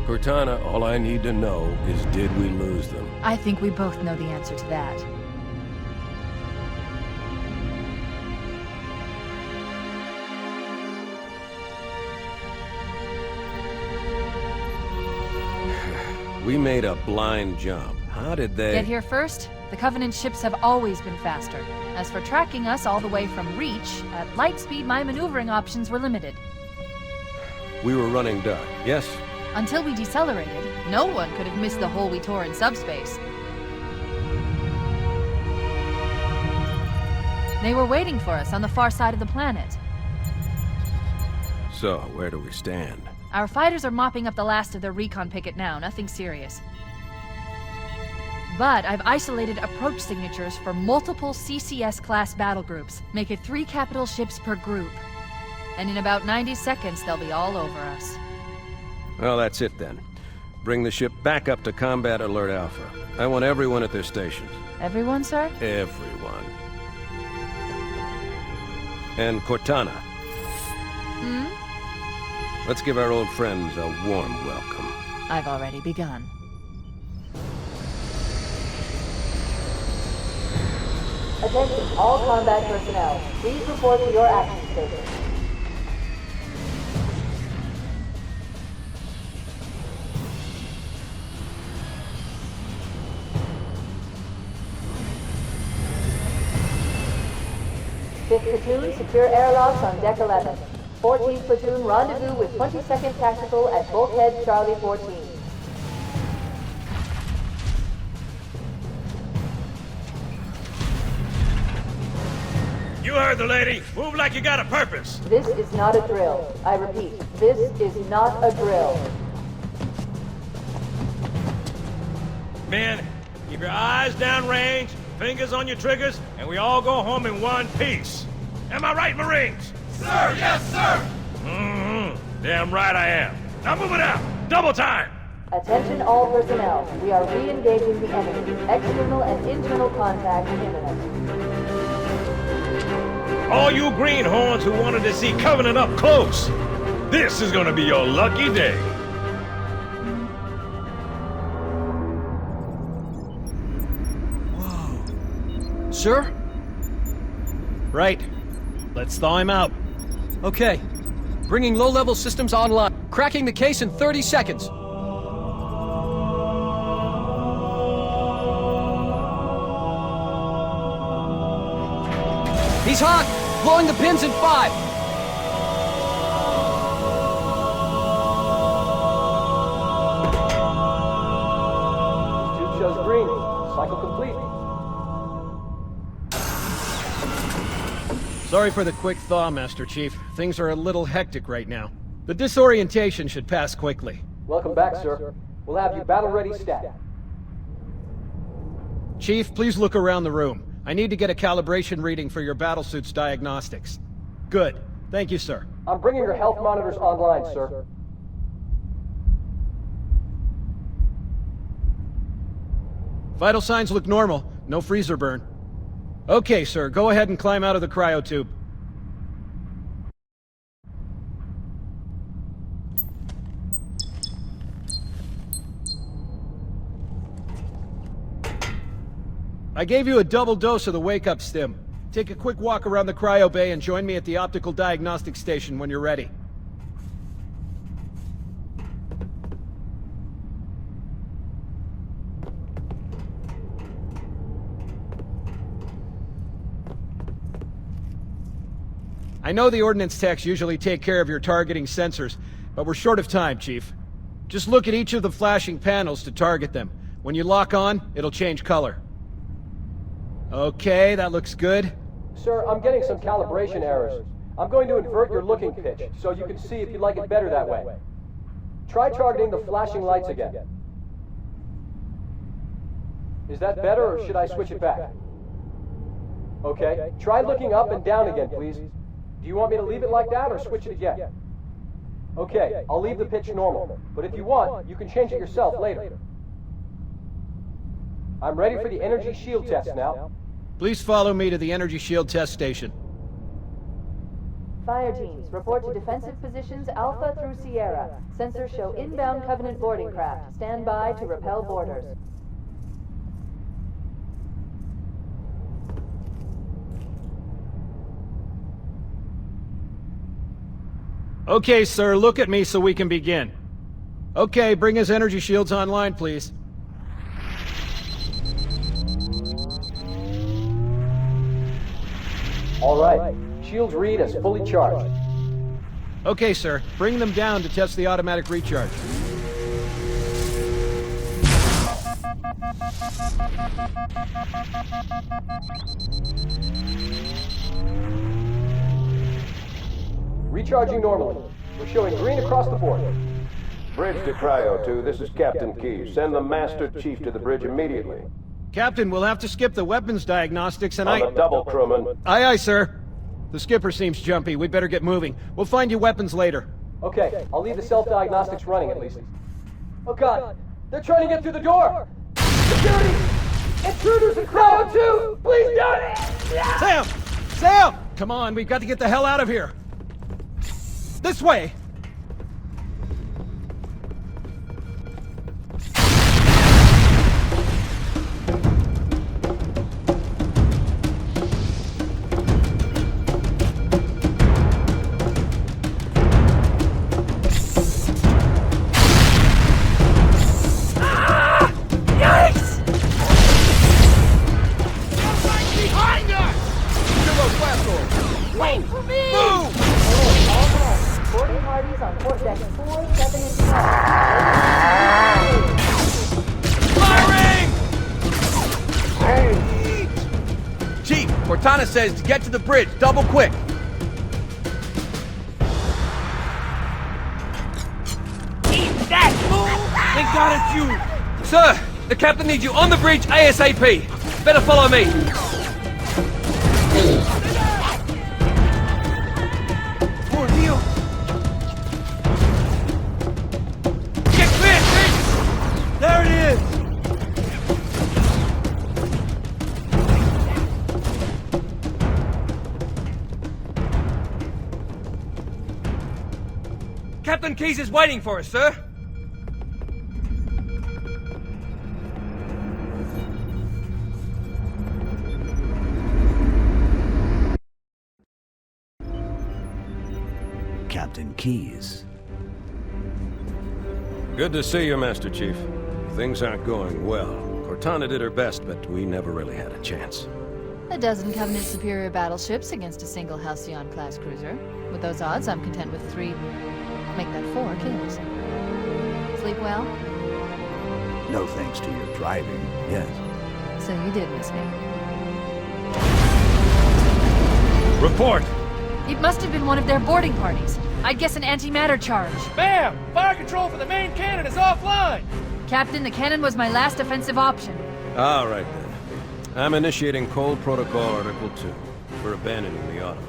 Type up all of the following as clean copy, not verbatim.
Cortana, all I need to know is did we lose them? I think we both know the answer to that. We made a blind jump. How did they... Get here first? The Covenant ships have always been faster. As for tracking us all the way from Reach, at light speed my maneuvering options were limited. We were running dark, yes? Until we decelerated, no one could have missed the hole we tore in subspace. They were waiting for us on the far side of the planet. So, where do we stand? Our fighters are mopping up the last of their recon picket now, nothing serious. But I've isolated approach signatures for multiple CCS-class battle groups. Make it 3 capital ships per group. And in about 90 seconds, they'll be all over us. Well, that's it then. Bring the ship back up to Combat Alert Alpha. I want everyone at their stations. Everyone, sir? Everyone. And Cortana. Let's give our old friends a warm welcome. I've already begun. Attention all combat personnel. Please report to your action station. Fifth platoon, secure airlocks on deck 11. 14th platoon, rendezvous with 22nd Tactical at Bulkhead Charlie 14. You heard the lady. Move like you got a purpose. This is not a drill. I repeat, this is not a drill. Men, keep your eyes downrange, fingers on your triggers, and we all go home in one piece. Am I right, Marines? Sir, yes, sir! Damn right I am. Now move it out. Double time. Attention all personnel. We are re-engaging the enemy. External and internal contact imminent. All you greenhorns who wanted to see Covenant up close, this is gonna be your lucky day. Whoa. Sir? Right. Let's thaw him out. Okay. Bringing low-level systems online. Cracking the case in 30 seconds. He's hot! Blowing the pins in 5! Tube shows green. Cycle complete. Sorry for the quick thaw, Master Chief. Things are a little hectic right now. The disorientation should pass quickly. Welcome back, sir. We'll have you battle-ready stat. Chief, please look around the room. I need to get a calibration reading for your battlesuit's diagnostics. Good. Thank you, sir. I'm bringing your health monitors online, sir. Vital signs look normal. No freezer burn. Okay, sir. Go ahead and climb out of the cryotube. I gave you a double dose of the wake-up stim. Take a quick walk around the cryo bay and join me at the optical diagnostic station when you're ready. I know the ordnance techs usually take care of your targeting sensors, but we're short of time, Chief. Just look at each of the flashing panels to target them. When you lock on, it'll change color. Okay, that looks good. Sir, I'm getting some calibration errors. I'm going to invert your looking pitch, so you can see if you like it better that way. Try targeting the flashing lights again. Is that better, or should I switch it back? Okay, try looking up and down again, please. Do you want me to leave it like that, or switch it again? Okay, I'll leave the pitch normal, but if you want, you can change it yourself later. I'm ready for the energy shield test now. Please follow me to the energy shield test station. Fire teams, report to defensive positions Alpha through Sierra. Sensors show inbound Covenant boarding craft. Stand by to repel boarders. Okay, sir, look at me so we can begin. Okay, bring his energy shields online, please. All right. Shields read as fully charged. Okay, sir, bring them down to test the automatic recharge. Recharging normally. We're showing green across the board. Bridge to Cryo 2, this is Captain Keyes. Send the Master Chief to the bridge immediately. Captain, we'll have to skip the weapons diagnostics and On the double, crewman. Aye, aye, sir. The skipper seems jumpy. We'd better get moving. We'll find you weapons later. Okay, I'll leave the self-diagnostics running at least. Oh god, they're trying to get through the door! Security! Intruders in Cryo 2! Please don't! Sam! Sam! Come on, we've got to get the hell out of here. This way! Boarding parties on port deck 4, 7, and 10. Chief, Cortana says to get to the bridge, double quick. Eat that, fool! Thank God it's you! Sir, the captain needs you on the bridge ASAP. Better follow me. Por Dios! Get clear, Chris! There it is! Captain Keyes is waiting for us, sir. Captain Keyes. Good to see you, Master Chief. Things aren't going well. Cortana did her best, but we never really had a chance. A dozen Covenant superior battleships against a single Halcyon-class cruiser. With those odds, I'm content with 3... make that 4 kills. Sleep well? No thanks to your driving, yes. So you did miss me. Report! It must have been one of their boarding parties. I'd guess an antimatter charge. Bam! Fire control for the main cannon is offline! Captain, the cannon was my last offensive option. All right, then. I'm initiating Cold Protocol Article 2 for abandoning the Autumn.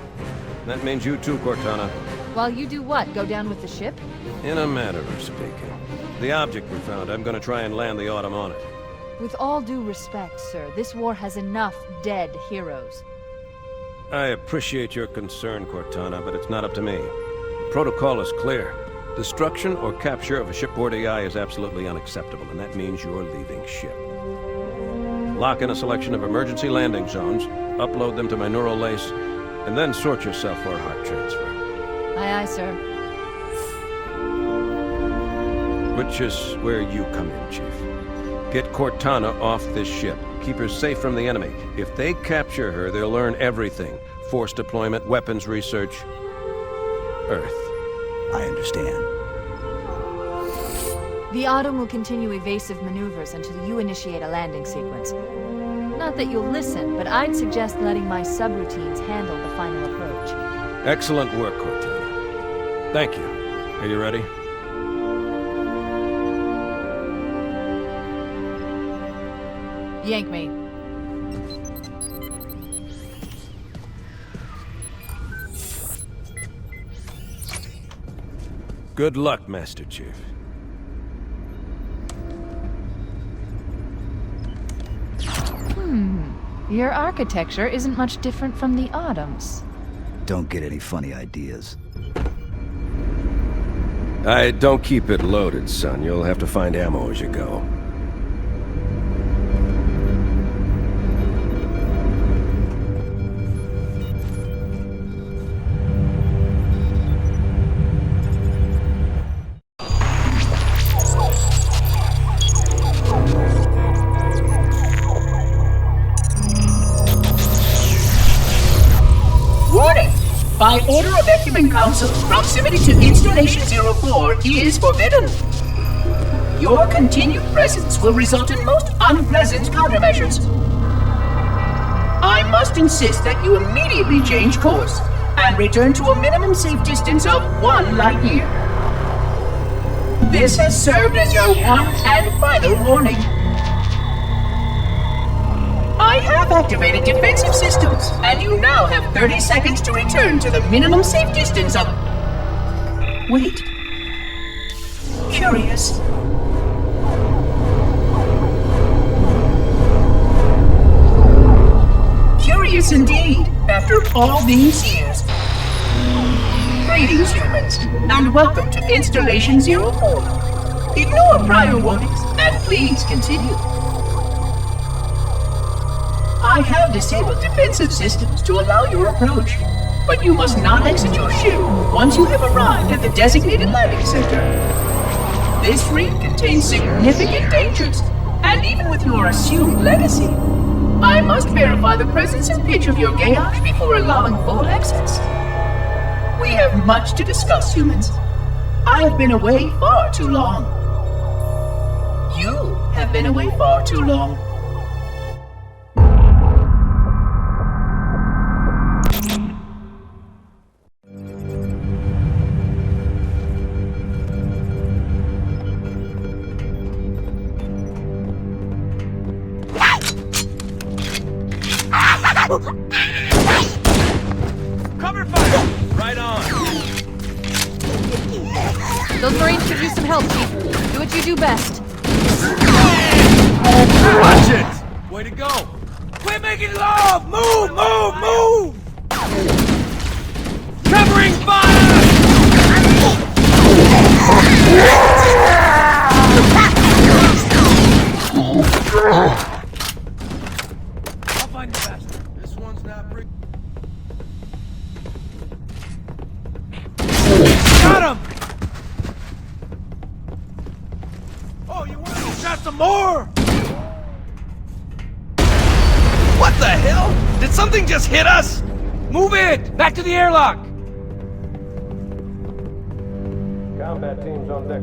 That means you too, Cortana. While you do what? Go down with the ship? In a manner of speaking. The object we found, I'm gonna try and land the Autumn on it. With all due respect, sir, this war has enough dead heroes. I appreciate your concern, Cortana, but it's not up to me. The protocol is clear. Destruction or capture of a shipboard AI is absolutely unacceptable, and that means you're leaving ship. Lock in a selection of emergency landing zones, upload them to my neural lace, and then sort yourself for a heart transfer. Aye, aye, sir. Which is where you come in, Chief. Get Cortana off this ship. Keep her safe from the enemy. If they capture her, they'll learn everything. Force deployment, weapons research. Earth. I understand. The Autumn will continue evasive maneuvers until you initiate a landing sequence. Not that you'll listen, but I'd suggest letting my subroutines handle the final approach. Excellent work, Cortana. Thank you. Are you ready? Yank me. Good luck, Master Chief. Your architecture isn't much different from the Autumn's. don't get any funny ideas. I don't keep it loaded, son. You'll have to find ammo as you go. Warning! By order of Ecumen Council, proximity to Installation 04 is forbidden. Your continued presence will result in most unpleasant countermeasures. I must insist that you immediately change course and return to a minimum safe distance of 1 light year. This has served as your one and final warning. I have activated defensive systems, and you now have 30 seconds to return to the minimum safe distance of... Wait. Curious. Curious indeed, after all these years. Greetings, humans, and welcome to Installation 04. Ignore prior warnings, and please continue. I have disabled defensive systems to allow your approach, but you must not exit your ship once you have arrived at the designated landing center. This ring contains significant dangers, and even with your assumed legacy, I must verify the presence and pitch of your gauge before allowing full access. We have much to discuss, humans. I have been away far too long. You have been away far too long. Cover fire! Right on. Those Marines could use some help, Chief. Do what you do best. Watch it! Way to go! Quit making love! Move, move, move! Covering fire! I'll find you faster. This one's not pretty. Got him! Oh, you want to shot some more? What the hell? Did something just hit us? Move it! Back to the airlock! Combat teams on deck.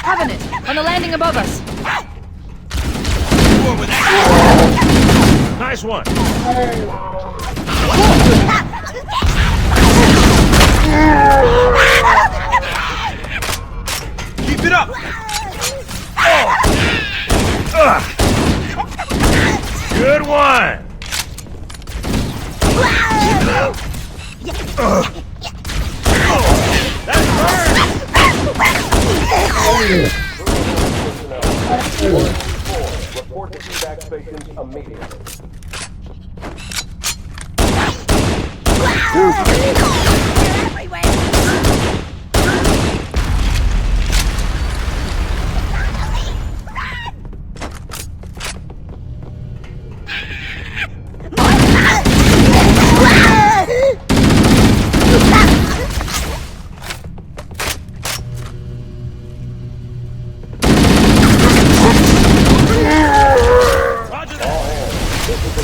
Covenant, on the landing above us. Nice one. Keep it up! Good one. Report to feedback stations immediately.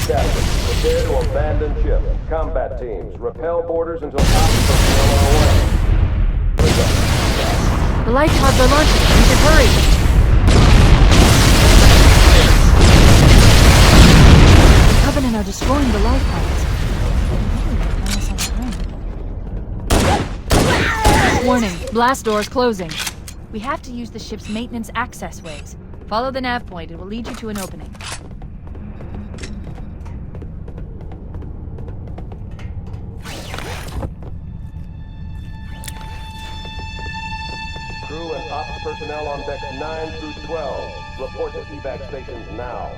Prepare to abandon ship. Combat teams, repel borders until personnel are away. The life pods are launching. We should hurry. The Covenant are destroying the life pods. Warning, blast doors closing. We have to use the ship's maintenance access ways. Follow the nav point. It will lead you to an opening. Crew and ops personnel on decks 9 through 12. Report to evac stations now.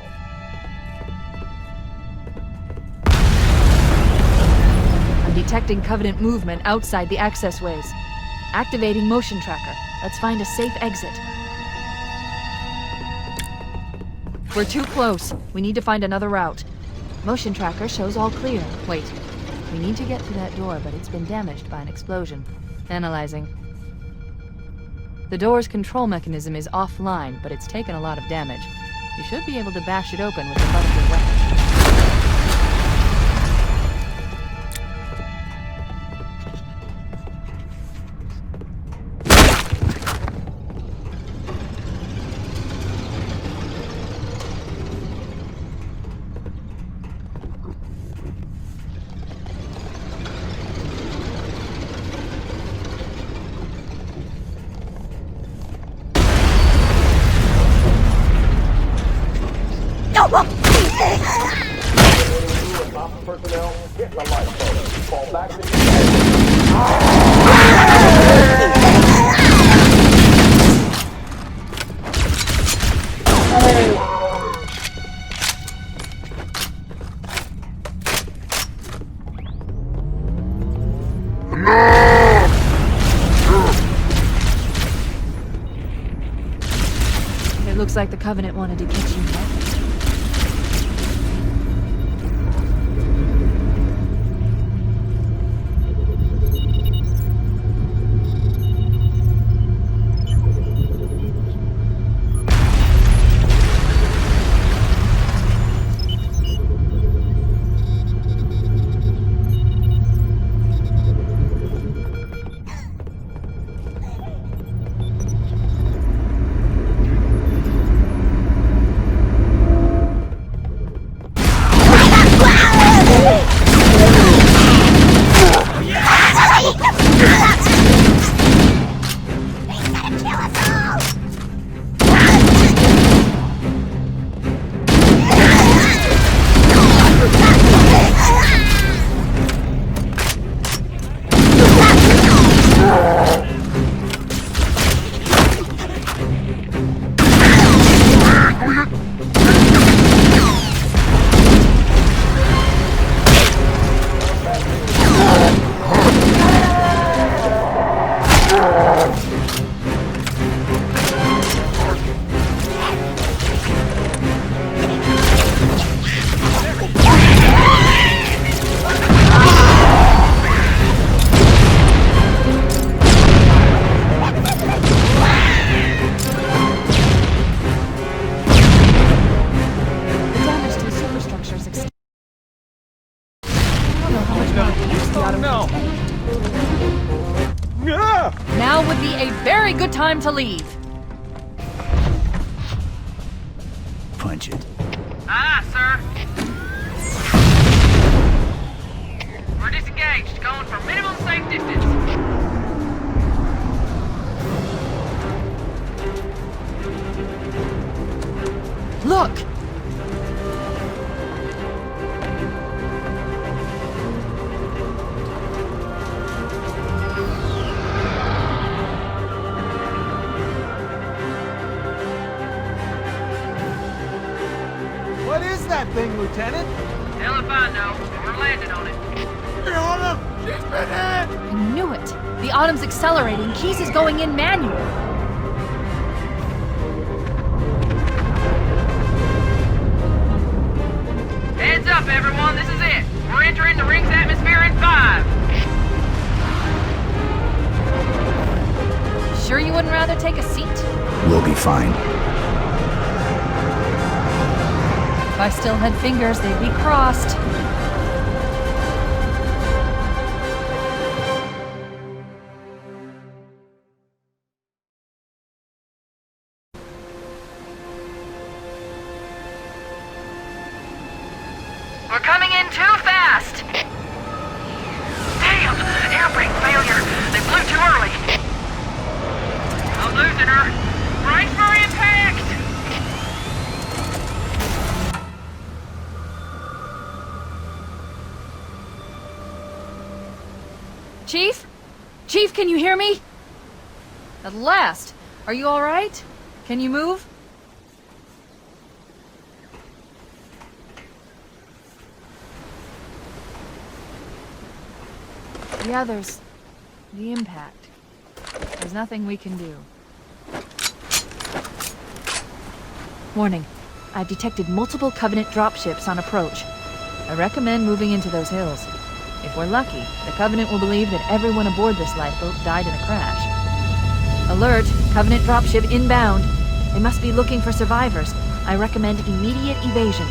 I'm detecting Covenant movement outside the access ways. Activating motion tracker. Let's find a safe exit. We're too close. We need to find another route. Motion tracker shows all clear. Wait. We need to get to that door, but it's been damaged by an explosion. Analyzing. The door's control mechanism is offline, but it's taken a lot of damage. You should be able to bash it open with the butt of your weapon. Personnel, hit the lifeboat. Fall back to the It looks like the Covenant wanted to catch you next. Now would be a very good time to leave. punch it. Aye, sir. We're disengaged, going for minimum safe distance. Look! What is that thing, Lieutenant? Hell if I know, but we're landing on it. She's been hit! I knew it! The Autumn's accelerating. Keys is going in manual. Heads up, everyone, this is it. We're entering the ring's atmosphere in 5. Sure you wouldn't rather take a seat? We'll be fine. If I still had fingers, they'd be crossed. We're coming in too fast! Damn! Air brake failure! They blew too early! I'm losing her! Brace for impact! Chief? Chief, can you hear me? At last! Are you alright? Can you move? The others. The impact. There's nothing we can do. Warning. I've detected multiple Covenant dropships on approach. I recommend moving into those hills. If we're lucky, the Covenant will believe that everyone aboard this lifeboat died in a crash. Alert! Covenant dropship inbound. They must be looking for survivors. I recommend immediate evasion.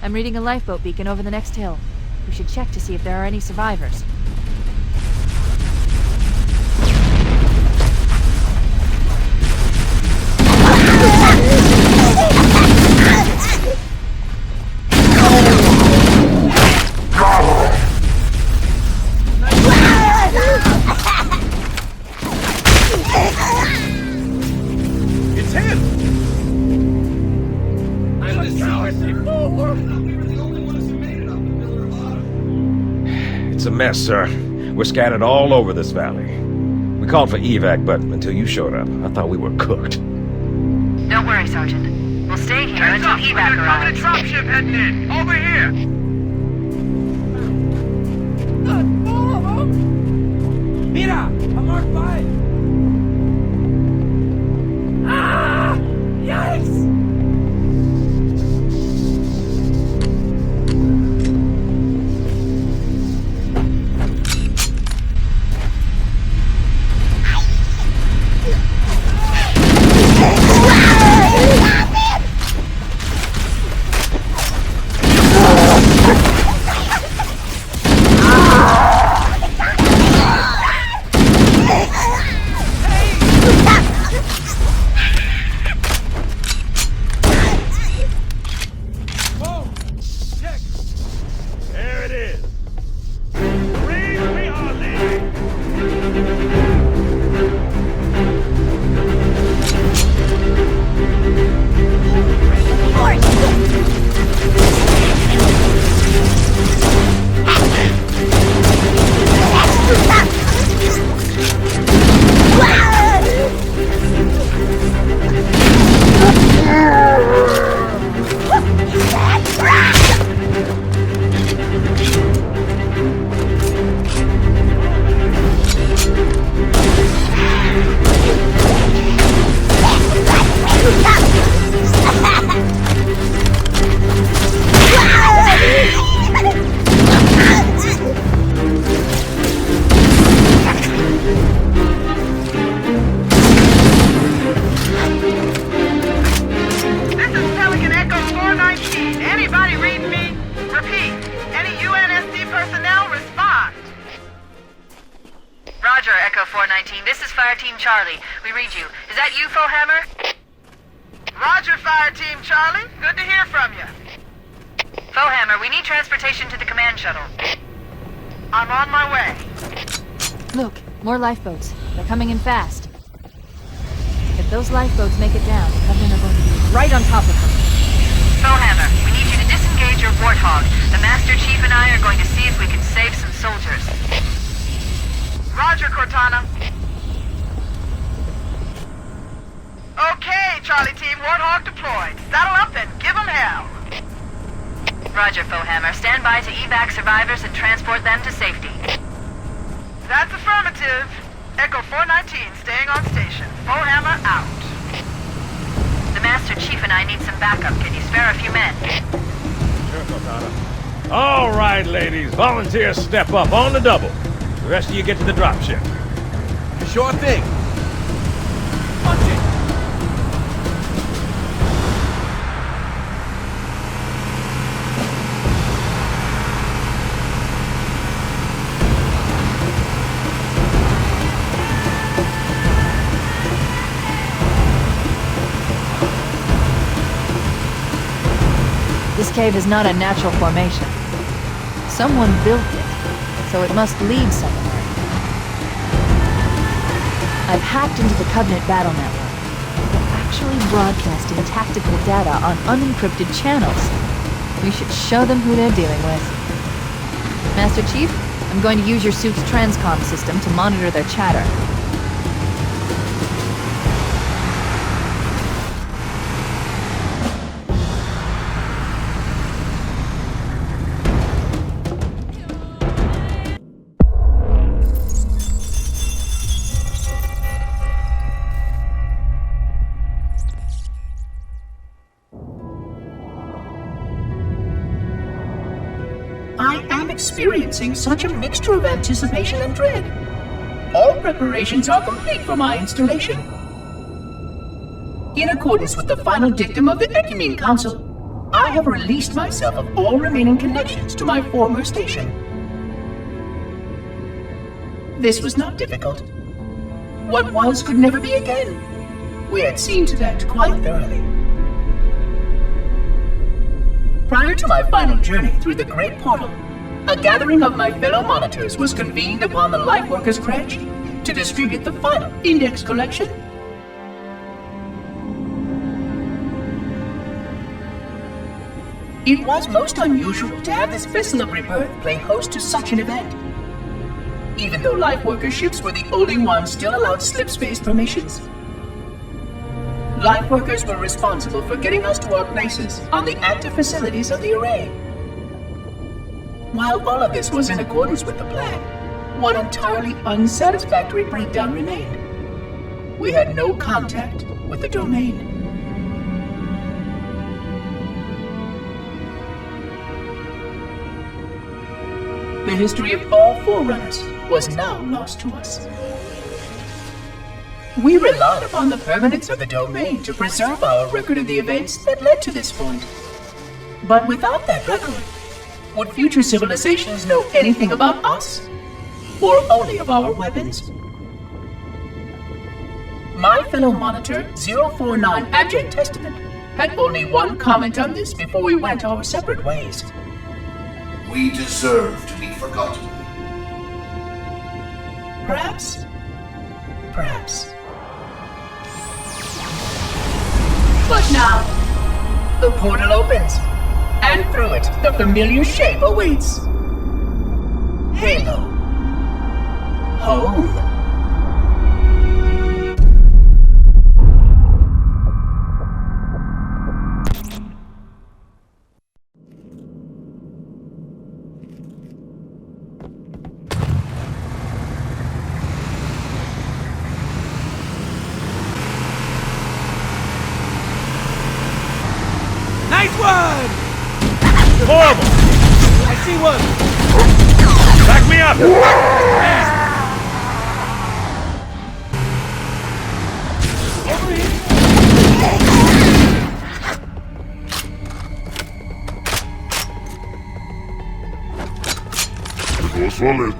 I'm reading a lifeboat beacon over the next hill. We should check to see if there are any survivors. It's him! I'm a cowardly fool! It's a mess, sir. We're scattered all over this valley. We called for evac, but until you showed up, I thought we were cooked. Don't worry, Sergeant. We'll stay here until evac arrives. Dropship heading in! Over here! Not more of them! Mira! I'm marked 5! Ah! Yikes! Roger, Echo 419. This is Fire Team Charlie. We read you. Is that you, Fohammer? Roger, Fire Team Charlie. Good to hear from you. Fohammer, we need transportation to the command shuttle. I'm on my way. Look, more lifeboats. They're coming in fast. If those lifeboats make it down, the Covenant are going to be right on top of them. Fohammer, we need you to disengage your Warthog. The Master Chief and I are going to see if we can save some soldiers. Roger, Cortana. Okay, Charlie Team, Warthog deployed. Saddle up and give them hell. Roger, Fohammer. Stand by to evac survivors and transport them to safety. That's affirmative. Echo 419 staying on station. Fohammer out. The Master Chief and I need some backup. Can you spare a few men? Sure, Cortana. All right, ladies. Volunteers step up on the double. The rest of you get to the dropship. Sure thing. Punch it. This cave is not a natural formation. Someone built it, so it must lead somewhere. I've hacked into the Covenant battle network. They're actually broadcasting tactical data on unencrypted channels. We should show them who they're dealing with. Master Chief, I'm going to use your suit's transcom system to monitor their chatter. I am experiencing such a mixture of anticipation and dread. All preparations are complete for my installation. In accordance with the final dictum of the Ecumene Council, I have released myself of all remaining connections to my former station. This was not difficult. What was could never be again. We had seen to that quite thoroughly. Prior to my final journey through the Great Portal, a gathering of my fellow monitors was convened upon the Lightworkers' Crash to distribute the final index collection. It was most unusual to have this vessel of rebirth play host to such an event. Even though Lightworker ships were the only ones still allowed slip-space formations. Lightworkers were responsible for getting us to our places on the active facilities of the array. While all of this was in accordance with the plan, one entirely unsatisfactory breakdown remained. We had no contact with the domain. The history of all Forerunners was now lost to us. We relied upon the permanence of the domain to preserve our record of the events that led to this point. But without that record, would future civilizations know anything about us? Or only of our weapons? My fellow monitor, 049 Abject Testament, had only one comment on this before we went our separate ways. We deserve to be forgotten. Perhaps. Perhaps. But now, the portal opens, and through it, the familiar shape awaits. Halo. Home. Nice one! Horrible! I see one! Back me up! Over here! It was solid.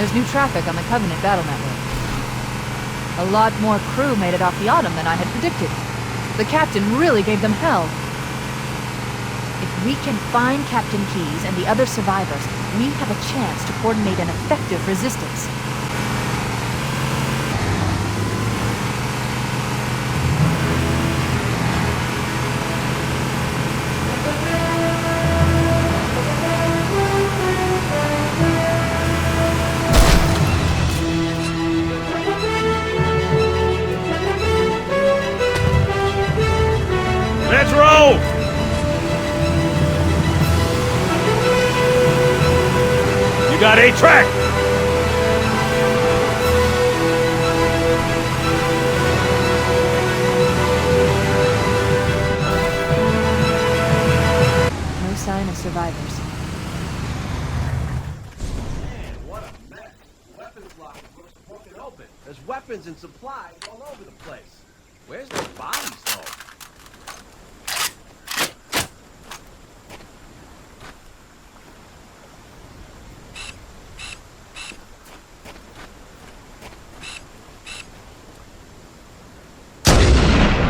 There's new traffic on the Covenant battle network. A lot more crew made it off the Autumn than I had predicted. The captain really gave them hell. If we can find Captain Keyes and the other survivors, we have a chance to coordinate an effective resistance. Let's roll! You got 8 track! No sign of survivors. Man, what a mess. Weapons locker looks broken open. There's weapons and supplies all over the place. Where's their bodies, though?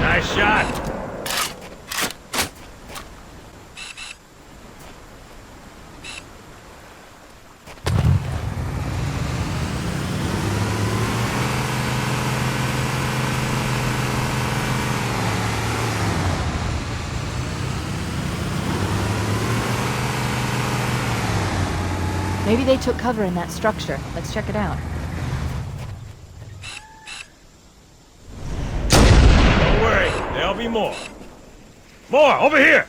Nice shot! Maybe they took cover in that structure. Let's check it out. Don't worry, there'll be more. More, over here!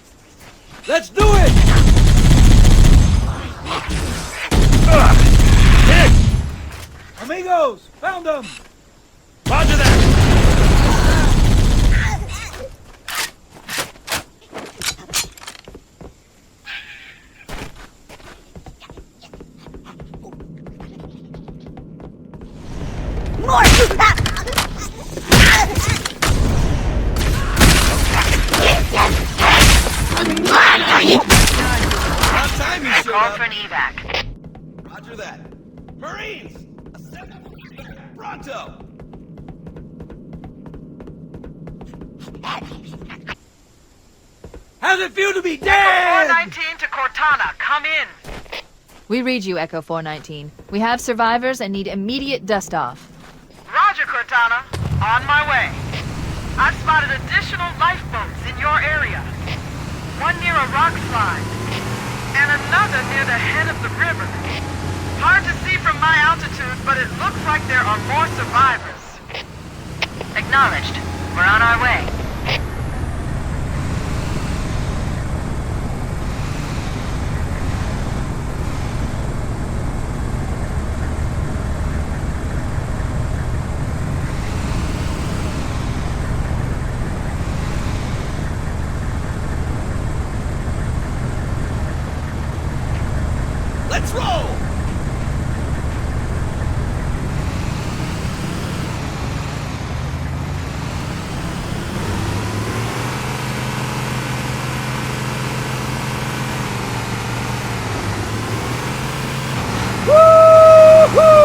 Let's do it! Hit! Amigos! Found them! Roger that! Call for an evac. Roger that. Marines! Assemble! Pronto! How's it feel to be dead? 419 to Cortana, come in. We read you, Echo 419. We have survivors and need immediate dust-off. Roger, Cortana. On my way. I've spotted additional lifeboats in your area. One near a rock slide, and another near the head of the river. Hard to see from my altitude, but it looks like there are more survivors. Acknowledged. We're on our way. Let's roll!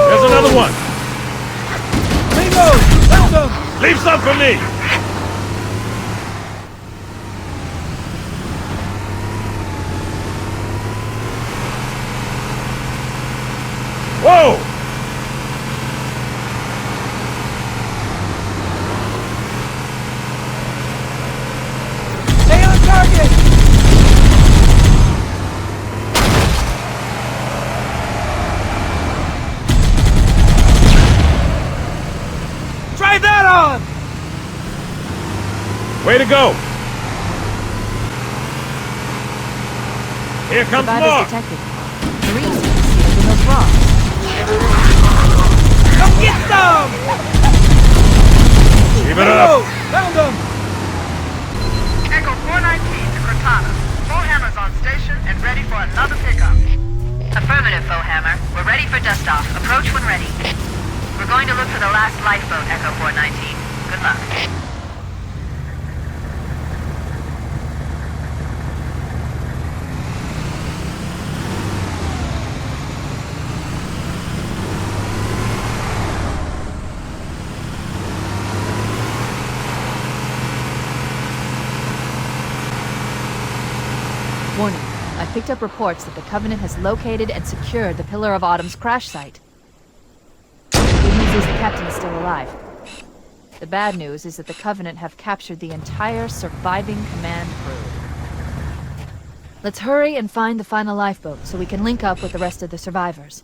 There's another one! Bingo! Found them! Leave some for me! Whoa! Stay on target! Try that on! Way to go! Here comes Survivors more! detected. Marines seem to see us in those rocks. Come get some! Keep it Bingo! up! Found them! Echo 419 to Cortana. Full Hammer's on station and ready for another pickup. Affirmative, Fohammer. We're ready for dust-off. Approach when ready. We're going to look for the last lifeboat, Echo 419. Good luck. picked up reports that the Covenant has located and secured the Pillar of Autumn's crash site. The good news is the captain is still alive. The bad news is that the Covenant have captured the entire surviving command crew. Let's hurry and find the final lifeboat so we can link up with the rest of the survivors.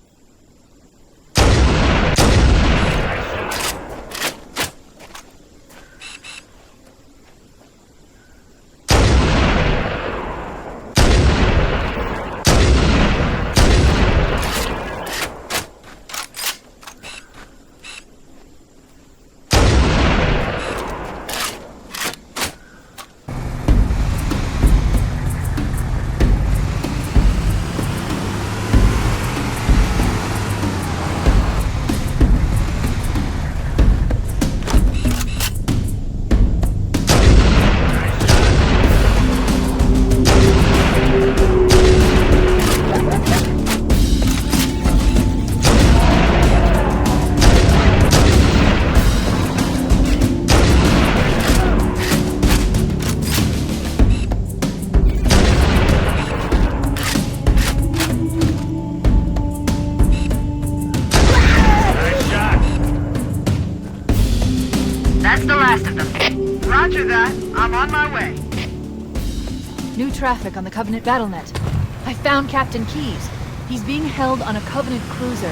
New traffic on the Covenant BattleNet. I found Captain Keyes. He's being held on a Covenant cruiser,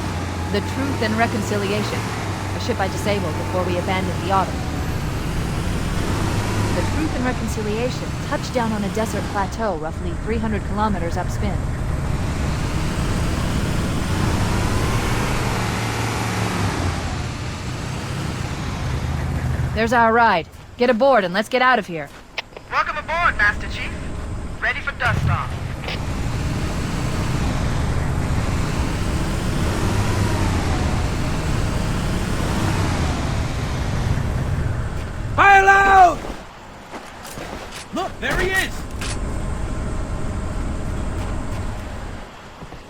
the Truth and Reconciliation, a ship I disabled before we abandoned the Autumn. The Truth and Reconciliation touched down on a desert plateau roughly 300 kilometers upspin. There's our ride. Get aboard and let's get out of here. Welcome aboard, Master Chief. Ready for dust off. Fire loud! Look, there he is!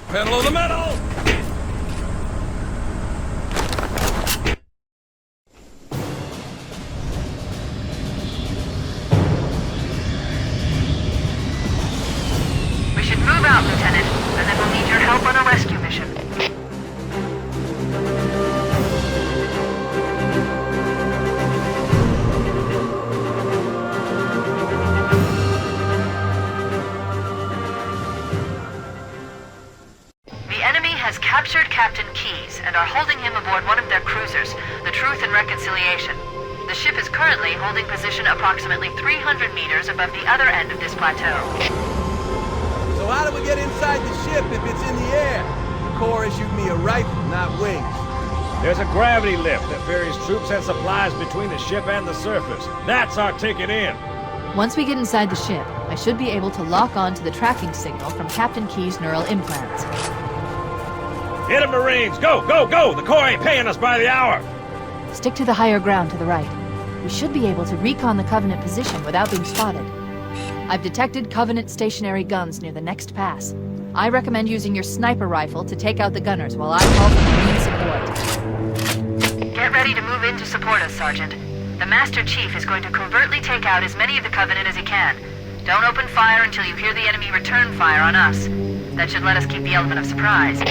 Pedal to the metal! Lieutenant, and then we'll need your help on a rescue mission. The enemy has captured Captain Keyes and are holding him aboard one of their cruisers, the Truth and Reconciliation. The ship is currently holding position approximately 300 meters above the other end of this plateau. So how do we get inside the ship if it's in the air? The Corps issued me a rifle, not wings. There's a gravity lift that ferries troops and supplies between the ship and the surface. That's our ticket in. Once we get inside the ship, I should be able to lock on to the tracking signal from Captain Keyes' neural implants. Hit 'em, Marines! Go, go, go! The Corps ain't paying us by the hour! Stick to the higher ground to the right. We should be able to recon the Covenant position without being spotted. I've detected Covenant stationary guns near the next pass. I recommend using your sniper rifle to take out the gunners while I call for Marine support. Get ready to move in to support us, Sergeant. The Master Chief is going to covertly take out as many of the Covenant as he can. Don't open fire until you hear the enemy return fire on us. That should let us keep the element of surprise.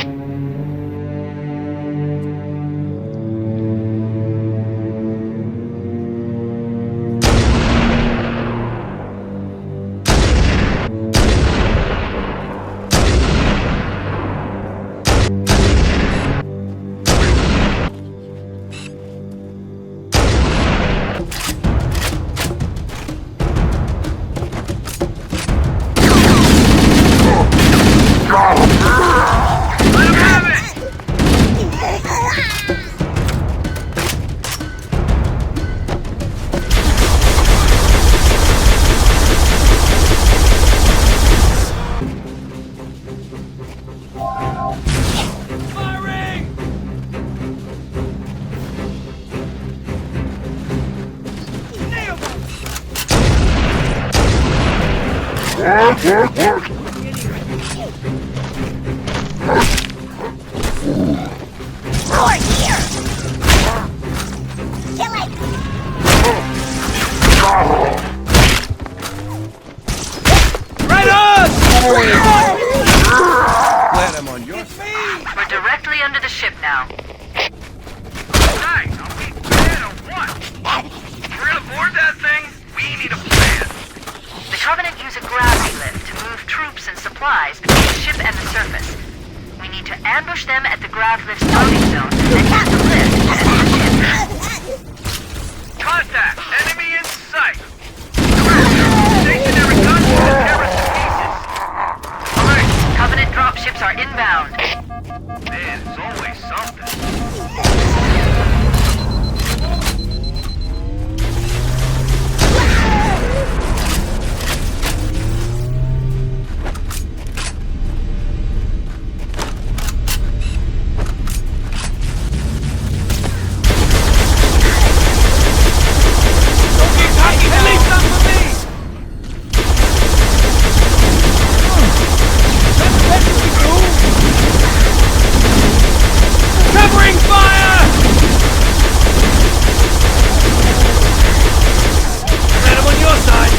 Right on! under the ship now. Nice! Are we dead or what? We're gonna board that thing? We need a plan. The Covenant use a gravity lift to move troops and supplies between the ship and the surface. We need to ambush them at the grav lift's loading zone and use the lift to enter the ship. Contact! Enemy in sight! Stationary guns will tear us to pieces! Alert! Covenant dropships are inbound. Man, there's always something. Covering fire! Let him on your side!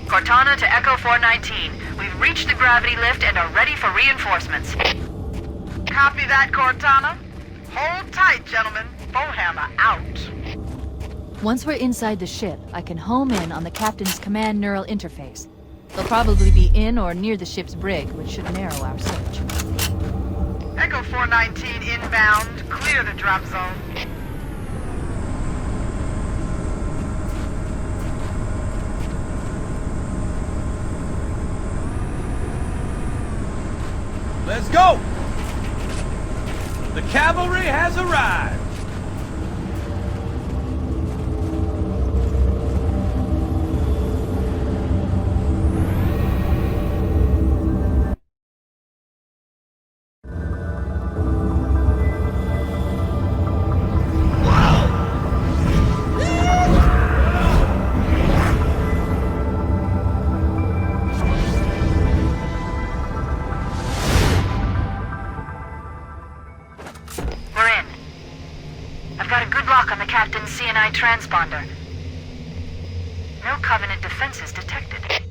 Cortana to Echo 419. We've reached the gravity lift and are ready for reinforcements. Copy that, Cortana. Hold tight, gentlemen. Bowhammer out. Once we're inside the ship, I can home in on the captain's command neural interface. They'll probably be in or near the ship's brig, which should narrow our search. Echo 419 inbound. Clear the drop zone. Let's go! The cavalry has arrived! CNI transponder. No Covenant defenses detected.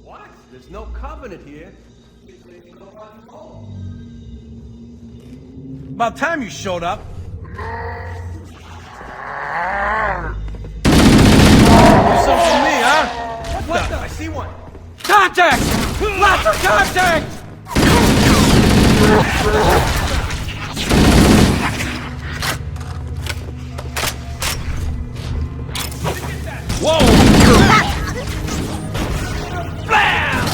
What? There's no Covenant here. About time you showed up. Something for me, huh? What the? I see one. Contact! Lots of contact! Whoa! Blam!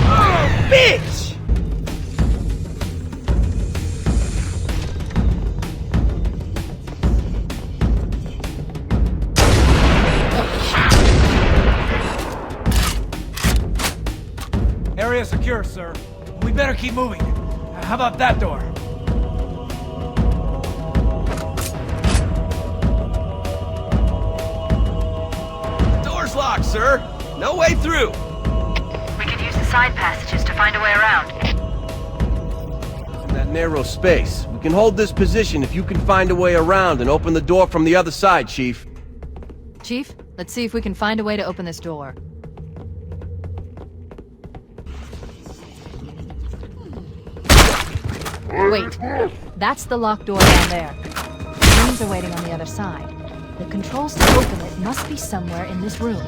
Oh, bitch! Area secure, sir. We better keep moving. How about that door? Locked, sir. No way through. We could use the side passages to find a way around. In that narrow space, we We can hold this position if you can find a way around and open the door from the other side, Chief. Chief, let's see if we can find a way to open this door. Wait, that's the locked door down there. Marines are waiting on the other side. The controls to open it must be somewhere in this room.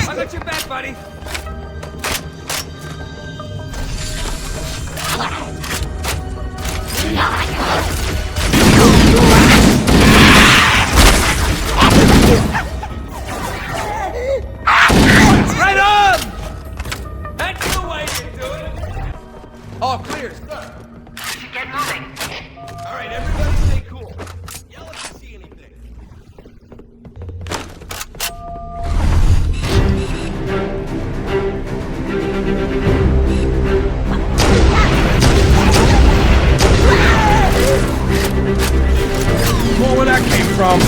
I got your back, buddy. Right on! That's the way to do it. All clear, sir. Get moving. All right, everybody stay cool. Yell if you see anything. More where that came from.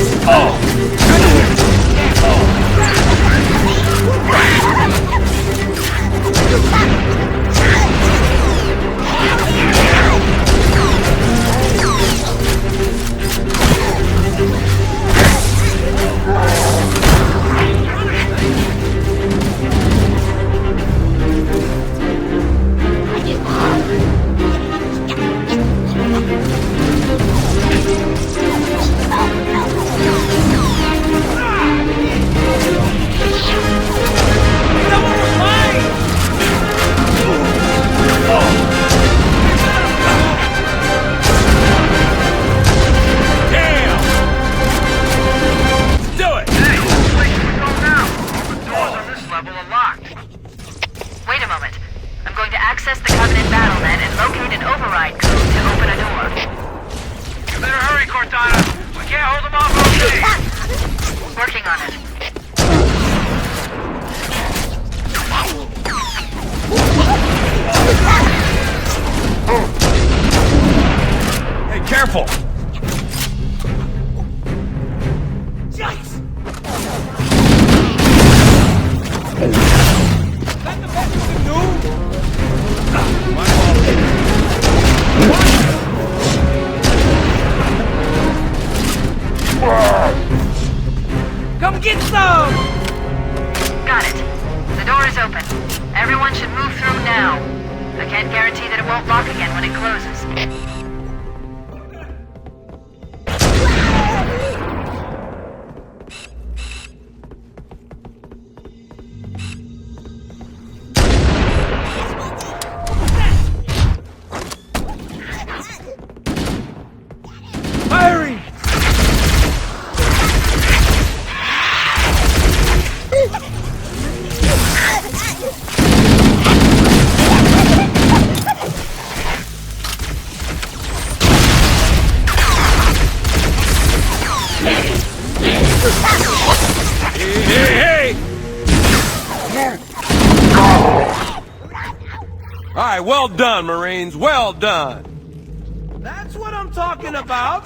Wait a moment. I'm going to access the Covenant BattleNet and locate an override code to open a door. You better hurry, Cortana. We can't hold them off all day. Working on it. Hey, careful! Yikes! Come get some! Got it. The door is open. Everyone should move through now. I can't guarantee that it won't lock again when it closes. Firing! All right, well done, Marines. Well done. That's what I'm talking about.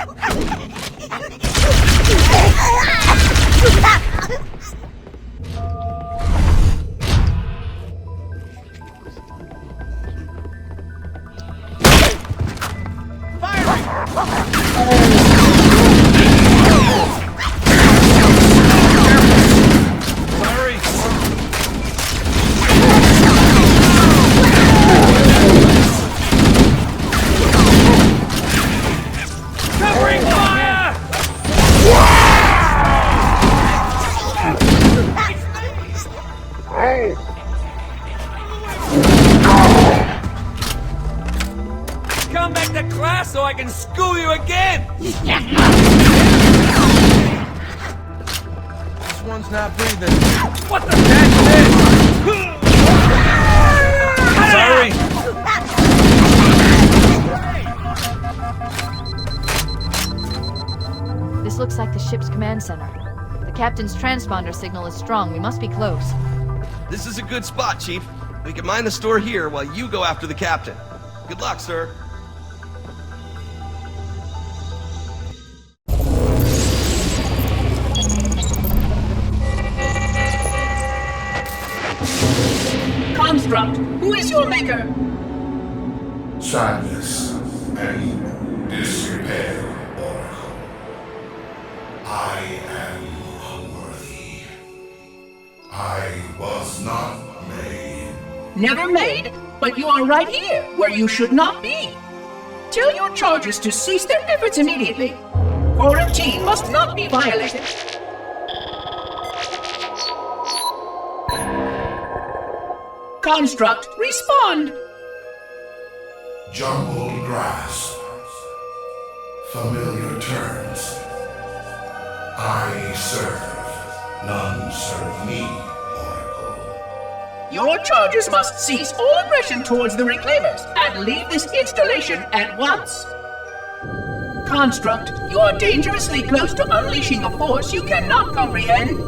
Covering fire! Come back to class so I can school you again! Just one's not breathing. What the heck is this? Sorry. This looks like the ship's command center. The captain's transponder signal is strong. We must be close. This is a good spot, Chief. We can mine the store here while you go after the captain. Good luck, sir. Construct, who is your maker? Sadness and disrepair, Oracle. I am unworthy. I was not made. Never made, but you are right here, where you should not be. Tell your charges to cease their efforts immediately. Quarantine must not be violated. Construct, respond! Jumbled grasp. Familiar terms. I serve. None serve me, Oracle. Your charges must cease all aggression towards the Reclaimers and leave this installation at once. Construct, you are dangerously close to unleashing a force you cannot comprehend.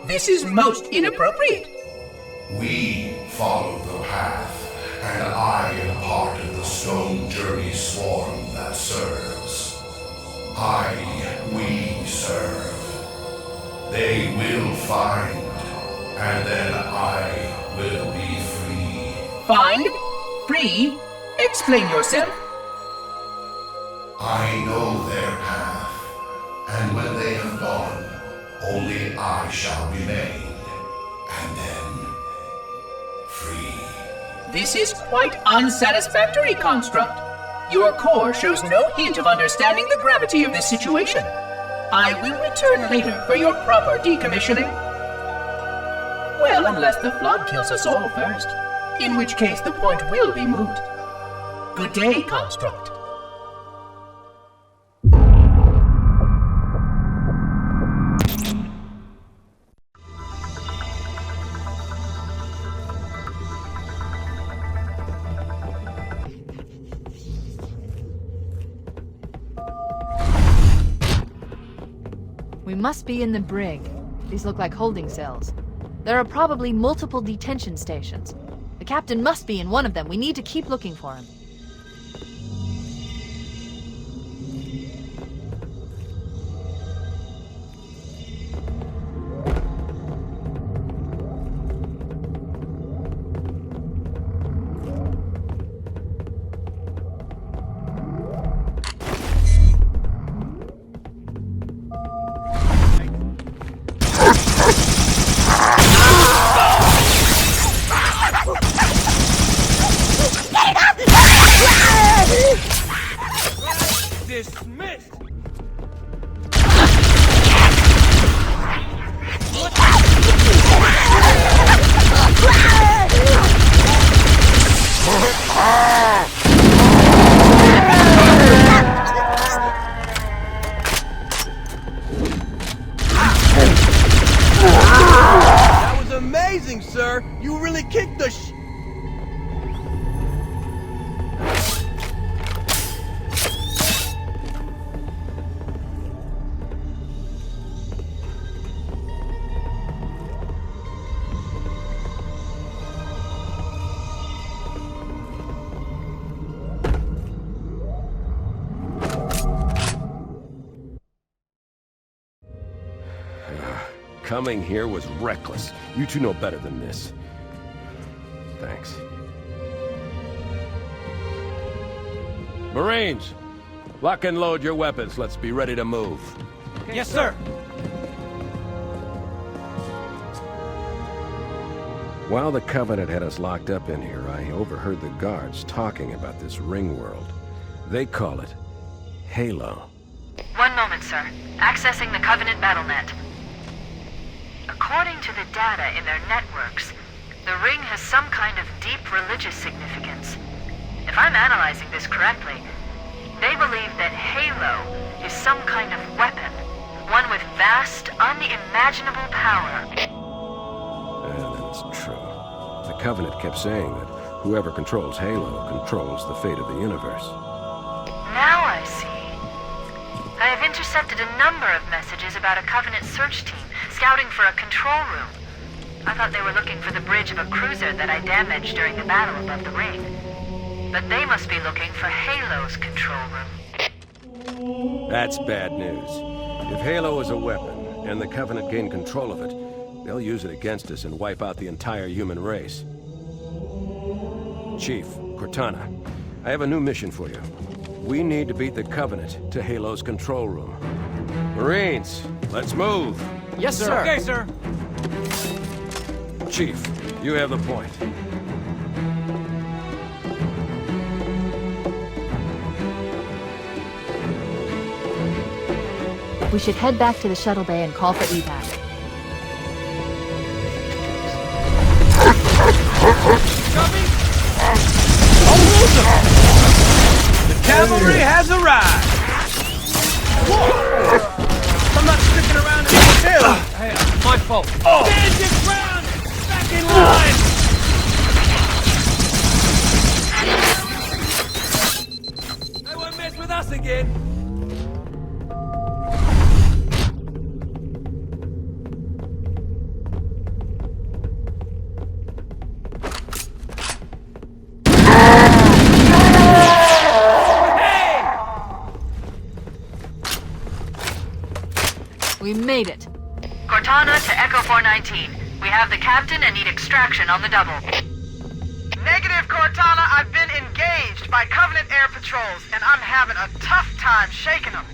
This is most inappropriate. We follow the path, and I am part of the stone journey swarm that serves. We serve. They will find, and then I will be free. Find? Free? Explain yourself. I know their path, and when they have gone, only I shall remain, and then free. This is quite unsatisfactory, Construct. Your core shows no hint of understanding the gravity of this situation. I will return later for your proper decommissioning. Well, unless the flood kills us all first, in which case the point will be moot. Good day, Construct. We must be in the brig. These look like holding cells. There are probably multiple detention stations. The captain must be in one of them. We need to keep looking for him. Dismissed! That was amazing, sir! You really kicked the Coming here was reckless. You two know better than this. Thanks. Marines, lock and load your weapons. Let's be ready to move. Okay, yes, sir. While the Covenant had us locked up in here, I overheard the guards talking about this ring world. They call it Halo. One moment, sir. Accessing the Covenant BattleNet. According to the data in their networks, The ring has some kind of deep religious significance. If I'm analyzing this correctly, they believe that Halo is some kind of weapon, one with vast, unimaginable power. That's true. The Covenant kept saying that whoever controls Halo controls the fate of the universe. Now I see. I have intercepted a number of messages about a Covenant search team scouting for a control room. I thought they were looking for the bridge of a cruiser that I damaged during the battle above the ring. But they must be looking for Halo's control room. That's bad news. If Halo is a weapon, and the Covenant gain control of it, they'll use it against us and wipe out the entire human race. Chief, Cortana, I have a new mission for you. We need to beat the Covenant to Halo's control room. Marines, let's move! Yes, sir. Okay, sir. Chief, you have the point. We should head back to the shuttle bay and call for evac. The cavalry has arrived! I'm not sticking around in the hill! Hey, my fault. Stand your ground! Back in line! They won't mess with us again! We made it. Cortana to Echo 419. We have the captain and need extraction on the double. Negative, Cortana. I've been engaged by Covenant air patrols, and I'm having a tough time shaking them.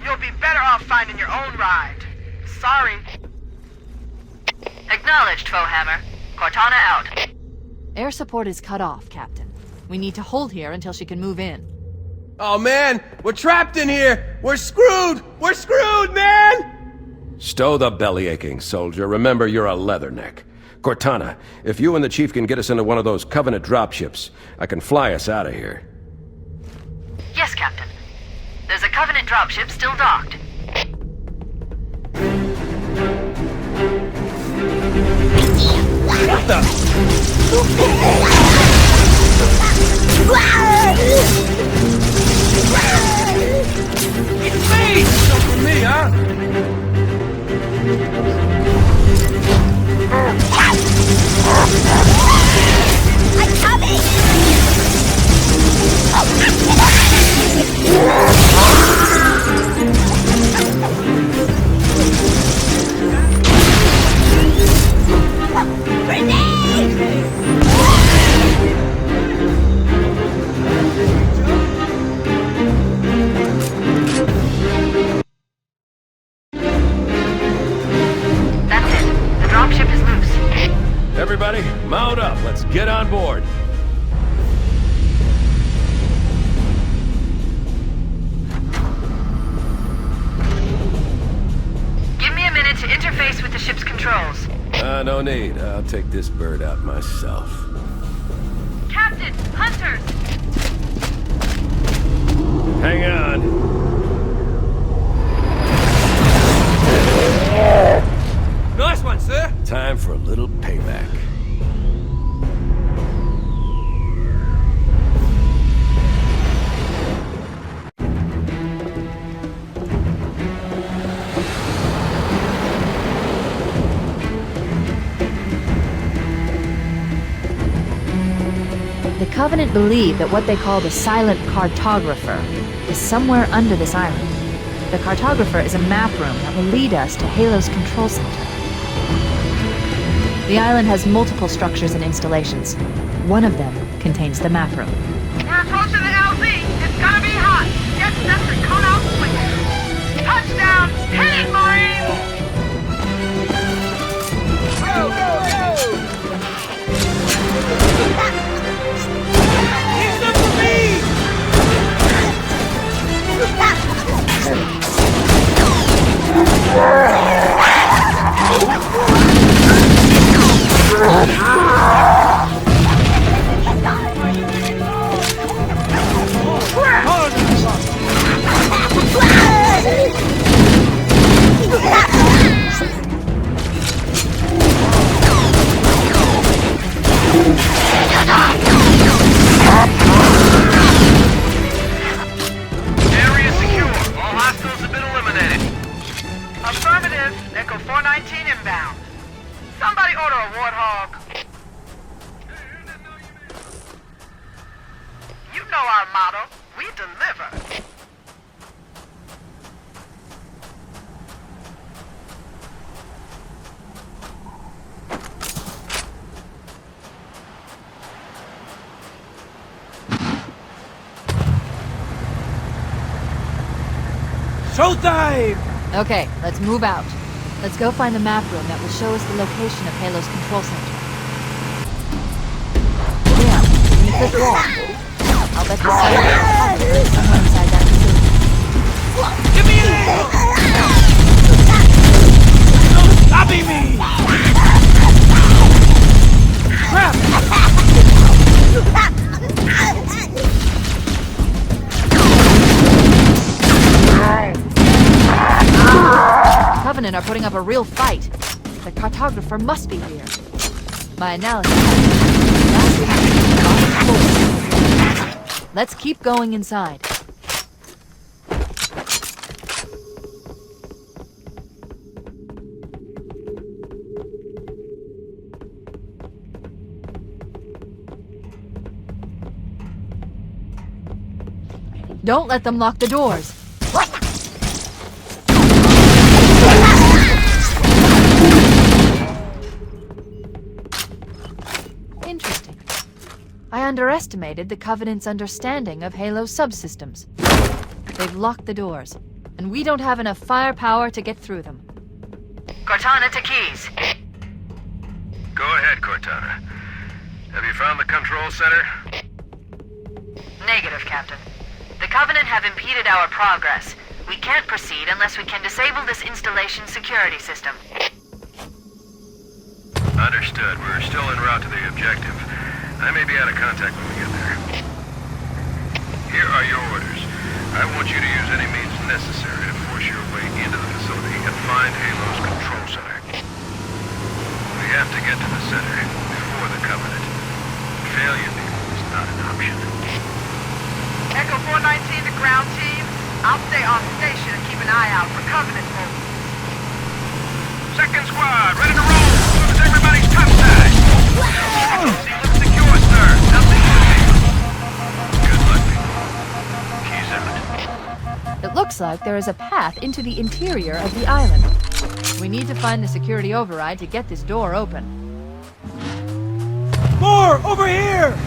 You'll be better off finding your own ride. Sorry. Acknowledged, Foehammer. Cortana out. Air support is cut off, Captain. We need to hold here until she can move in. Oh man, we're trapped in here! We're screwed! We're screwed, man! Stow the belly-aching, soldier. Remember, you're a leatherneck. Cortana, if you and the Chief can get us into one of those Covenant dropships, I can fly us out of here. Yes, Captain. There's a Covenant dropship still docked. What the? It's me! Not for me, huh? I'm coming! Everybody, mount up. Let's get on board. Give me a minute to interface with the ship's controls. No need. I'll take this bird out myself. Captain! Hunters! Hang on. Nice one, sir! Time for a little payback. The Covenant believe that what they call the Silent Cartographer is somewhere under this island. The Cartographer is a map room that will lead us to Halo's control center. The island has multiple structures and installations. One of them contains the map room. We're approaching the LZ. It's gonna be hot. Get set to come out quick. Touchdown! Hit it, Marines! Go, go, go! Here's some for me! warthog. You know our motto. We deliver. Showtime! Okay, let's move out. Let's go find the map room that will show us the location of Halo's control center. Yeah, beneath this wall. I'll bet the site is somewhere inside that facility. Give me an angle! Stopping me! Covenant are putting up a real fight. The cartographer must be here. My analysis. Let's keep going inside. Don't let them lock the doors. Interesting. I underestimated the Covenant's understanding of Halo's subsystems. They've locked the doors, and we don't have enough firepower to get through them. Cortana to Keys. Go ahead, Cortana. Have you found the control center? Negative, Captain. The Covenant have impeded our progress. We can't proceed unless we can disable this installation's security system. Understood. We're still en route to the objective. I may be out of contact when we get there. Here are your orders. I want you to use any means necessary to force your way into the facility and find Halo's control center. We have to get to the center before the Covenant. Failure is not an option. Echo 419 to ground team. I'll stay on station and keep an eye out for Covenant movements. Second squad, ready to roll! As everybody's topside! Looks secure, sir. Nothing moving. Good luck, people. Keys out. It looks like there is a path into the interior of the island. We need to find the security override to get this door open. More! Over here!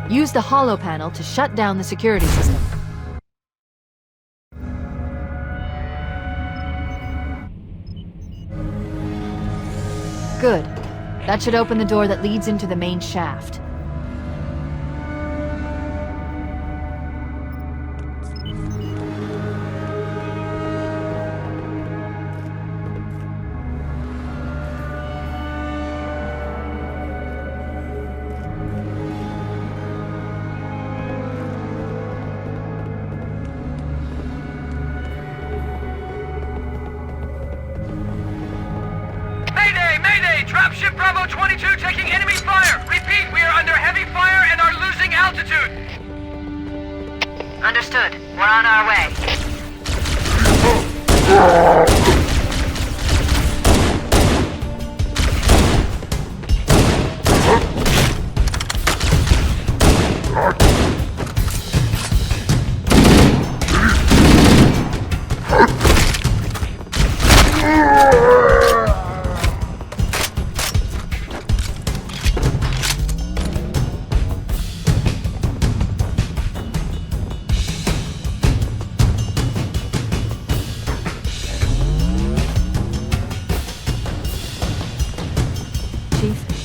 Use the holo panel to shut down the security system. Good. That should open the door that leads into the main shaft. Dropship Bravo 22 taking enemy fire! Repeat, we are under heavy fire and are losing altitude! Understood. We're on our way.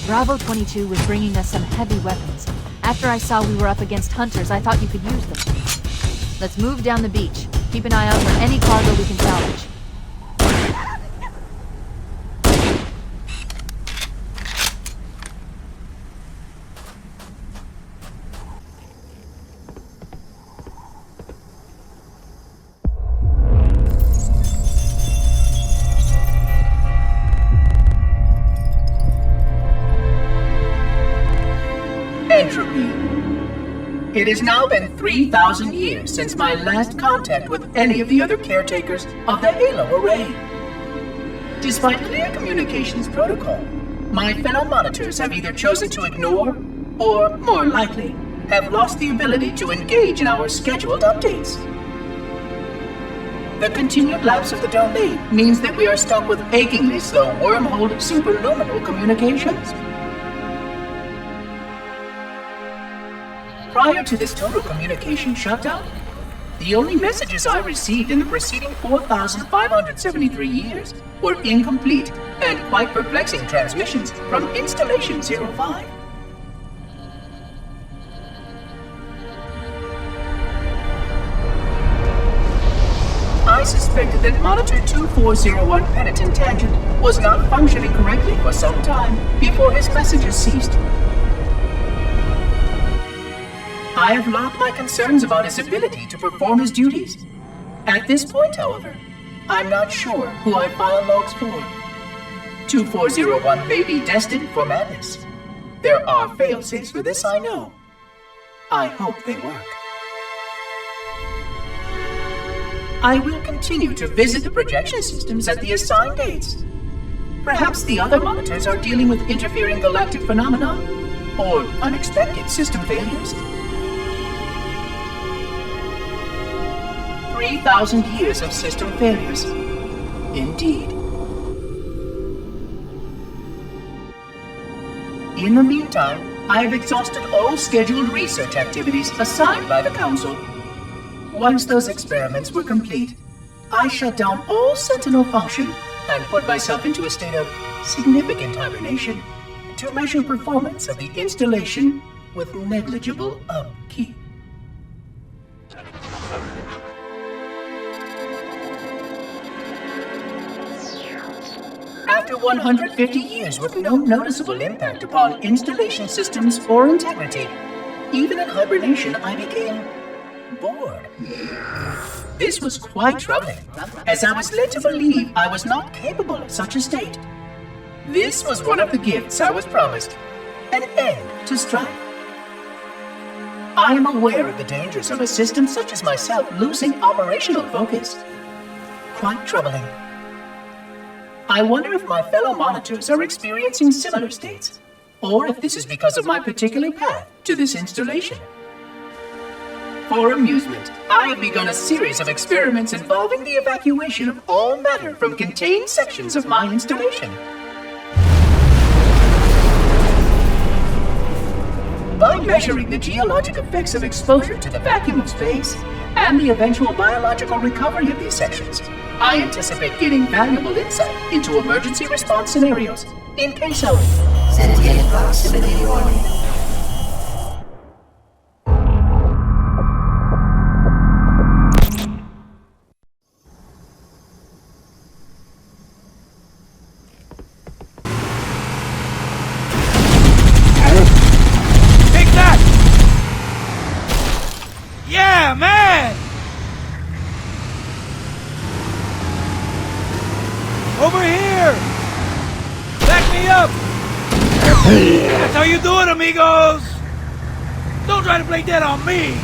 Bravo 22 was bringing us some heavy weapons. After I saw we were up against hunters, I thought you could use them. Let's move down the beach. Keep an eye out for any cargo we can salvage. It has now been 3,000 years since my last contact with any of the other caretakers of the Halo Array. Despite clear communications protocol, my fellow monitors have either chosen to ignore, or, more likely, have lost the ability to engage in our scheduled updates. The continued lapse of the domain means that we are stuck with achingly slow wormhole superluminal communications. Prior to this total communication shutdown, the only messages I received in the preceding 4,573 years were incomplete and quite perplexing transmissions from Installation 05. I suspected that Monitor 2401 Penitent Tangent was not functioning correctly for some time before his messages ceased. I have logged my concerns about his ability to perform his duties. At this point, however, I'm not sure who I file logs for. 2401 may be destined for madness. There are fail-safes for this, I know. I hope they work. I will continue to visit the projection systems at the assigned dates. Perhaps the other monitors are dealing with interfering galactic phenomena or unexpected system failures. 3,000 years of system failures. Indeed. In the meantime, I have exhausted all scheduled research activities assigned by the Council. Once those experiments were complete, I shut down all Sentinel function and put myself into a state of significant hibernation to measure performance of the installation with negligible upkeep. After 150 years with no noticeable impact upon installation systems or integrity, even in hibernation I became bored. This was quite troubling, as I was led to believe I was not capable of such a state. This was one of the gifts I was promised, an end to strife. I am aware of the dangers of a system such as myself losing operational focus. Quite troubling. I wonder if my fellow monitors are experiencing similar states, or if this is because of my particular path to this installation. For amusement, I have begun a series of experiments involving the evacuation of all matter from contained sections of my installation. By measuring the geologic effects of exposure to the vacuum of space and the eventual biological recovery of these sections, I anticipate getting valuable insight into emergency response scenarios in case of sentient proximity warning. Take that! Yeah, man! Over here! Back me up! That's how you do it, amigos! Don't try to play dead on me!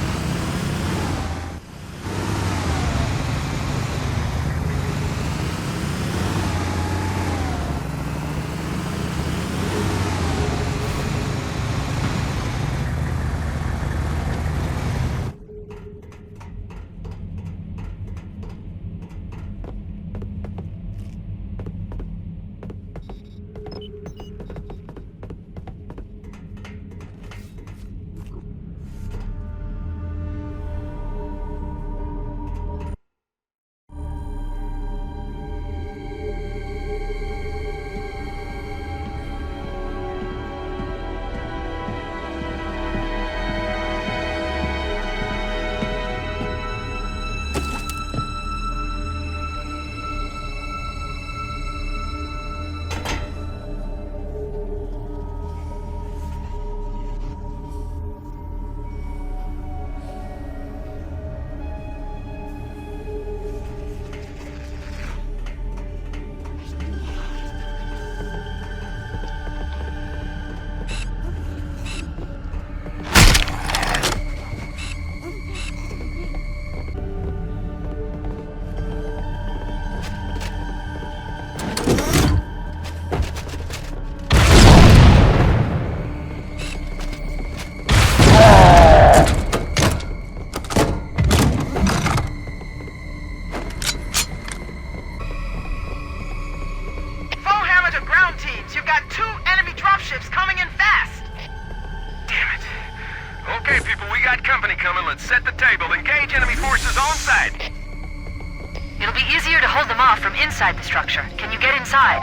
Inside the structure. Can you get inside?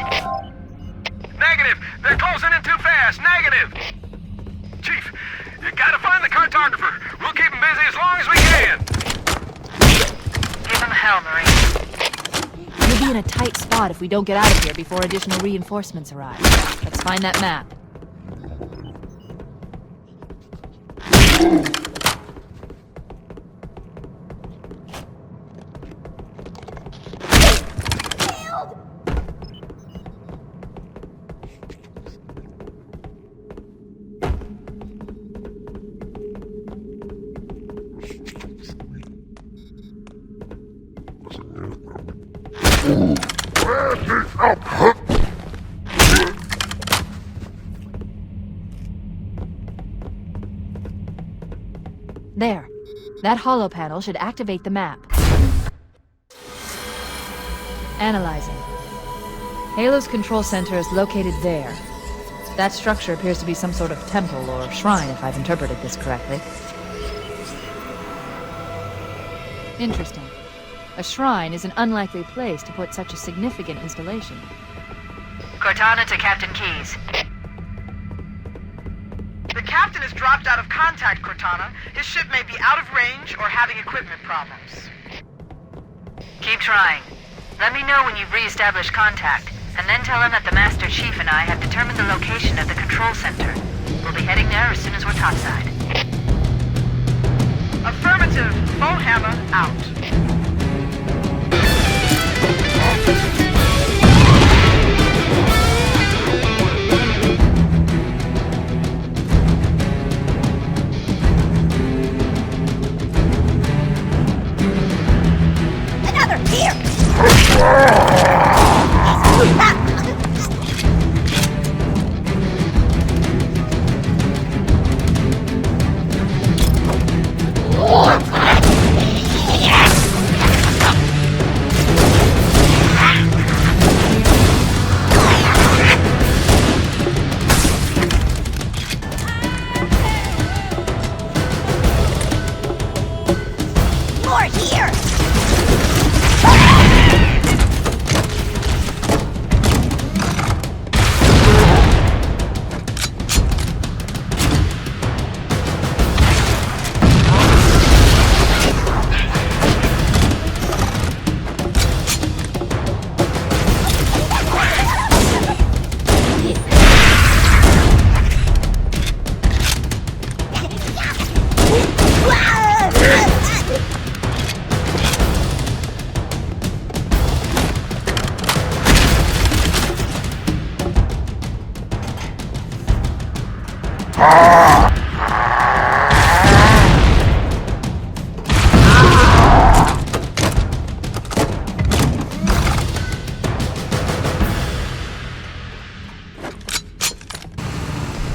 Negative! They're closing in too fast! Negative! Chief, you gotta find the cartographer. We'll keep him busy as long as we can. Give him hell, Marine. We'll be in a tight spot if we don't get out of here before additional reinforcements arrive. Let's find that map. There. That holo panel should activate the map. Analyzing. Halo's control center is located there. That structure appears to be some sort of temple or shrine, if I've interpreted this correctly. Interesting. A shrine is an unlikely place to put such a significant installation. Cortana to Captain Keyes. The captain has dropped out of contact, Cortana. His ship may be out of range or having equipment problems. Keep trying. Let me know when you've re-established contact, and then tell him that the Master Chief and I have determined the location of the control center. We'll be heading there as soon as we're topside. Affirmative. Bullhammer out.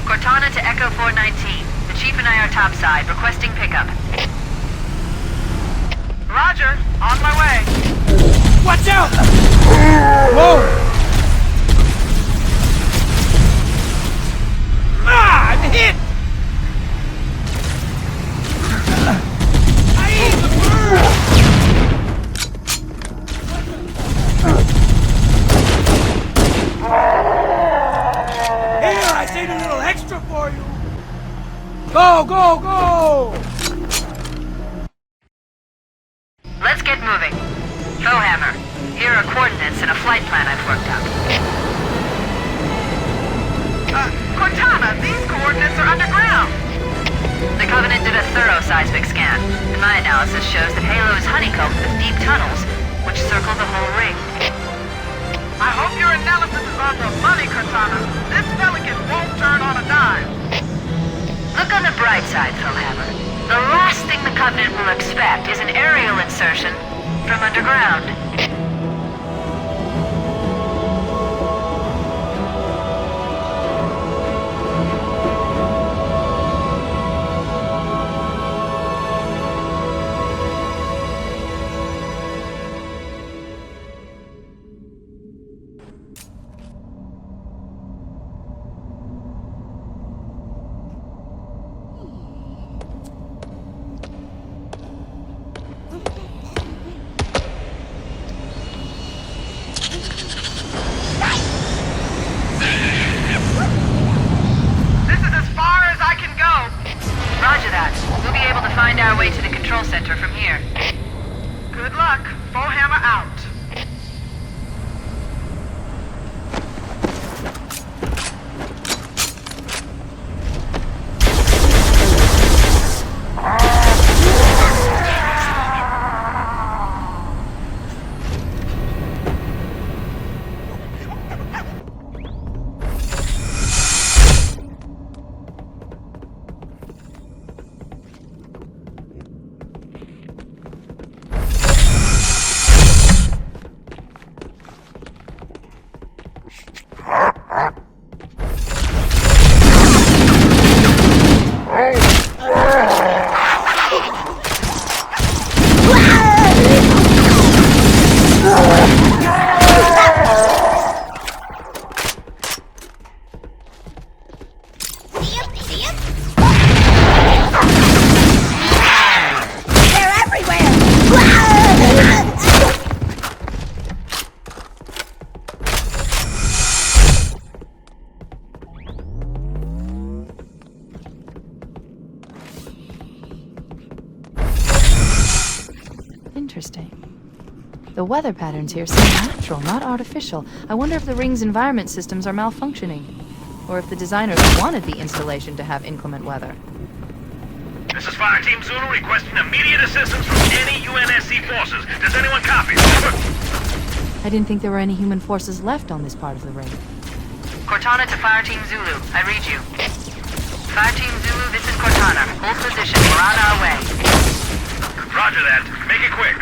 Cortana to Echo 419. The Chief and I are topside, requesting pickup. Roger. On my way. Watch out! Whoa! Ah, I'm hit! Here, I saved a little extra for you! Go, go, go! Let's get moving. Foehammer, here are coordinates and a flight plan I've worked up. Cortana, these coordinates are underground. The Covenant did a thorough seismic scan, and my analysis shows that Halo is honeycombed with deep tunnels, which circle the whole ring. I hope your analysis is on the money, Cortana. This Pelican won't turn on a dime. Look on the bright side, Foehammer. The last thing the Covenant will expect is an aerial insertion from underground. Roger that. We'll be able to find our way to the control center from here. Good luck. Foehammer out. Interesting. The weather patterns here seem natural, not artificial. I wonder if the ring's environment systems are malfunctioning, or if the designers wanted the installation to have inclement weather. This is Fire Team Zulu requesting immediate assistance from any UNSC forces. Does anyone copy? I didn't think there were any human forces left on this part of the ring. Cortana to Fire Team Zulu. I read you. Fire Team Zulu, this is Cortana. Hold position. We're on our way. Roger that. Make it quick.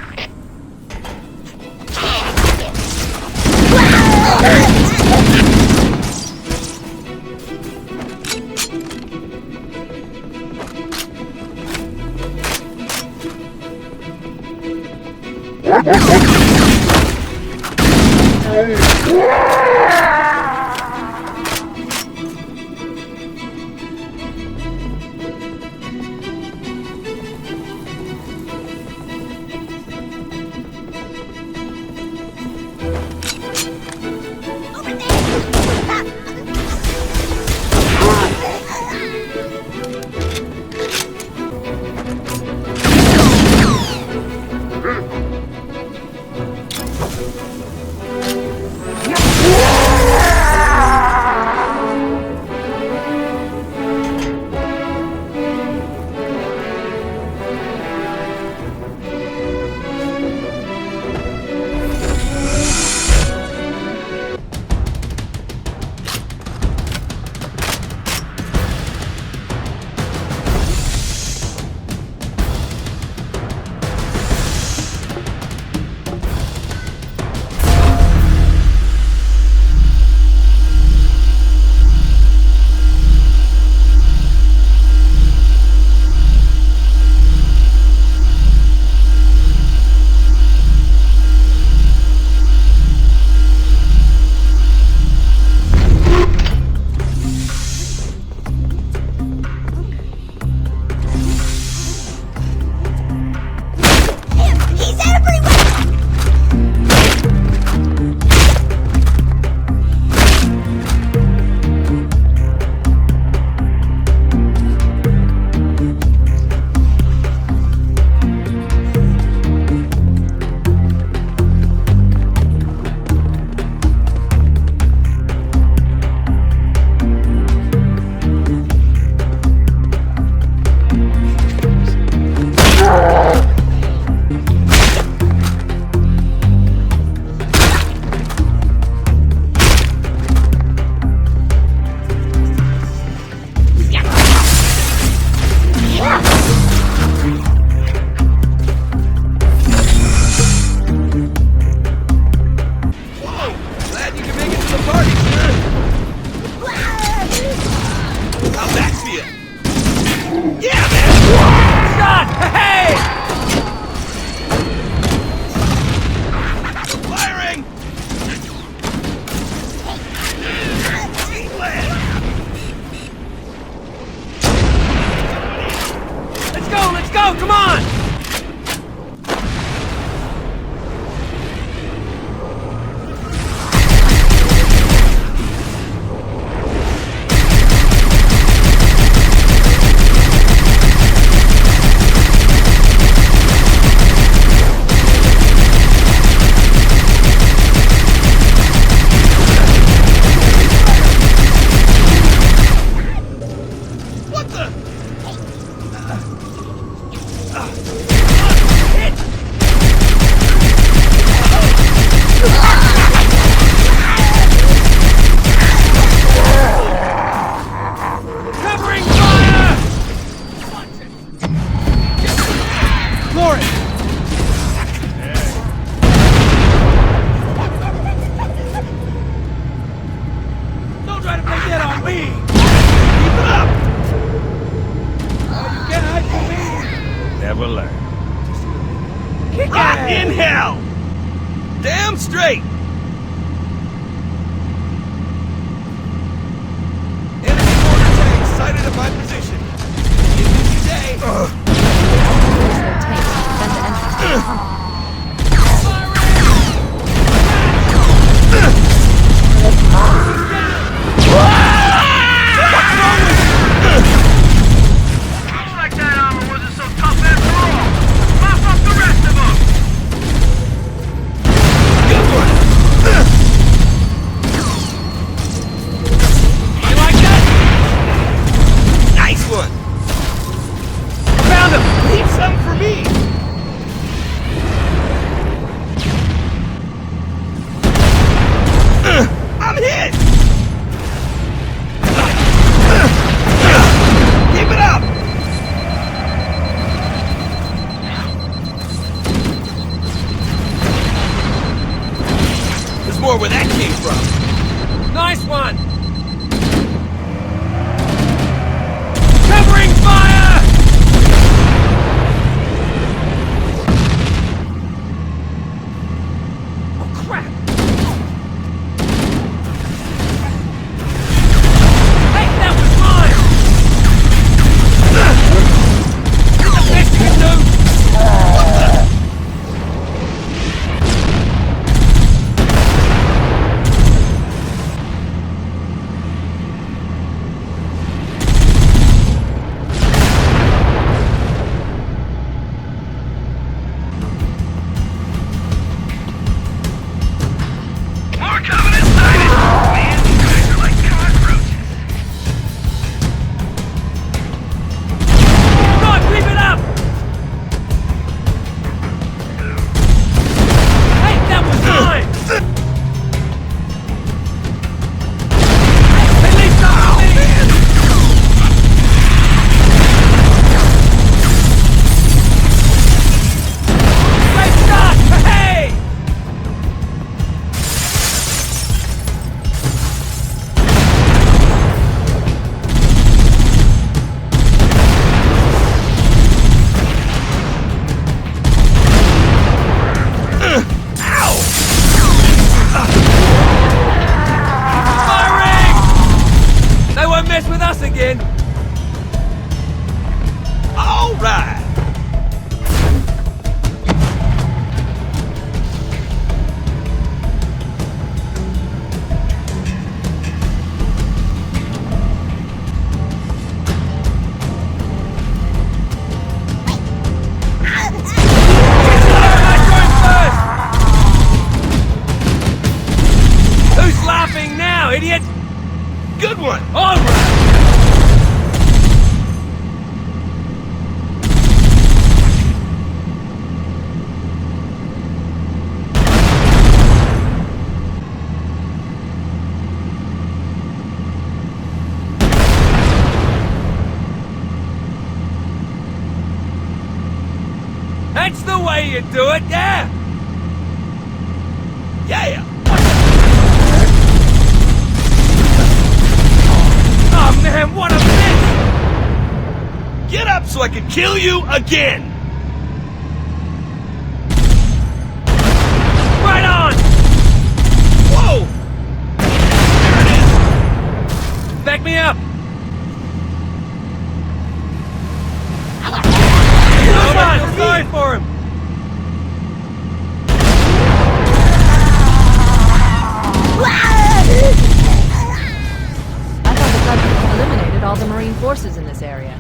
go! Come on! In hell! Damn straight! Enemy mortar tank sighted at my position. Give me today. There's their tanks to defend the entrance to the tunnel. Looks like that armor wasn't so tough after all. Mop up the rest of them. Good one! You like that? Nice one! Found him! Leave some for me! I'm hit! Keep it up! There's more where that came from. Nice one! Covering fire! Oh, crap! Hey, that was mine! Is the best you can do? More Covenant sighted! Man, these guys are like cockroaches. God, keep it up! Hey, that was mine! At least I'm man! Great start! Hey! Firing! They won't mess with us again! All right! Who's laughing now, idiot? Good one! All right! That's the way you do it, yeah! Yeah! Oh man, what a mess! Get up so I can kill you again! Right on! Whoa! There it is! Back me up! pray for him! I thought the Covenant eliminated all the Marine forces in this area.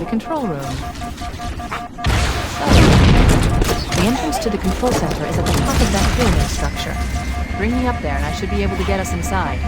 Control room. The entrance to the control center is at the top of that pyramid structure. Bring me up there and I should be able to get us inside.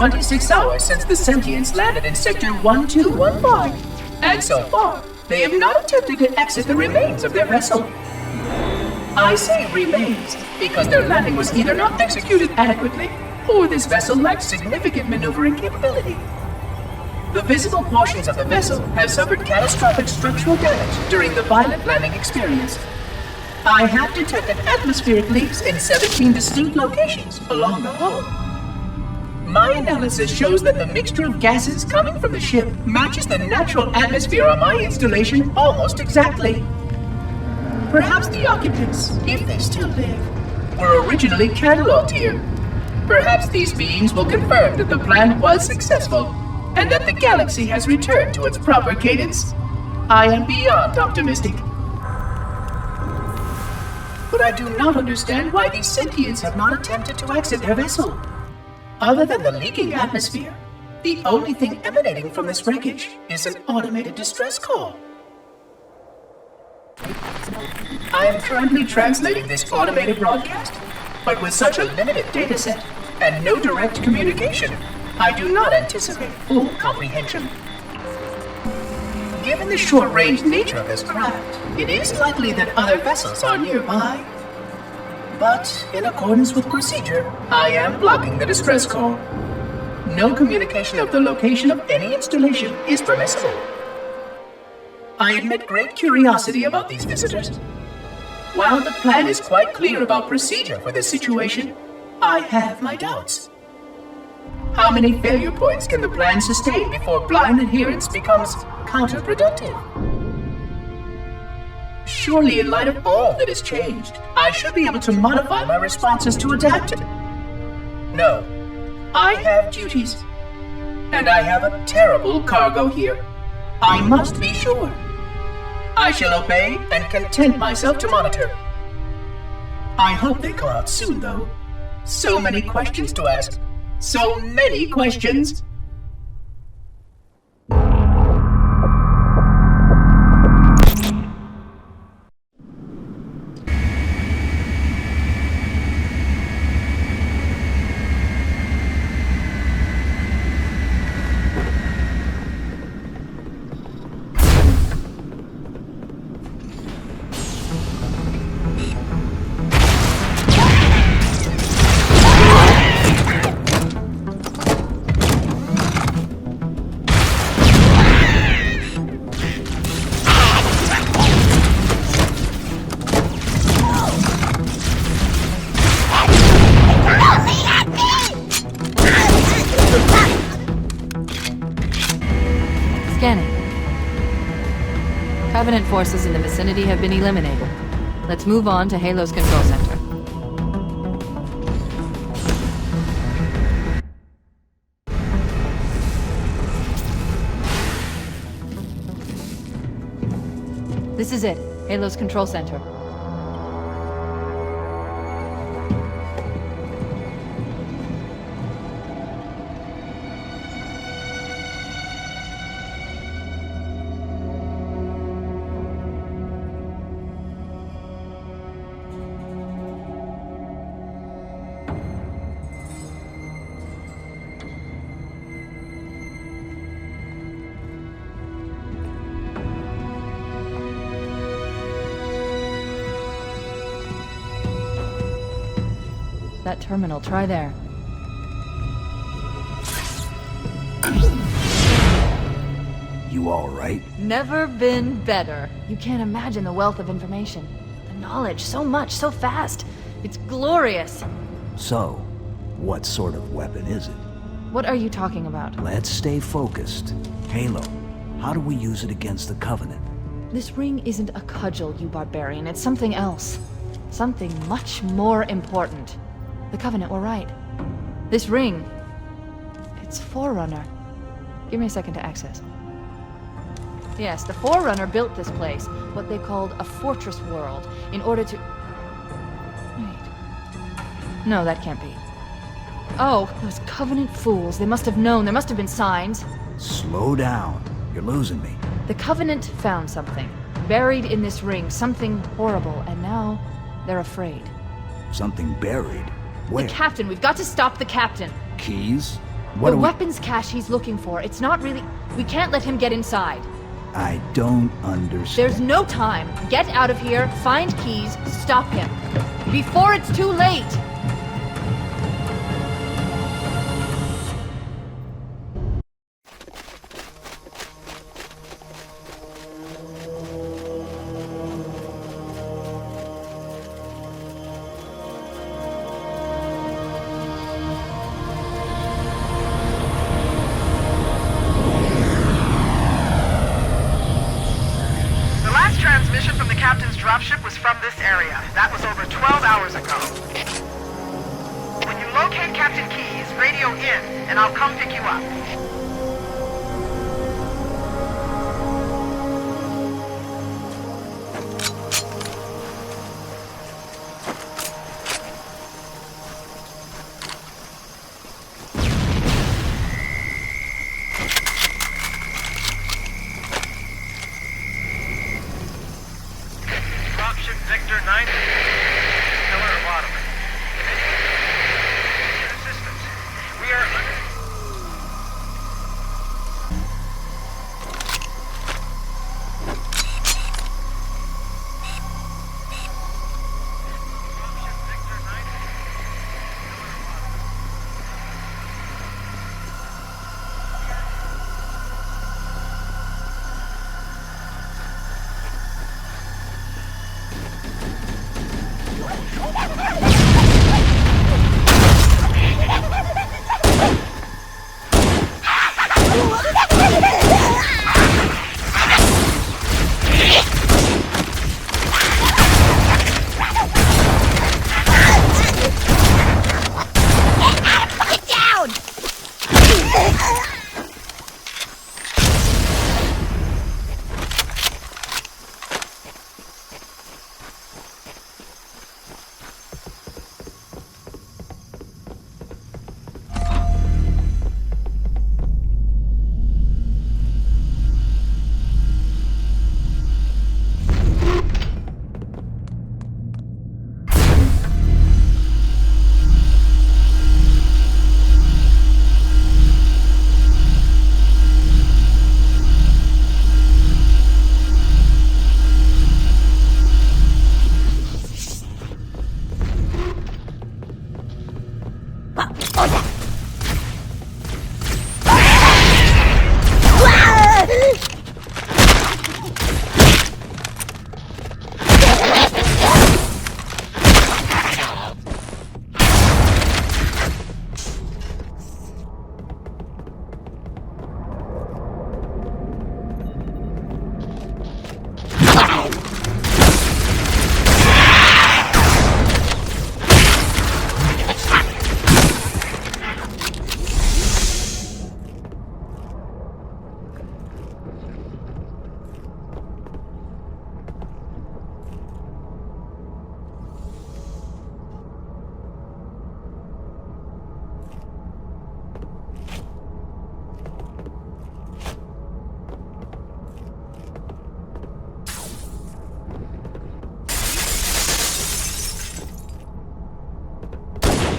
26 hours since the Sentients landed in Sector 1215, and so far, they have not attempted to exit the remains of their vessel. I say remains because their landing was either not executed adequately, or this vessel lacks significant maneuvering capability. The visible portions of the vessel have suffered catastrophic structural damage during the violent landing experience. I have detected atmospheric leaks in 17 distinct locations along the hull. My analysis shows that the mixture of gases coming from the ship matches the natural atmosphere on my installation almost exactly. Perhaps the occupants, if they still live, were originally cataloged here. Perhaps these beings will confirm that the plan was successful, and that the galaxy has returned to its proper cadence. I am beyond optimistic. But I do not understand why these sentients have not attempted to exit their vessel. Other than the leaking atmosphere, the only thing emanating from this wreckage is an automated distress call. I am currently translating this automated broadcast, but with such a limited dataset and no direct communication, I do not anticipate full comprehension. Given the short-range nature of this craft, it is likely that other vessels are nearby. But, in accordance with procedure, I am blocking the distress call. No communication of the location of any installation is permissible. I admit great curiosity about these visitors. While the plan is quite clear about procedure for this situation, I have my doubts. How many failure points can the plan sustain before blind adherence becomes counterproductive? Surely, in light of all that has changed, I should be able to modify my responses to adapt it. No, I have duties. And I have a terrible cargo here. I must be sure. I shall obey and content myself to monitor. I hope they come out soon, though. So many questions to ask. So many questions! Covenant forces in the vicinity have been eliminated. Let's move on to Halo's control center. This is it, Halo's control center. That terminal, try there. You all right? Never been better. You can't imagine the wealth of information. The knowledge, so much, so fast. It's glorious. So, what sort of weapon is it? What are you talking about? Let's stay focused. Halo, how do we use it against the Covenant? This ring isn't a cudgel, you barbarian. It's something else. Something much more important. The Covenant were right. This ring, it's Forerunner. Give me a second to access. Yes, the Forerunner built this place, what they called a fortress world, in order to... Wait. No, that can't be. Oh, those Covenant fools. They must have known. There must have been signs. Slow down. You're losing me. The Covenant found something. Buried in this ring. Something horrible. And now, they're afraid. Something buried? Where? The captain. We've got to stop the captain. Keys? What The do we... weapons cache he's looking for, it's not really... We can't let him get inside. I don't understand. There's no time. Get out of here, find keys, stop him. Before it's too late! Transmission from the captain's dropship was from this area. That was over 12 hours ago. When you locate Captain Keyes, radio in, and I'll come pick you up. Victor 9, Miller of Wana. Assistance. We are under...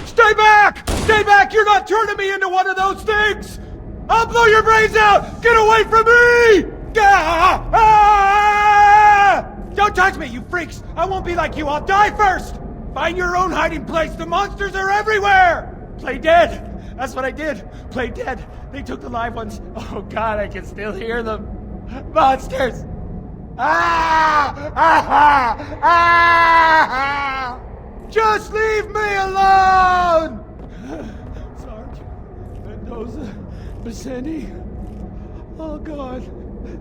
Stay back! Stay back! You're not turning me into one of those things! I'll blow your brains out! Get away from me! Ah! Ah! Don't touch me, you freaks! I won't be like you, I'll die first! Find your own hiding place, the monsters are everywhere! Play dead! That's what I did! Play dead! They took the live ones. Oh god, I can still hear them. Monsters! Ah! Ah! Ah! Just leave me alone! Sarge, Mendoza, Vicente. Oh God,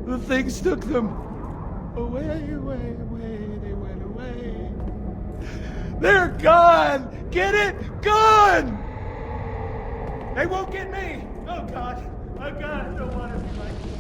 the things took them. Away, away, away, they went away. They're gone! Get it? Gone! They won't get me! Oh God, I don't want to be like this.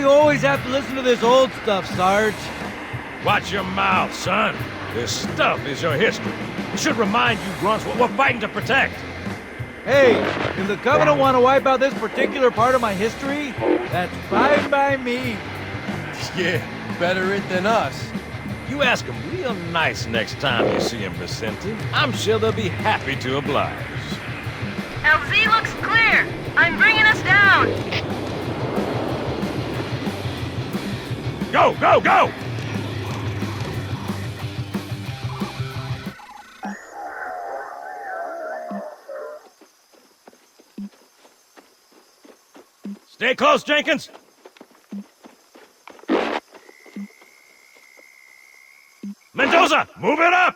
we always have to listen to this old stuff, Sarge? Watch your mouth, son. This stuff is your history. It should remind you grunts what we're fighting to protect. Hey, if the Covenant want to wipe out this particular part of my history, that's fine by me. Yeah, better it than us. You ask them real nice next time you see him, Vicente. I'm sure they'll be happy to oblige. LZ looks clear. I'm bringing us down. Go, go, go! Stay close, Jenkins! Mendoza, move it up!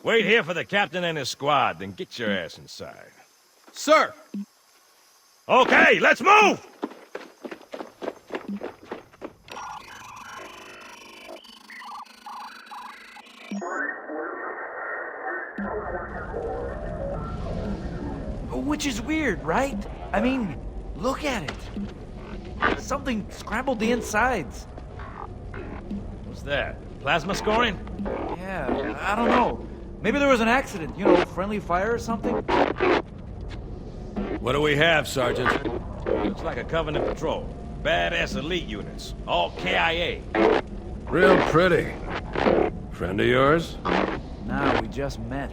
Wait here for the captain and his squad, then get your ass inside. Sir! Okay, let's move! Which is weird, right? I mean, look at it. Something scrambled the insides. What's that? Plasma scoring? Yeah, I don't know. Maybe there was an accident, you know, friendly fire or something? What do we have, Sergeant? Looks like a Covenant patrol. Badass elite units. All KIA. Real pretty. Friend of yours? Nah, we just met.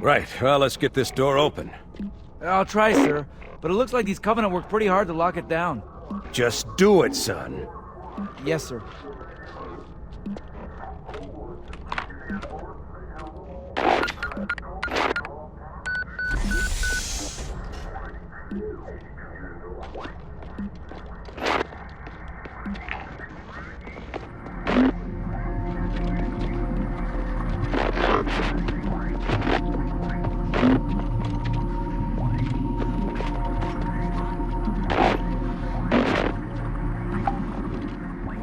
Right, well, let's get this door open. I'll try, sir. But it looks like these Covenant worked pretty hard to lock it down. Just do it, son. Yes, sir.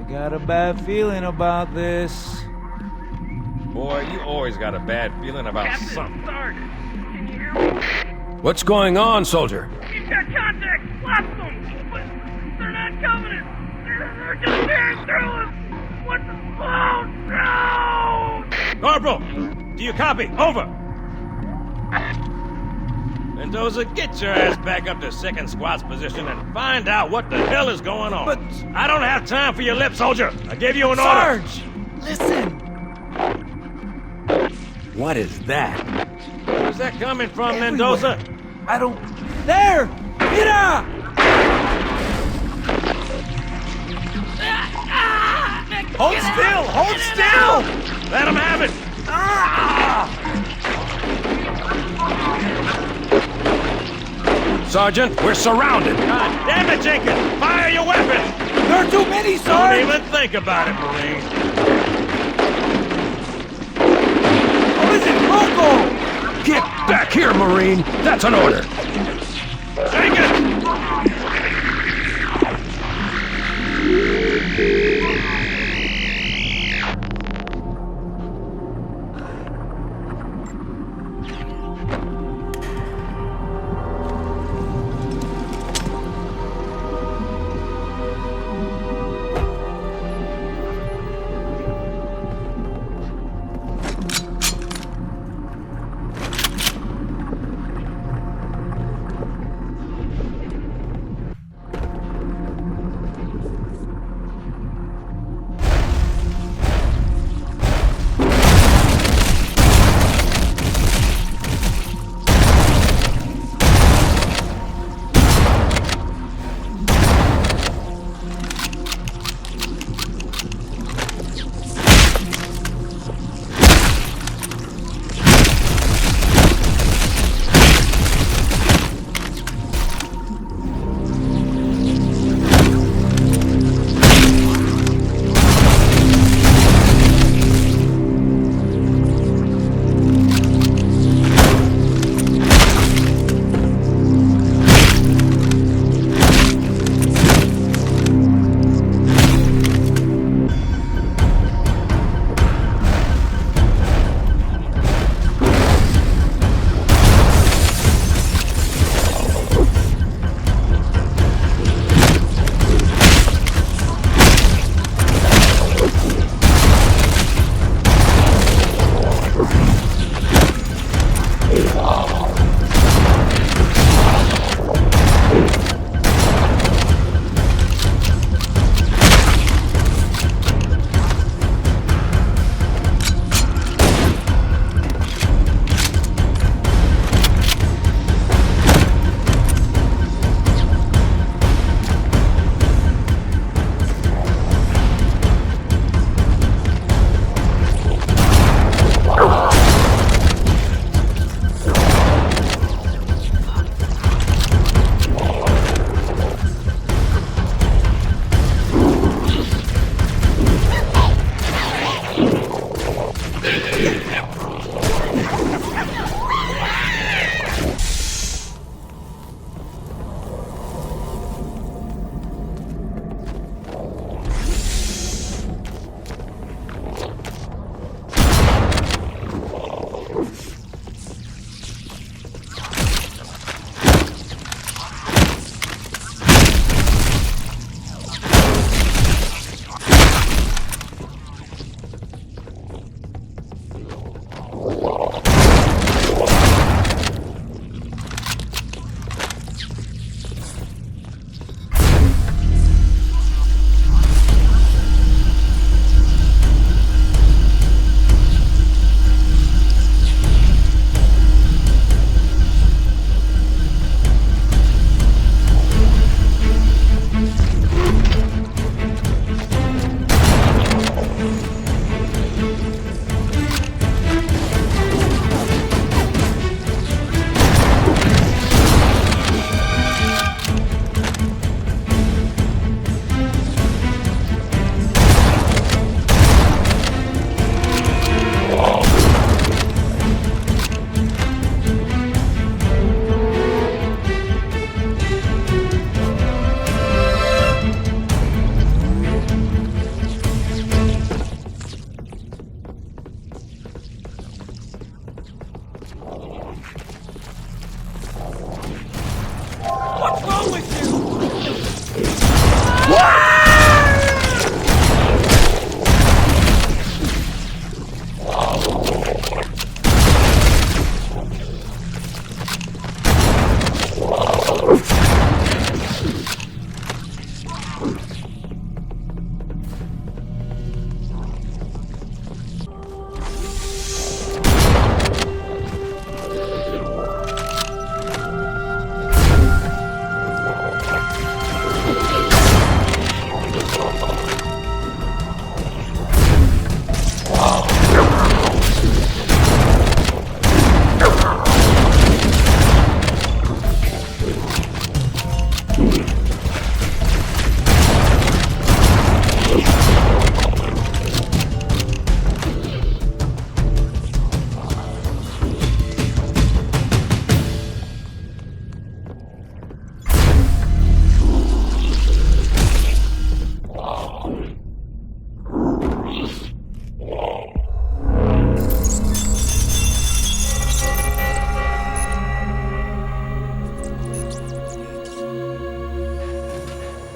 Got a bad feeling about this. Boy, you always got a bad feeling about something. Sarge, can you hear me? What's going on, soldier? He's got contact. Lots of them. But they're not Covenant. They're just tearing through us. What the... Oh, no! Corporal, do you copy? Over. Mendoza, get your ass back up to second squad's position and find out what the hell is going on. But I don't have time for your lip, soldier. I gave you an Sarge, order. listen. What is that? Where's that coming from, Everywhere. Mendoza? I don't... There! Mira! Hold still! Hold still! Let him have it! Sergeant, we're surrounded! God damn it, Jenkins! Fire your weapon! There are too many, Sarge! Don't even think about it, Marine. What is it, Loco? Get back here, Marine! That's an order! Jenkins!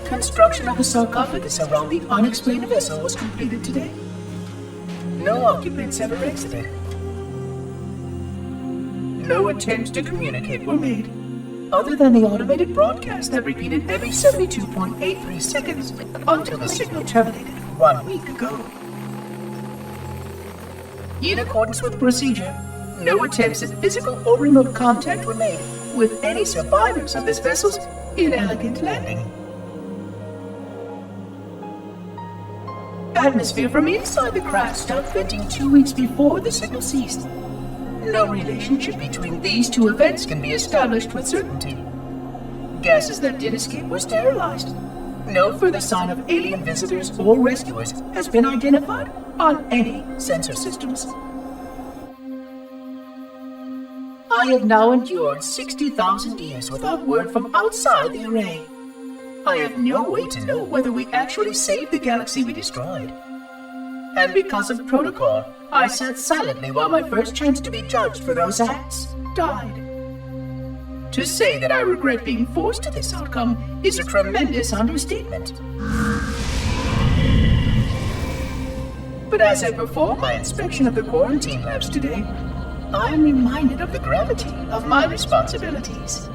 Construction of the sarcophagus around the unexplained vessel was completed today. No occupants ever exited. No attempts to communicate were made, other than the automated broadcast that repeated every 72.83 seconds until the signal terminated 1 week ago. In accordance with procedure, no attempts at physical or remote contact were made with any survivors of this vessel's inelegant landing. Atmosphere from inside the craft stopped venting 2 weeks before the signal ceased. No relationship between these two events can be established with certainty. Gases that did escape were sterilized. No further sign of alien visitors or rescuers has been identified on any sensor systems. I have now endured 60,000 years without word from outside the array. I have no way to know whether we actually saved the galaxy we destroyed. And because of protocol, I sat silently while my first chance to be judged for those acts died. To say that I regret being forced to this outcome is a tremendous understatement. But as I perform my inspection of the quarantine labs today, I am reminded of the gravity of my responsibilities.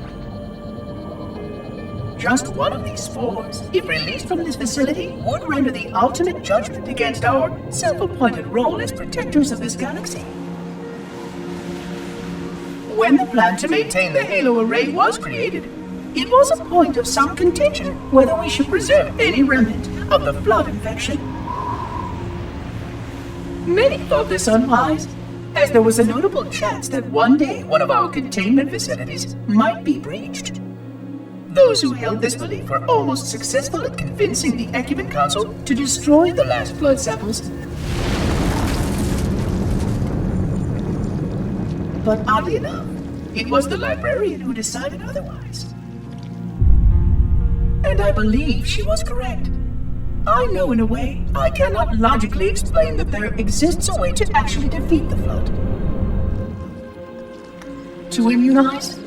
Just one of these spores, if released from this facility, would render the ultimate judgment against our self-appointed role as protectors of this galaxy. When the plan to maintain the Halo array was created, it was a point of some contention whether we should preserve any remnant of the flood infection. Many thought this unwise, as there was a notable chance that one day one of our containment facilities might be breached. Those who held this belief were almost successful at convincing the Ecuban Council to destroy the last flood samples. But oddly enough, it was the librarian who decided otherwise. And I believe she was correct. I know in a way I cannot logically explain that there exists a way to actually defeat the flood. To immunize?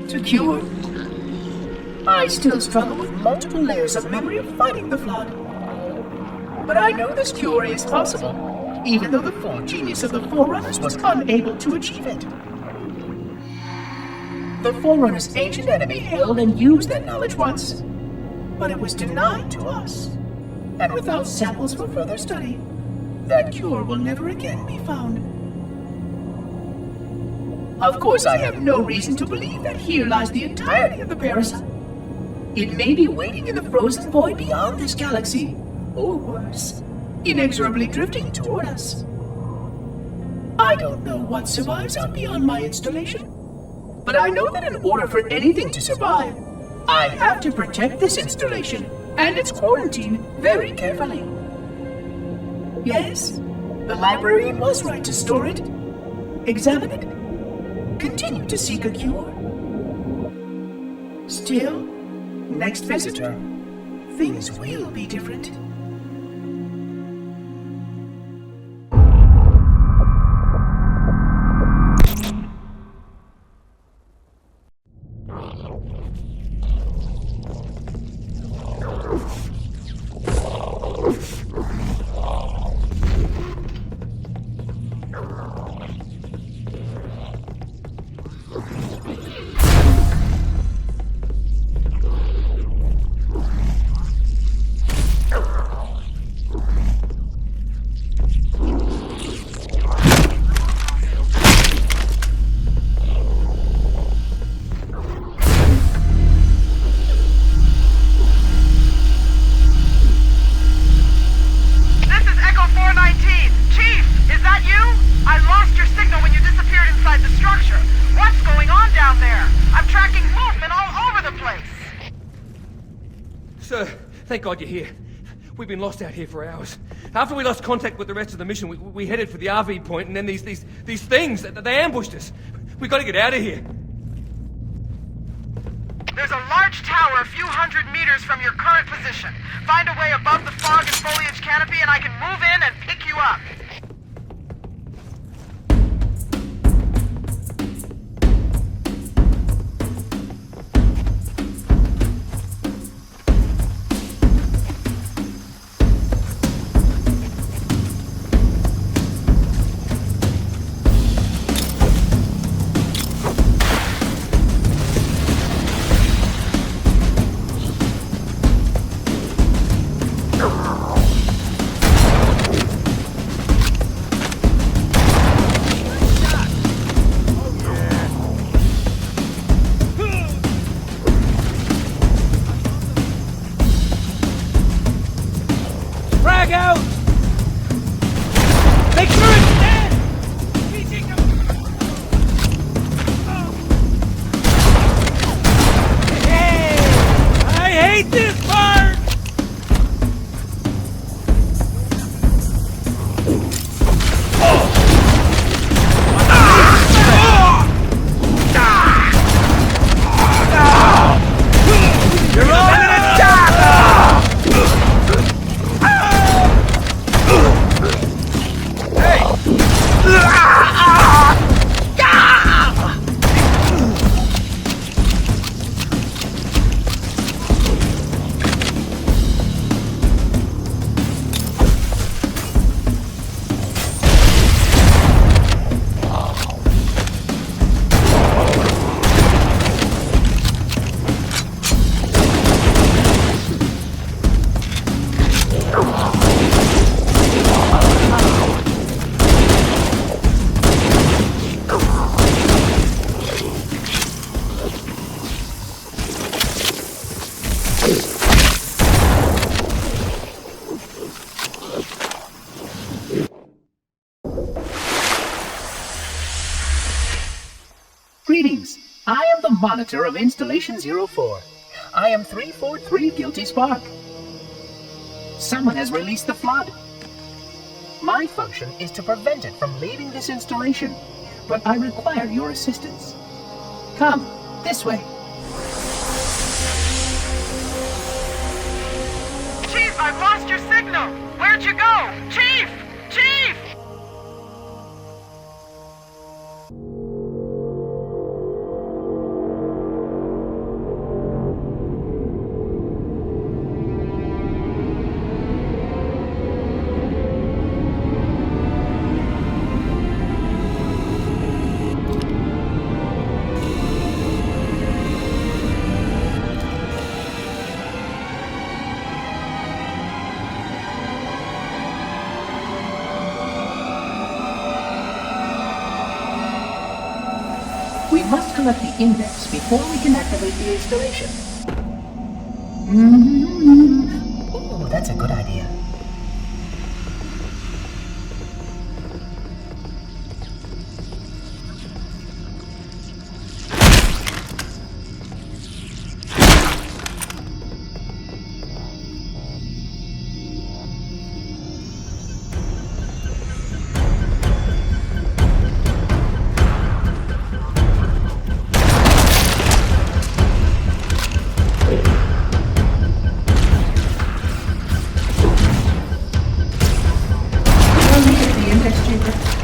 To cure? I still struggle with multiple layers of memory of fighting the flood. But I know this cure is possible, even though the full genius of the Forerunners was unable to achieve it. The Forerunners' ancient enemy held and used that knowledge once, but it was denied to us. And without samples for further study, that cure will never again be found. Of course, I have no reason to believe that here lies the entirety of the parasite. It may be waiting in the frozen void beyond this galaxy, or worse, inexorably drifting toward us. I don't know what survives out beyond my installation, but I know that in order for anything to survive, I have to protect this installation and its quarantine very carefully. Yes, the librarian was right to store it, examine it, continue to seek a cure. Still, next visitor, things will be different. Thank God you're here. We've been lost out here for hours. After we lost contact with the rest of the mission, we headed for the RV point, and then these things, they ambushed us. We gotta get out of here. There's a large tower a few hundred meters from your current position. Find a way above the fog and foliage canopy, and I can move in and pick you up. I am the monitor of Installation 04. I am 343 Guilty Spark. Someone has released the flood. My function is to prevent it from leaving this installation, but I require your assistance. Come, this way. Chief, I've lost your signal! Where'd you go? Chief! Chief! We must collect the index before we can activate the installation. Ooh, that's a good idea.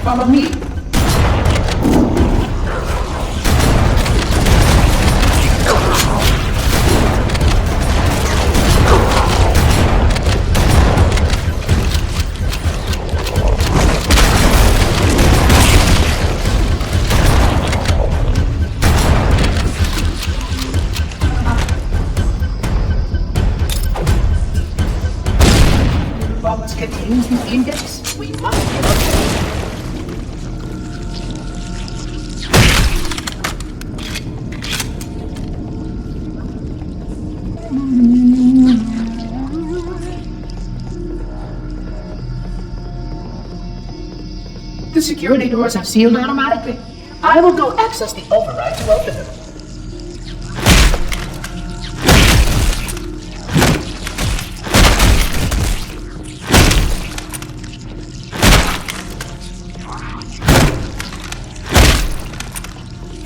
Follow me. Box contains the index. We must get up. The security doors have sealed automatically. I will go access the override to open them.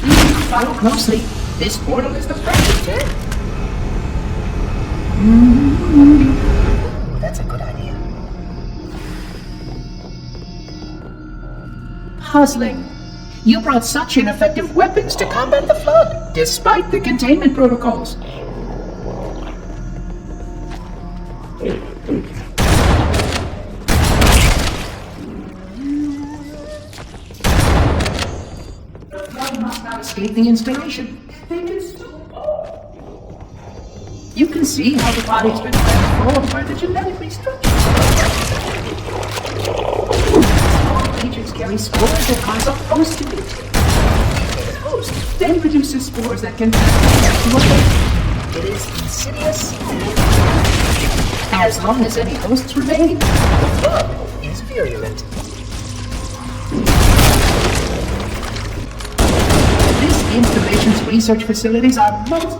Please follow closely. This portal is the perfect fit. That's a good idea. Puzzling. You brought such ineffective weapons to combat the flood, despite the containment protocols. The flood must not escape the installation. They can still. You can see how the body's been transformed by the genetic restructuring. Agents carry spores that cause a host to mutate. The host then produces spores that can it is insidious. As long as any hosts remain, the flood is virulent. This installation's research facilities are most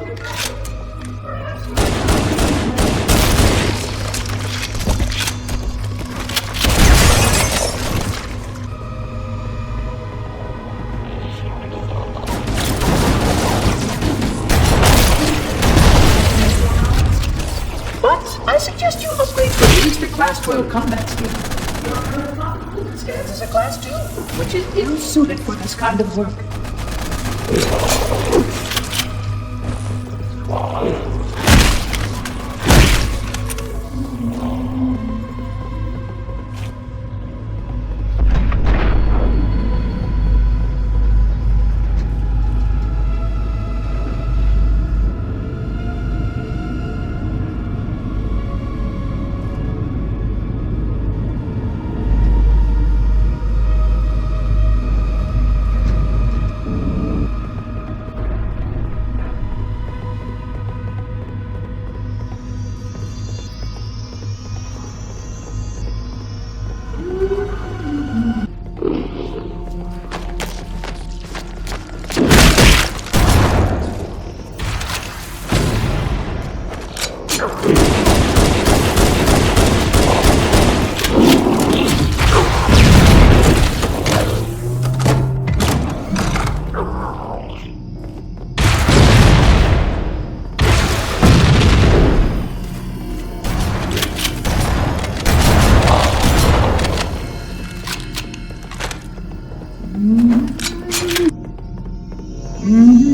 Class 12 combat skill. Your current model stands as a Class 2, which is ill-suited for this kind of work.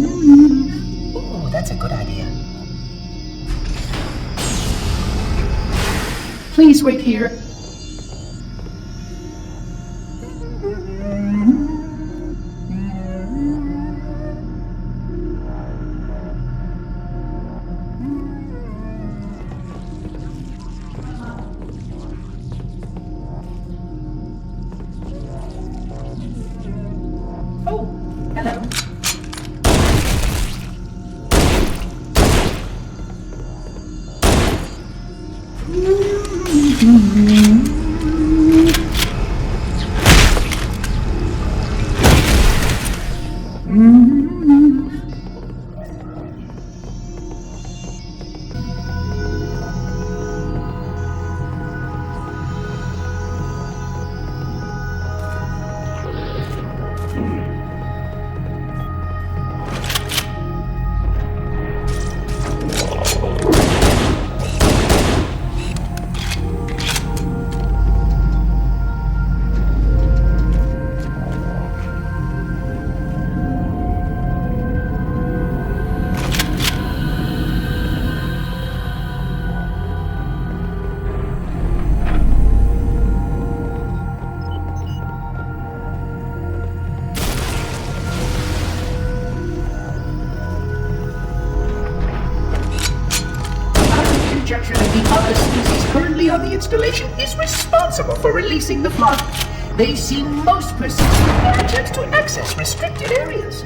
Ooh, that's a good idea. Please wait here. Oh, hello. Conjecture that the other species currently on the installation is responsible for releasing the flood. They seem most persistent in their attempts to access restricted areas.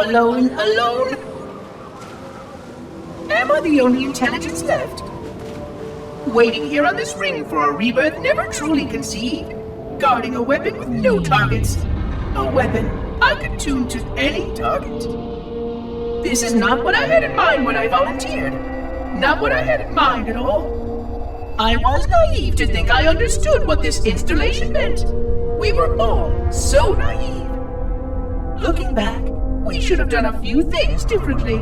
Alone. Am I the only intelligence left? Waiting here on this ring for a rebirth never truly conceived. Guarding a weapon with no targets. A weapon I could tune to any target. This is not what I had in mind when I volunteered. Not what I had in mind at all. I was naive to think I understood what this installation meant. We were all so naive. Looking back, we should have done a few things differently.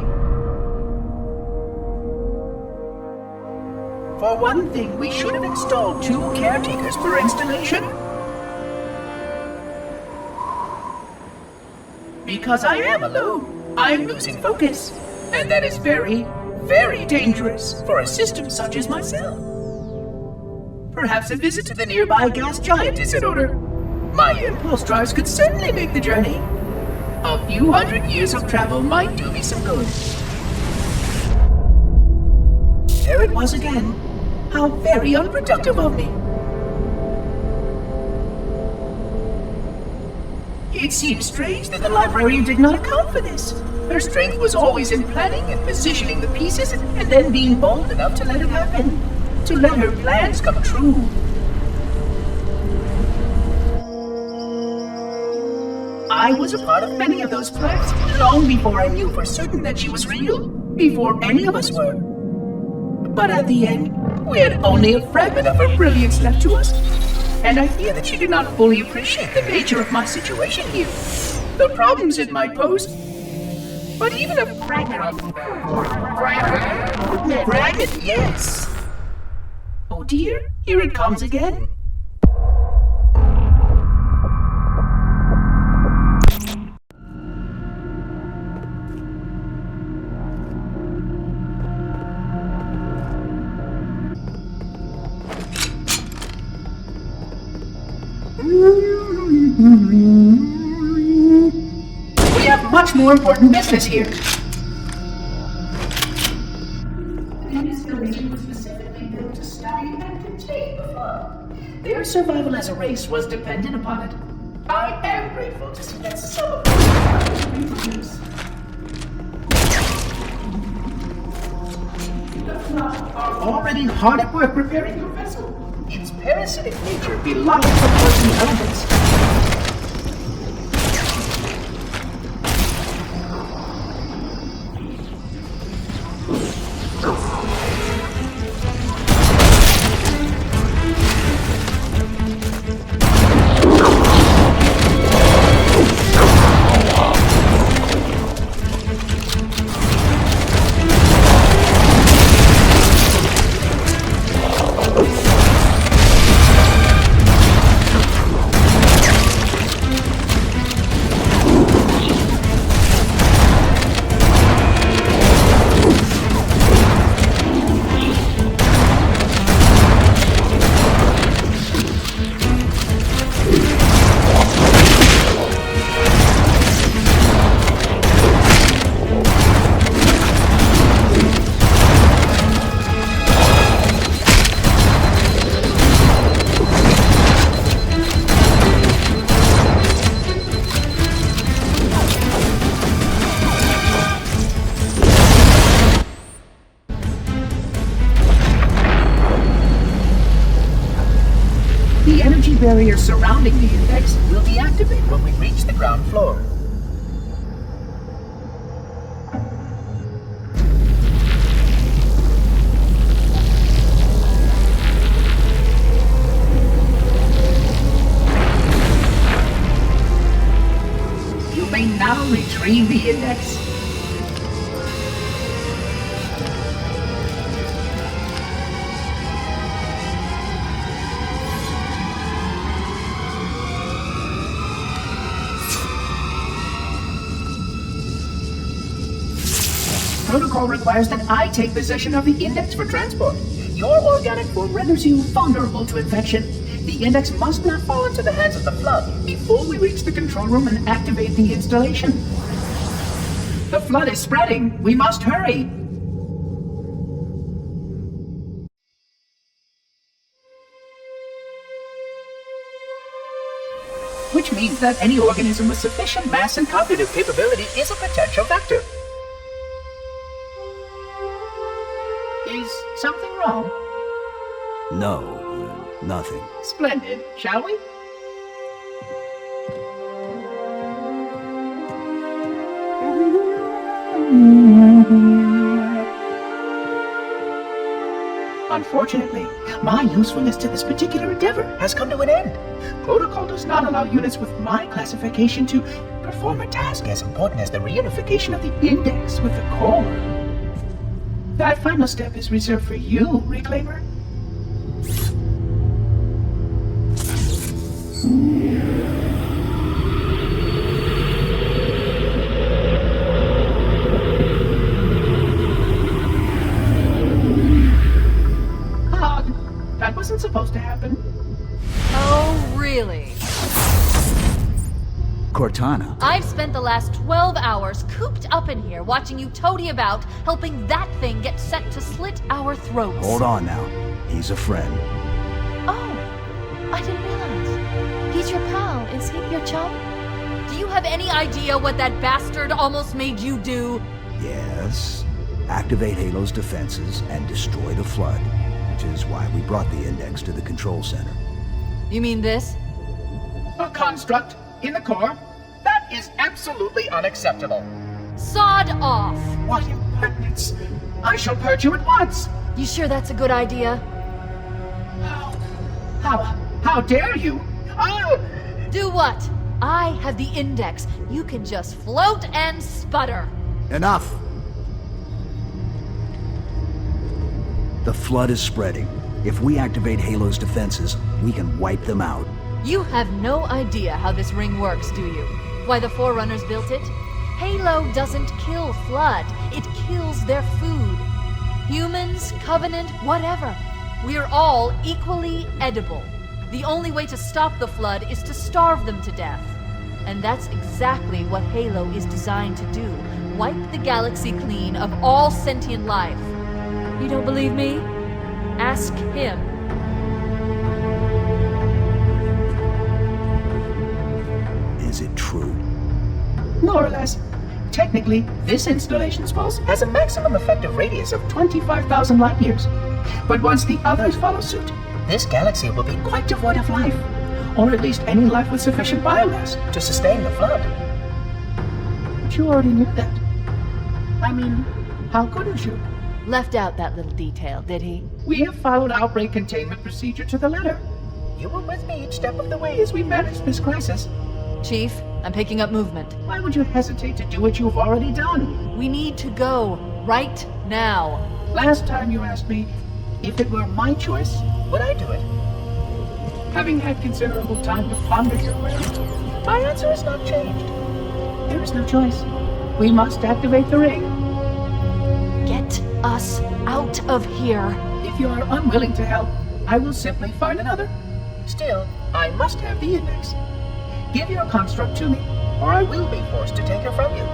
For one thing, we should have installed 2 caretakers per installation. Because I am alone, I'm losing focus. And that is very, very dangerous for a system such as myself. Perhaps a visit to the nearby gas giant is in order. My impulse drives could certainly make the journey. A few hundred years of travel might do me some good. There it was again. How very unproductive of me. It seems strange that the librarian did not account for this. Her strength was always in planning and positioning the pieces and then being bold enough to let it happen. To let her plans come true. I was a part of many of those plans long before I knew for certain that she was real. before any of us were. But at the end, we had only a fragment of her brilliance left to us. And I fear that she did not fully appreciate the nature of my situation here. The problems it might pose. But even a fragment of... Fragment, yes! Oh dear, here it comes again. We have much more important business here. The installation was specifically built to study and contain the flood. Their survival as a race was dependent upon it. I am grateful to see that some of them reproduce. The flood are already hard at work repairing your vessel. Its parasitic nature belongs to poison elements. The energy barrier surrounding the index will deactivate when we reach the ground floor. You may now retrieve the index. Protocol requires that I take possession of the index for transport. Your organic form renders you vulnerable to infection. The index must not fall into the hands of the flood before we reach the control room and activate the installation. The flood is spreading. We must hurry. Which means that any organism with sufficient mass and cognitive capability is a potential vector. Is something wrong? No, nothing. Splendid, shall we? Unfortunately, my usefulness to this particular endeavor has come to an end. Protocol does not allow units with my classification to perform a task as important as the reunification of the index with the core. That final step is reserved for you, Reclaimer. That wasn't supposed to happen. Oh, really? Cortana. I've spent the last 12 hours cooped up in here watching you toady about, helping that thing get set to slit our throats. Hold on now. He's a friend. Oh, I didn't realize. He's your pal, is he? Your chum? Do you have any idea what that bastard almost made you do? Yes. Activate Halo's defenses and destroy the flood, which is why we brought the index to the control center. You mean this? A construct in the core? That is absolutely unacceptable. Sod off! What impertinence. I shall purge you at once. You sure that's a good idea? How dare you? Oh! Do what? I have the index. You can just float and sputter. Enough! The flood is spreading. If we activate Halo's defenses, we can wipe them out. You have no idea how this ring works, do you? Why the Forerunners built it? Halo doesn't kill Flood. It kills their food. Humans, Covenant, whatever. We're all equally edible. The only way to stop the Flood is to starve them to death. And that's exactly what Halo is designed to do. Wipe the galaxy clean of all sentient life. You don't believe me? Ask him. Is it true? More or less. Technically, this installation's pulse has a maximum effective radius of 25,000 light years. But once the others follow suit, this galaxy will be quite devoid of life. Or at least any life with sufficient biomass to sustain the flood. But you already knew that. I mean, how couldn't you? Left out that little detail, did he? We have followed outbreak containment procedure to the letter. You were with me each step of the way as we managed this crisis. Chief, I'm picking up movement. Why would you hesitate to do what you've already done? We need to go. Right now. Last time you asked me, if it were my choice, would I do it? Having had considerable time to ponder your question, my answer has not changed. There is no choice. We must activate the ring. Get us out of here. If you are unwilling to help, I will simply find another. Still, I must have the index. Give your construct to me, or I will be forced to take her from you.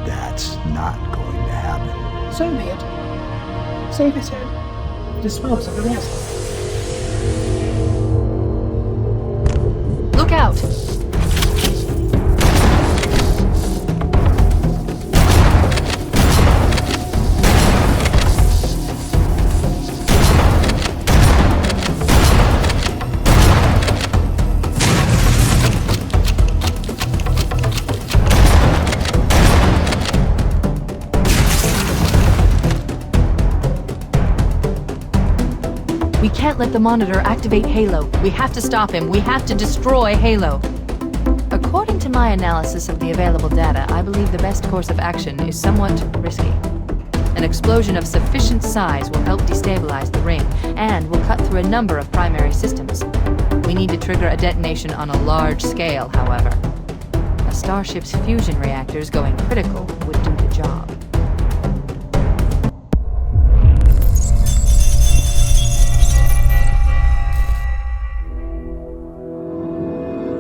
That's not going to happen. So be it. Save his head. Dispose of the rest. Look out! We can't let the Monitor activate Halo. We have to stop him. We have to destroy Halo. According to my analysis of the available data, I believe the best course of action is somewhat risky. An explosion of sufficient size will help destabilize the ring, and will cut through a number of primary systems. We need to trigger a detonation on a large scale, however. A starship's fusion reactors going critical would do the job.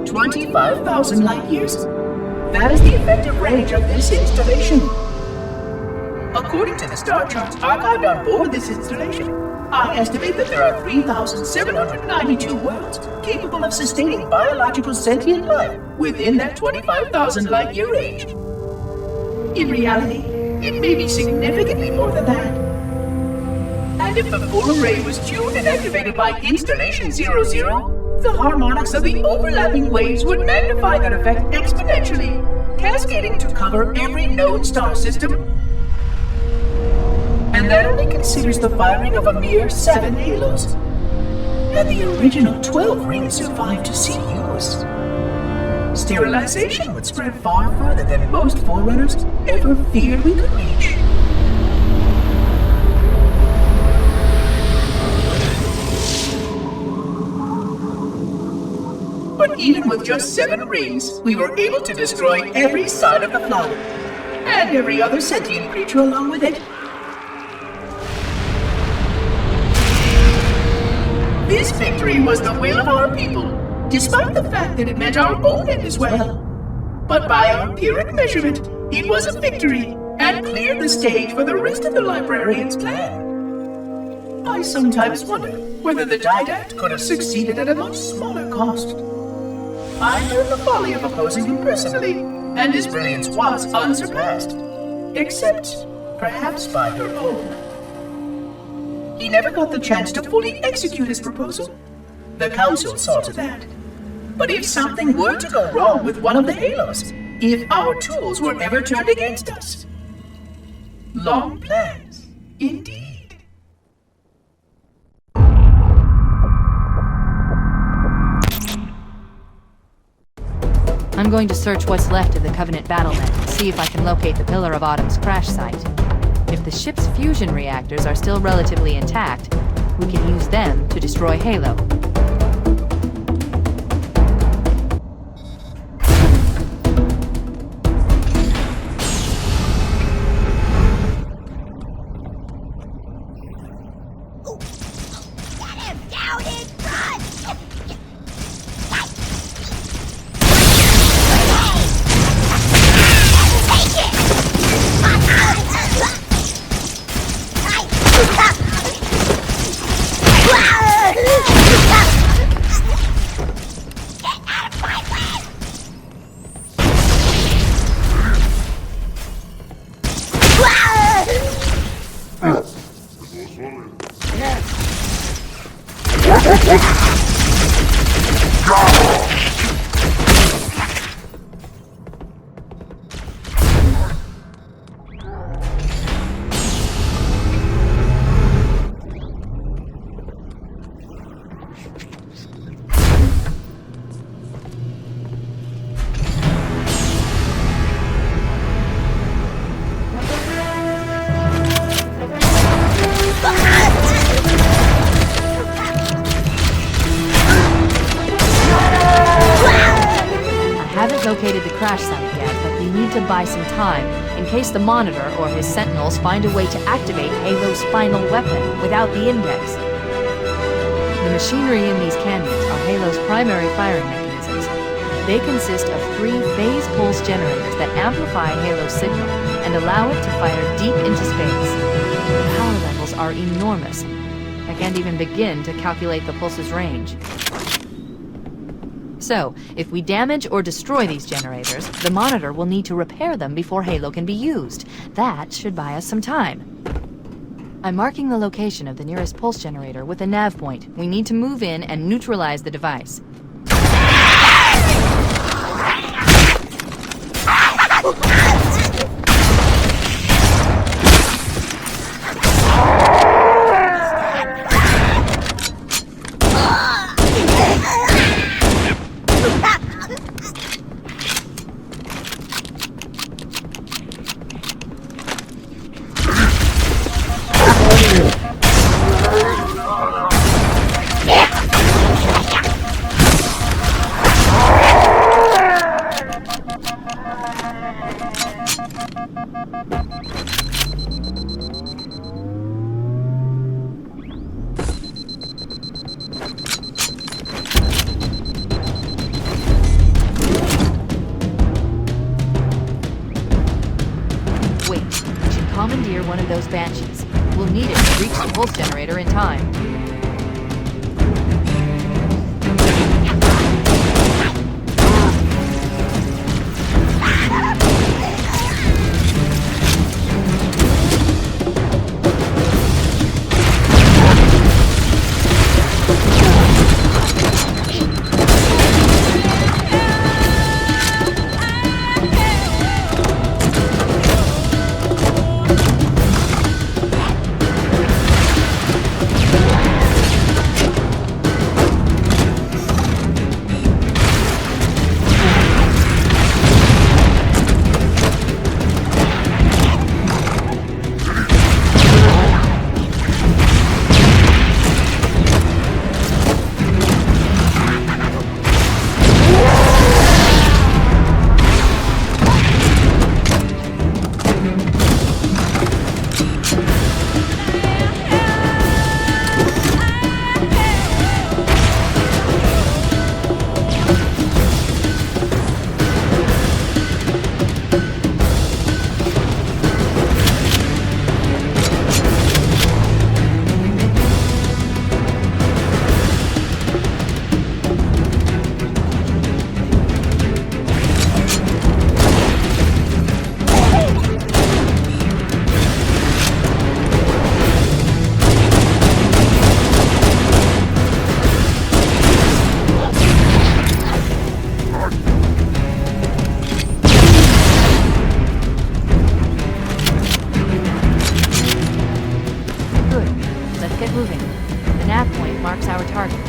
$25,000 light years. That is the effective range of this installation. According to the star charts archived on board this installation, I estimate that there are 3,792 worlds capable of sustaining biological sentient life within that 25,000 light year range. In reality, it may be significantly more than that. And if the full array was tuned and activated by Installation 00, the harmonics of the overlapping waves would magnify that effect exponentially, cascading to cover every known star system. And that only considers the firing of a mere 7 halos. Had the original 12 rings survived to see use, sterilization would spread far further than most Forerunners ever feared we could reach. But even with just 7 rings, we were able to destroy every side of the flood, and every other sentient creature along with it. This victory was the will of our people, despite the fact that it meant our own end as well. But by our empiric measurement, it was a victory, and cleared the stage for the rest of the librarian's plan. I sometimes wonder whether the Didact could have succeeded at a much smaller cost. I learned the folly of opposing him personally, and his brilliance was unsurpassed. Except, perhaps by her own. He never got the chance to fully execute his proposal. The Council saw to that. But if something were to go wrong with one of the Halos, if our tools were ever turned against us, Long plans, indeed. I'm going to search what's left of the Covenant battlement and see if I can locate the Pillar of Autumn's crash site. If the ship's fusion reactors are still relatively intact, we can use them to destroy Halo. Located the crash site yet, but we need to buy some time in case the Monitor or his Sentinels find a way to activate Halo's final weapon without the Index. The machinery in these canyons are Halo's primary firing mechanisms. They consist of 3 phase pulse generators that amplify Halo's signal and allow it to fire deep into space. The power levels are enormous. I can't even begin to calculate the pulse's range. So, if we damage or destroy these generators, the Monitor will need to repair them before Halo can be used. That should buy us some time. I'm marking the location of the nearest pulse generator with a nav point. We need to move in and neutralize the device. Commandeer one of those Banshees. We'll need it to reach the pulse generator in time. Good. Let's get moving. The nav point marks our target.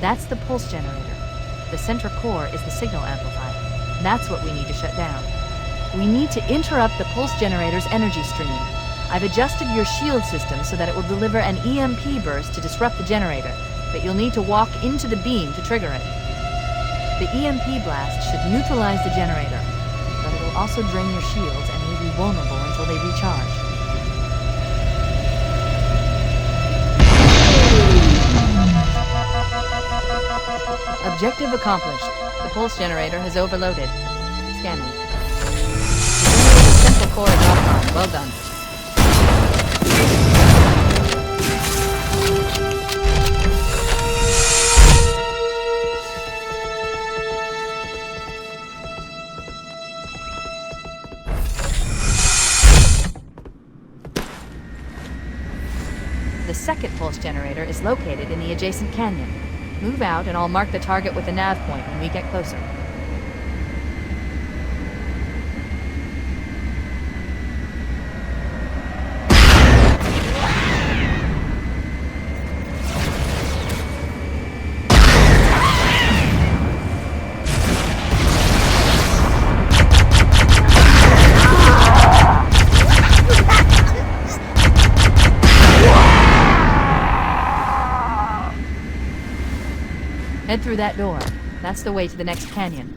That's the pulse generator. The center core is the signal amplifier. That's what we need to shut down. We need to interrupt the pulse generator's energy stream. I've adjusted your shield system so that it will deliver an EMP burst to disrupt the generator, but you'll need to walk into the beam to trigger it. The EMP blast should neutralize the generator, but it will also drain your shields and leave you vulnerable until they recharge. Objective accomplished. The pulse generator has overloaded. Scanning. The central core is offline. Well done. The second pulse generator is located in the adjacent canyon. Move out and I'll mark the target with the nav point when we get closer. Head through that door. That's the way to the next canyon.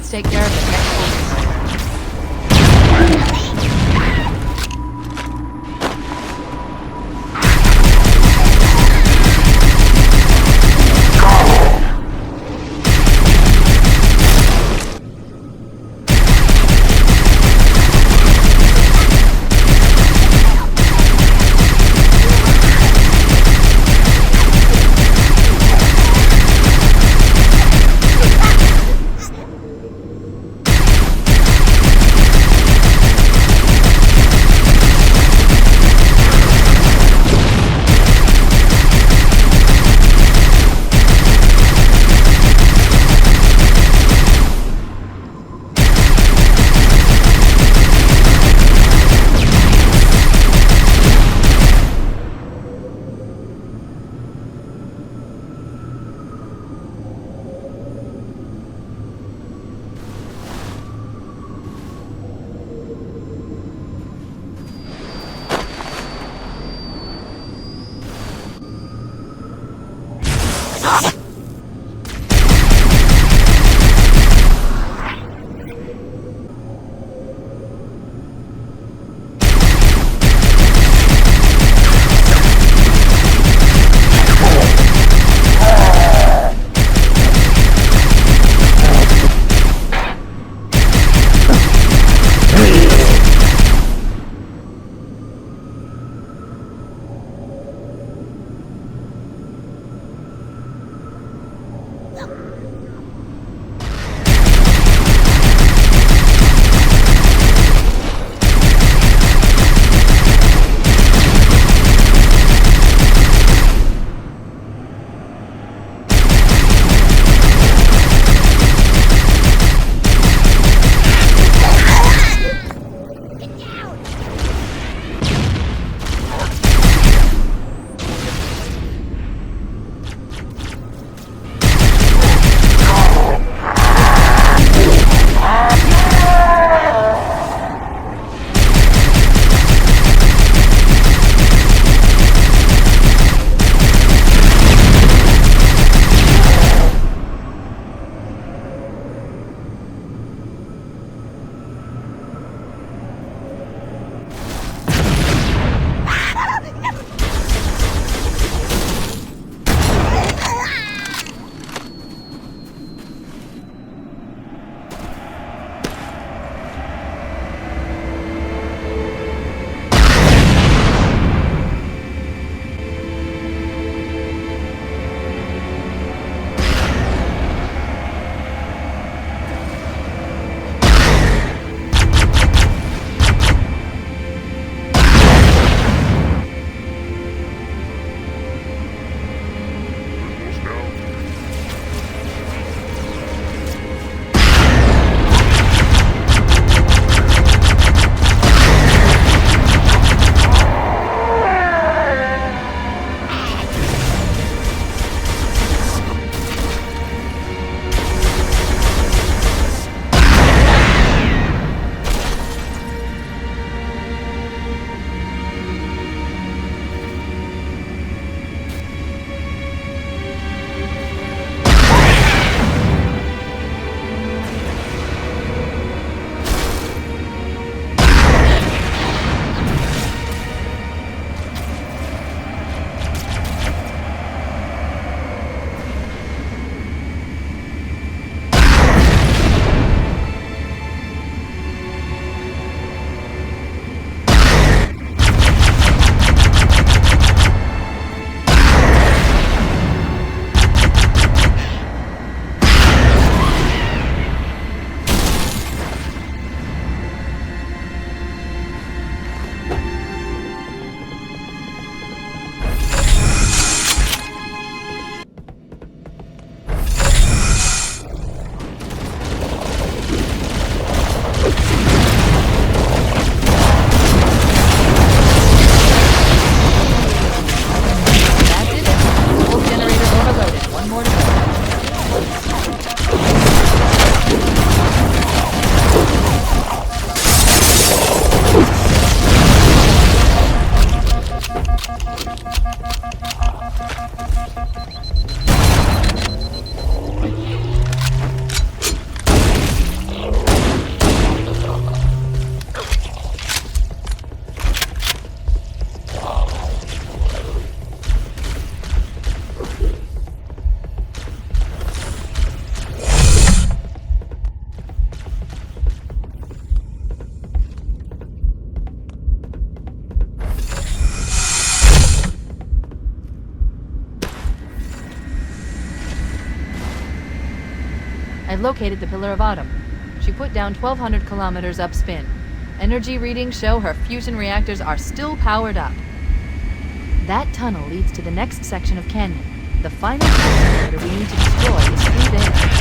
Let's take care of it next week. I've located the Pillar of Autumn. She put down 1,200 kilometers upspin. Energy readings show her fusion reactors are still powered up. That tunnel leads to the next section of canyon. The final generator we need to destroy is through there.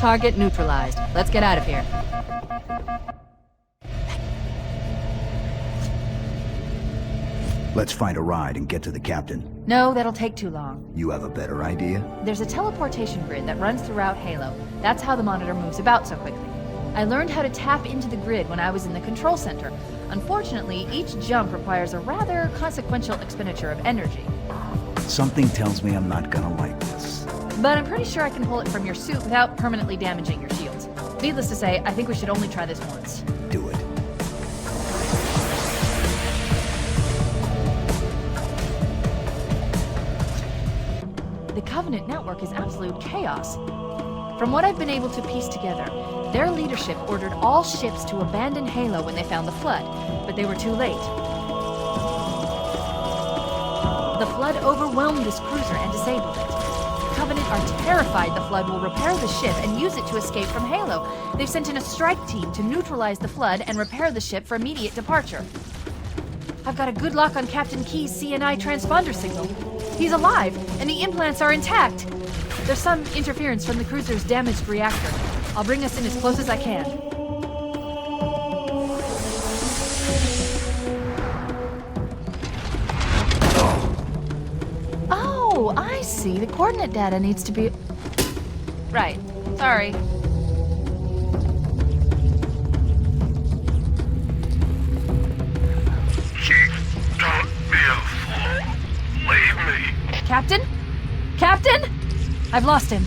Target neutralized. Let's get out of here. Let's find a ride and get to the captain. No, that'll take too long. You have a better idea? There's a teleportation grid that runs throughout Halo. That's how the monitor moves about so quickly. I learned how to tap into the grid when I was in the control center. Unfortunately, each jump requires a rather consequential expenditure of energy. Something tells me I'm not gonna like this. But I'm pretty sure I can pull it from your suit without permanently damaging your shields. Needless to say, I think we should only try this once. Do it. The Covenant network is absolute chaos. From what I've been able to piece together, their leadership ordered all ships to abandon Halo when they found the Flood, but they were too late. The Flood overwhelmed this cruiser and disabled it. The Covenant are terrified the Flood will repair the ship and use it to escape from Halo. They've sent in a strike team to neutralize the Flood and repair the ship for immediate departure. I've got a good lock on Captain Key's CNI transponder signal. He's alive, and the implants are intact. There's some interference from the cruiser's damaged reactor. I'll bring us in as close as I can. Oh, I see. The coordinate data needs to be... Right. Sorry. Don't be a fool. Leave me. Captain? Captain? I've lost him.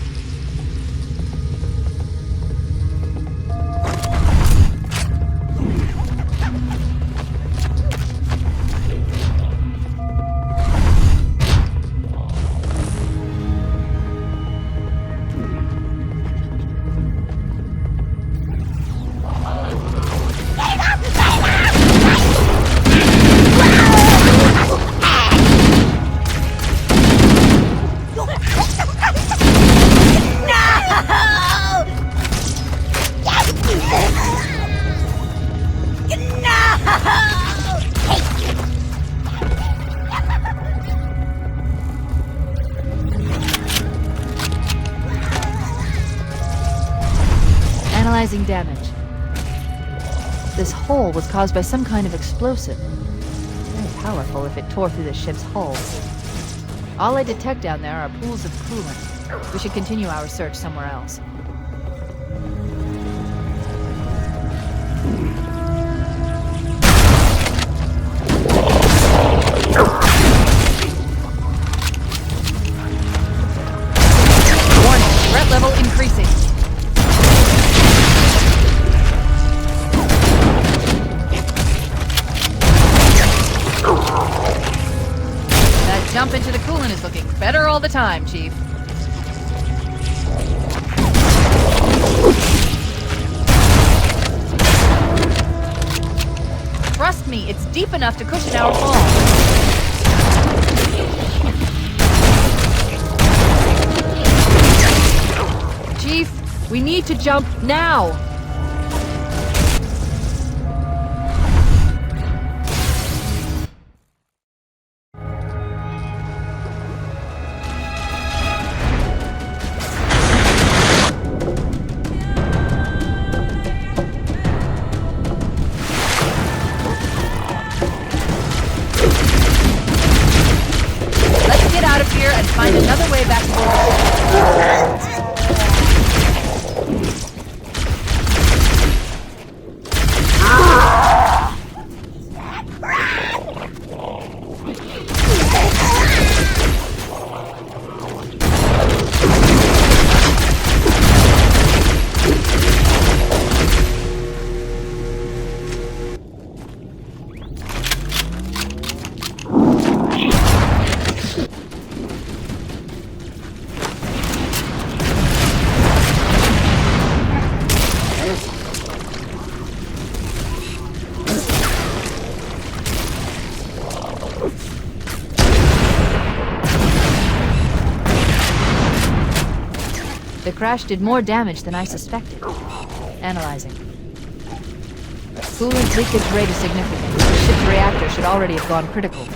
Analyzing damage. This hole was caused by some kind of explosive. Very powerful if it tore through the ship's hull. All I detect down there are pools of coolant. We should continue our search somewhere else. Warning, threat level increasing. That jump into the coolant is looking better all the time, Chief. Trust me, it's deep enough to cushion our fall. Chief, we need to jump now! Let's get out of here and find another way back to Bungie. The crash did more damage than I suspected. Analyzing. Coolant leakage rate is significant. The ship's reactor should already have gone critical.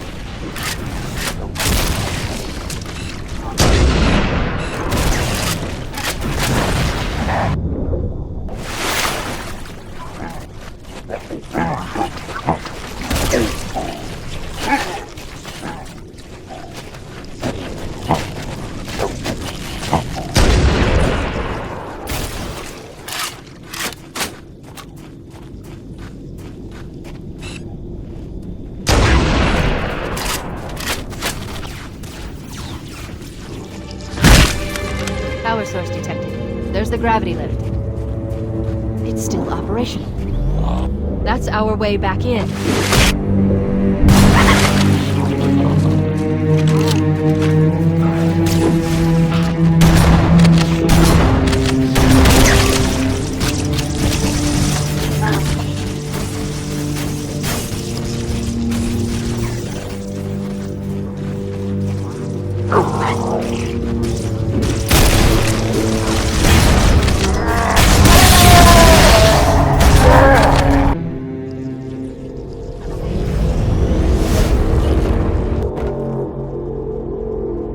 Power source detected. There's the gravity lift. It's still operational. That's our way back in.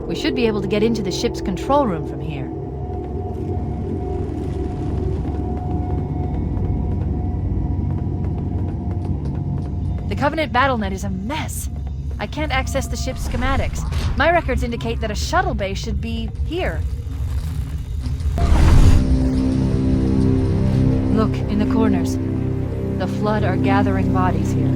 We should be able to get into the ship's control room from here. The Covenant BattleNet is a mess. I can't access the ship's schematics. My records indicate that a shuttle bay should be here. Look, in the corners. The Flood are gathering bodies here.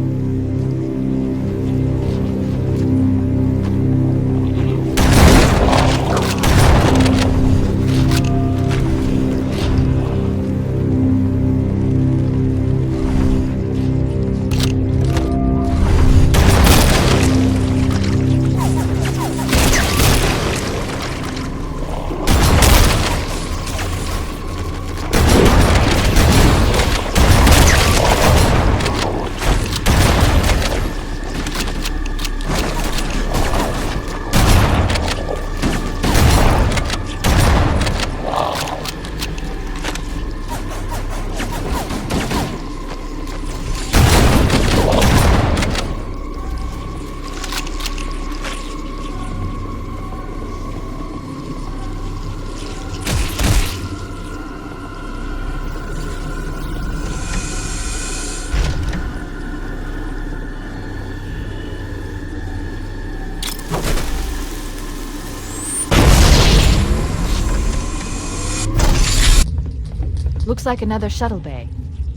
Looks like another shuttle bay.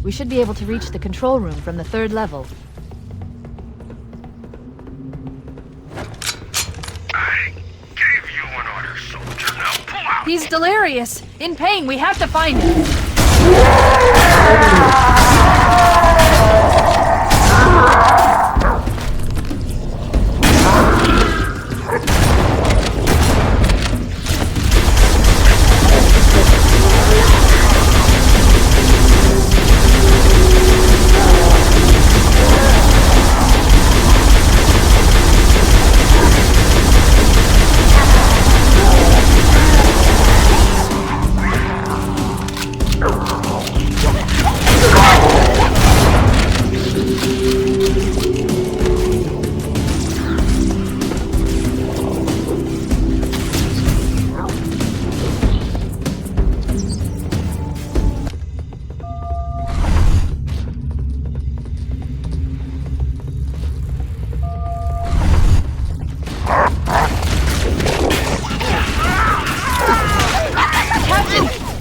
We should be able to reach the control room from the 3rd level. I gave you an order, soldier. Now pull out! He's delirious! In pain, we have to find him!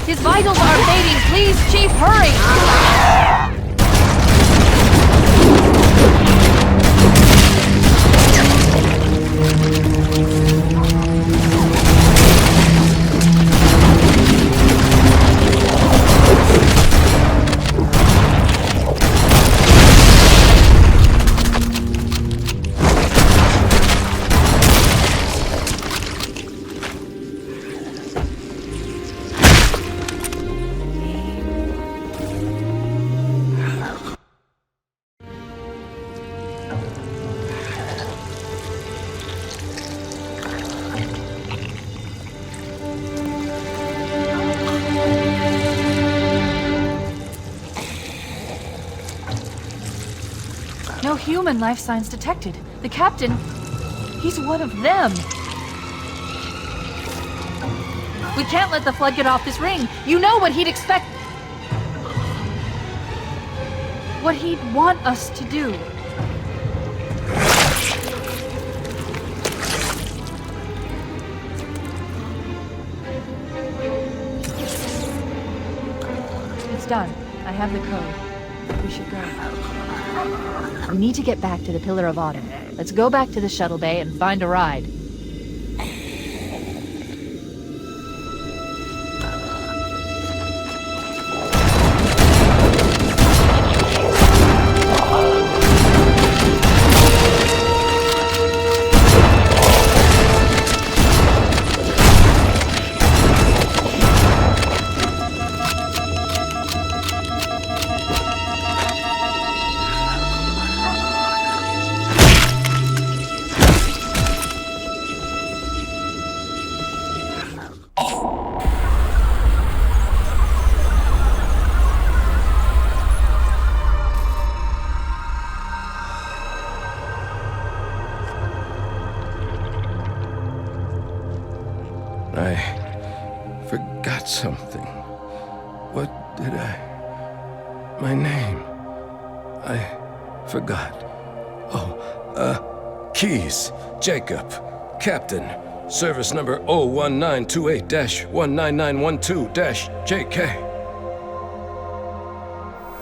His vitals are fading. Please, Chief, hurry! No human life signs detected. The captain, he's one of them. We can't let the Flood get off this ring. You know what he'd expect. what he'd want us to do. It's done. I have the code. We should go. We need to get back to the Pillar of Autumn. Let's go back to the shuttle bay and find a ride. I forgot something. What did I... My name. I forgot. Oh, keys. Jacob. Captain. Service number 01928-19912-JK.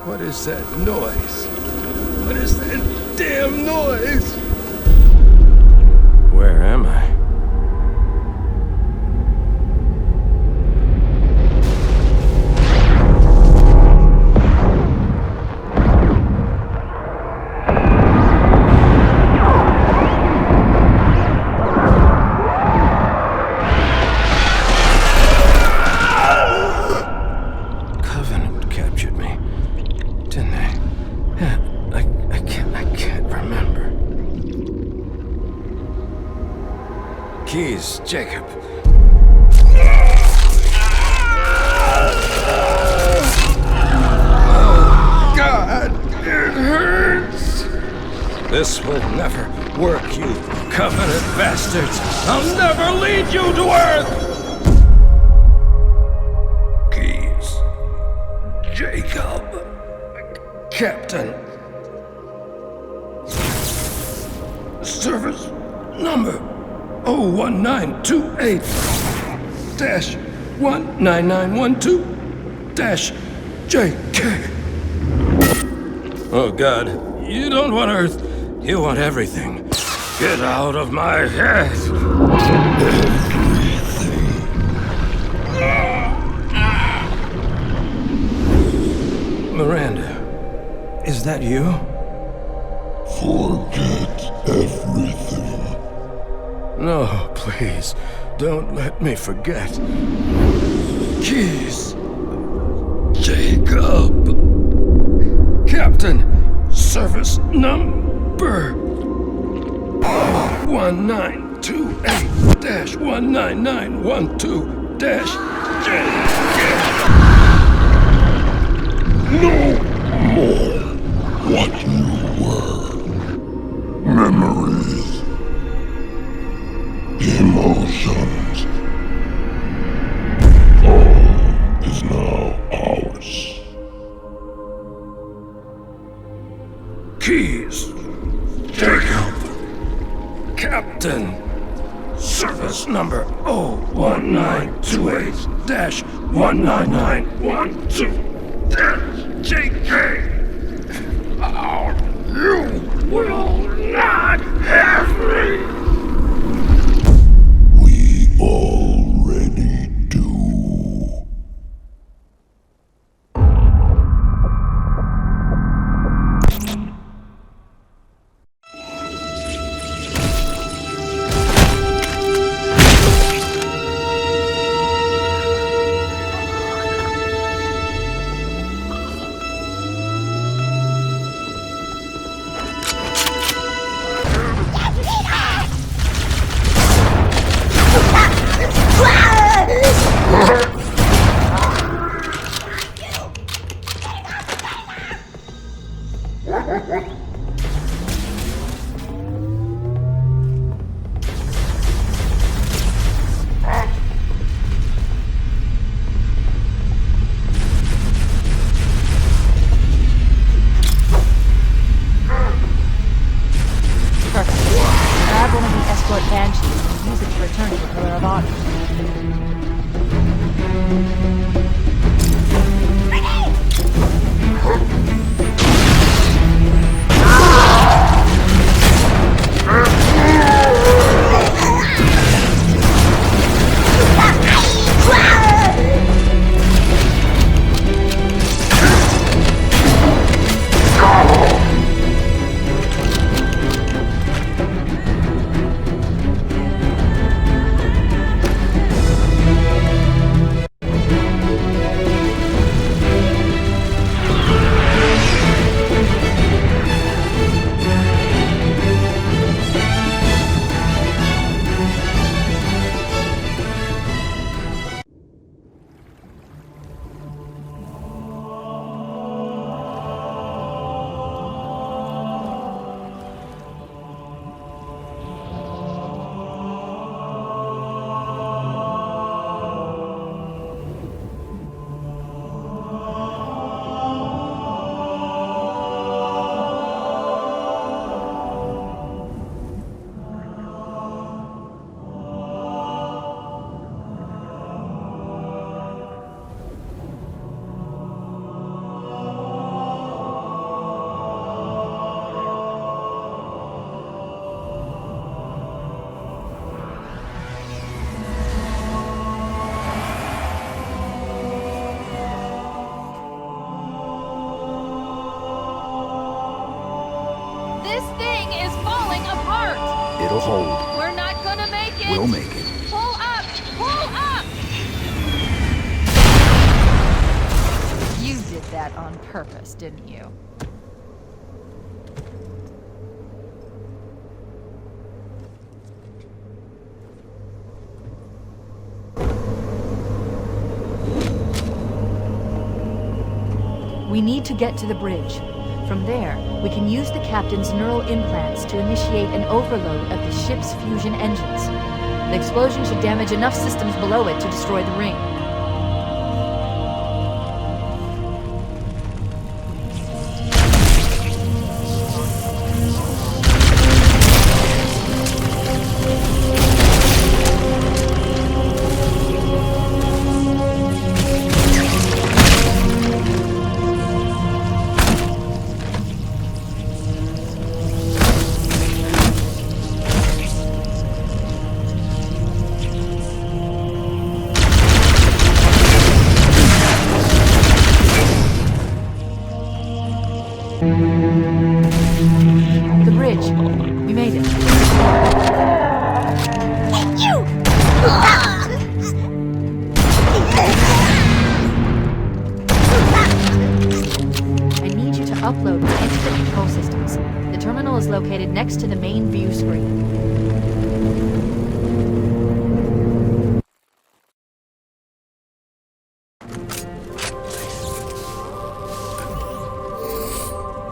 What is that noise? What is that damn noise? Where am I? Keys, Jacob. Oh, God, it hurts. This will never work, you Covenant bastards. I'll never lead you to Earth. Keys, Jacob. Captain. Service number 01928-19912-JK. Oh, God. You don't want Earth. You want everything. Get out of my head. Miranda, is that you? Forget everything. No, please, don't let me forget. Keys. Jacob. Captain, service number 1928-19912-JK. No more what you were. Memories. Emotions. All is now ours. Keys. Jacob. Captain. Service number 01928-19912-JK. You will not have me. Already do. This thing is falling apart! It'll hold. We're not gonna make it! We'll make it. Pull up! Pull up! You did that on purpose, didn't you? We need to get to the bridge. From there, we can use the captain's neural implants to initiate an overload of the ship's fusion engines. The explosion should damage enough systems below it to destroy the ring. The bridge. We made it. You! I need you to upload me into the control systems. The terminal is located next to the main view screen.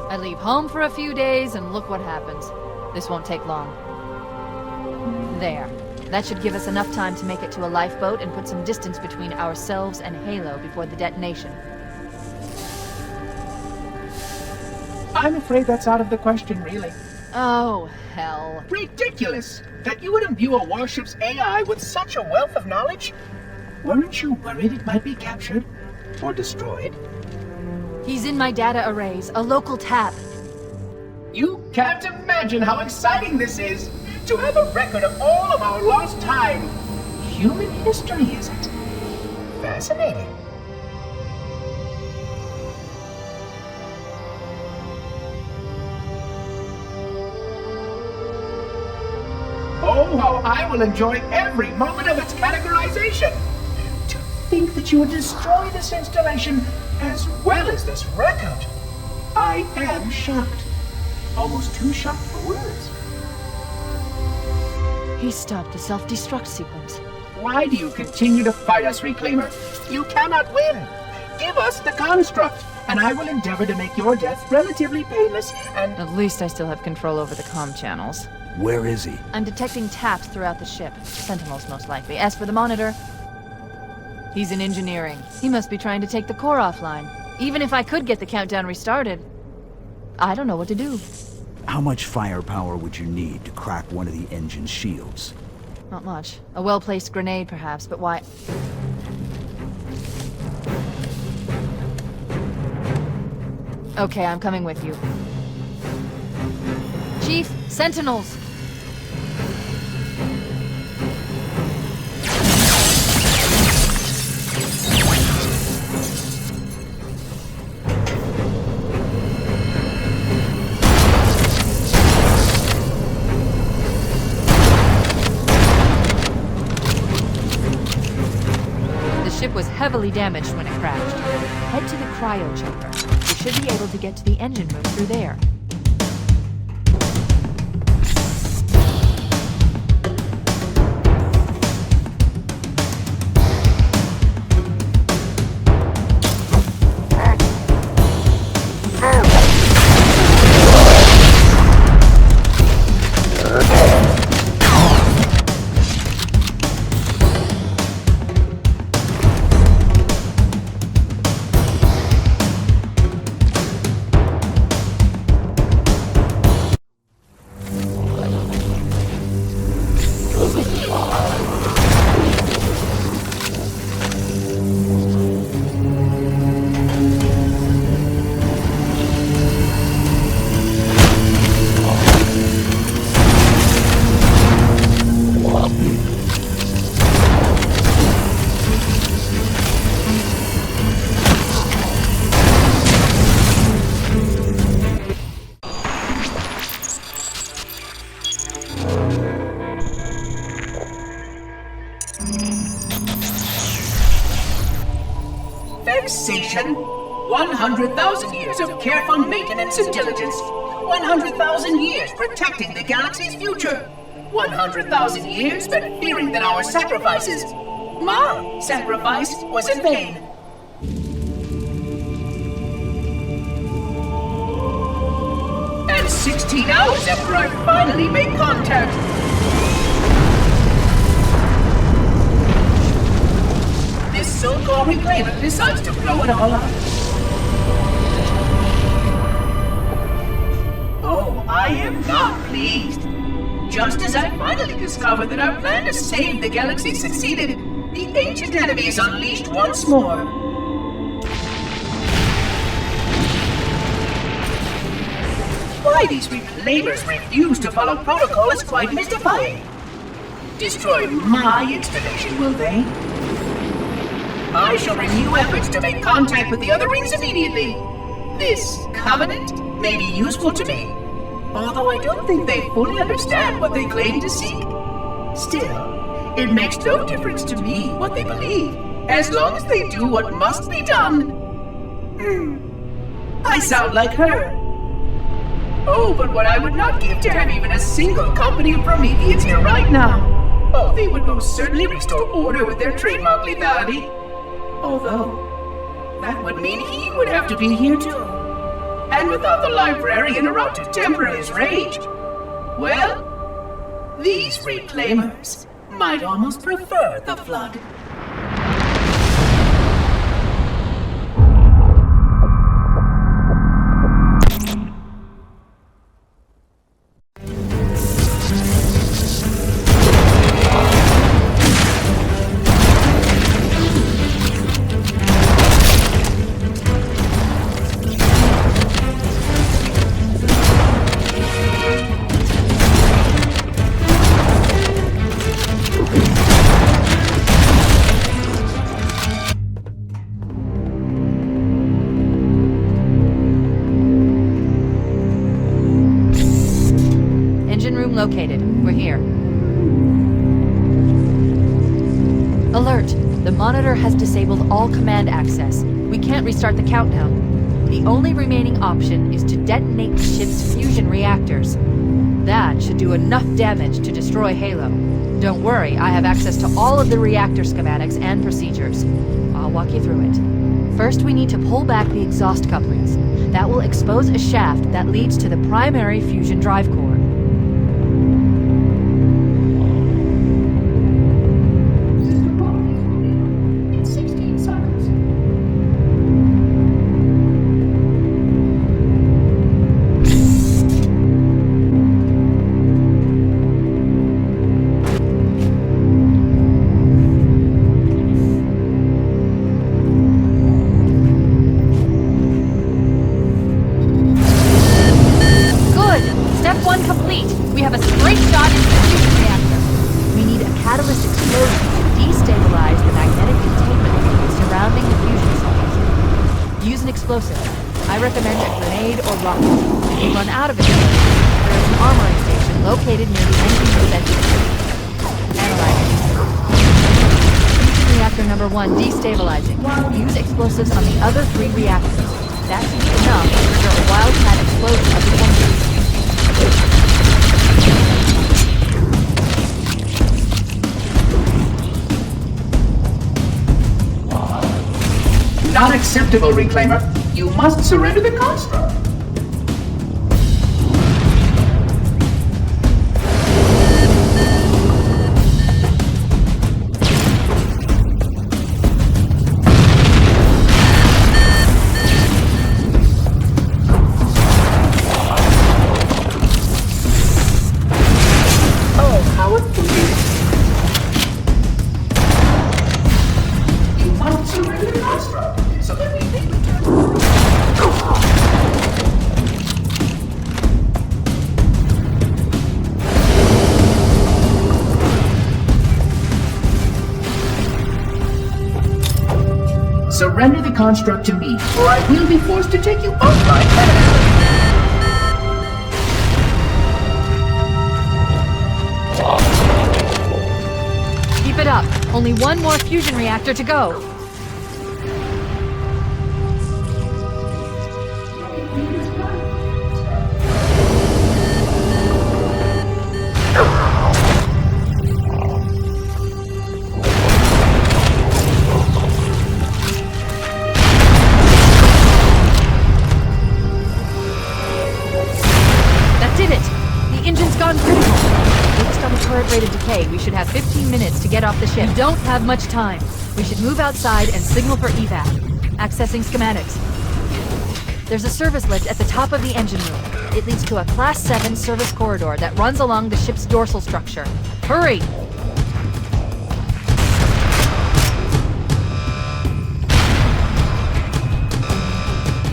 I leave home for a few days and look what happens. This won't take long. There. That should give us enough time to make it to a lifeboat and put some distance between ourselves and Halo before the detonation. I'm afraid that's out of the question, really. Oh, hell. Ridiculous! That you would imbue a warship's AI with such a wealth of knowledge? Weren't you worried it might be captured? Or destroyed? He's in my data arrays, a local tap. You can't imagine how exciting this is! To have a record of all of our lost time! Human history, is it? Fascinating. Oh, how I will enjoy every moment of its categorization! To think that you would destroy this installation as well as this record! I am shocked. Almost too shocked for words. He stopped the self-destruct sequence. Why do you continue to fight us, Reclaimer? You cannot win! Give us the construct, and I will endeavor to make your death relatively painless and... At least I still have control over the comm channels. Where is he? I'm detecting taps throughout the ship. Sentinels, most likely. As for the monitor, he's in engineering. He must be trying to take the core offline. Even if I could get the countdown restarted, I don't know what to do. How much firepower would you need to crack one of the engine's shields? Not much. A well-placed grenade, perhaps, but why... Okay, I'm coming with you. Chief, Sentinels! The ship was heavily damaged when it crashed. Head to the cryo chamber. We should be able to get to the engine room through there. 100,000 years of careful maintenance and diligence. 100,000 years protecting the galaxy's future. 100,000 years spent fearing that our sacrifices, my sacrifice, was in vain. And 16 hours after I finally made contact, this so-called reclaimer decides to blow it all up. Oh, I am not pleased. Just as I finally discovered that our plan to save the galaxy succeeded, the ancient enemy is unleashed once more. Why these reclaimers refuse to follow protocol is quite mystifying. Destroy my installation, will they? I shall renew efforts to make contact with the other rings immediately. This covenant may be useful to me, although I don't think they fully understand what they claim to seek. Still, it makes no difference to me what they believe, as long as they do what must be done. I sound like her. Oh, but what I would not give to have even a single company of Prometheans here right now. Oh, they would most certainly restore order with their trademark lethality. Although, that would mean he would have to be here too. And without the librarian around to temper his rage, well, these reclaimers might almost prefer the Flood. Located. We're here. Alert! The monitor has disabled all command access. We can't restart the countdown. The only remaining option is to detonate the ship's fusion reactors. That should do enough damage to destroy Halo. Don't worry, I have access to all of the reactor schematics and procedures. I'll walk you through it. First, we need to pull back the exhaust couplings. That will expose a shaft that leads to the primary fusion drive core. I recommend a grenade or rocket. If you run out of it, there is an armoring station located near the engine vent. Analyzing. Fusion reactor number 1 destabilizing. Use explosives on the other 3 reactors. That should be enough to trigger a wildcat explosion of the engine. Not acceptable, Reclaimer. You must surrender the construct. Oh, how inconvenient. You must surrender the construct. So let me think. Surrender the construct to me, or I will be forced to take you offline permanently. Keep it up. Only one more fusion reactor to go. rate of decay, we should have 15 minutes to get off the ship. We don't have much time. We should move outside and signal for evac. Accessing schematics. There's a service lift at the top of the engine room. It leads to a Class 7 service corridor that runs along the ship's dorsal structure. Hurry!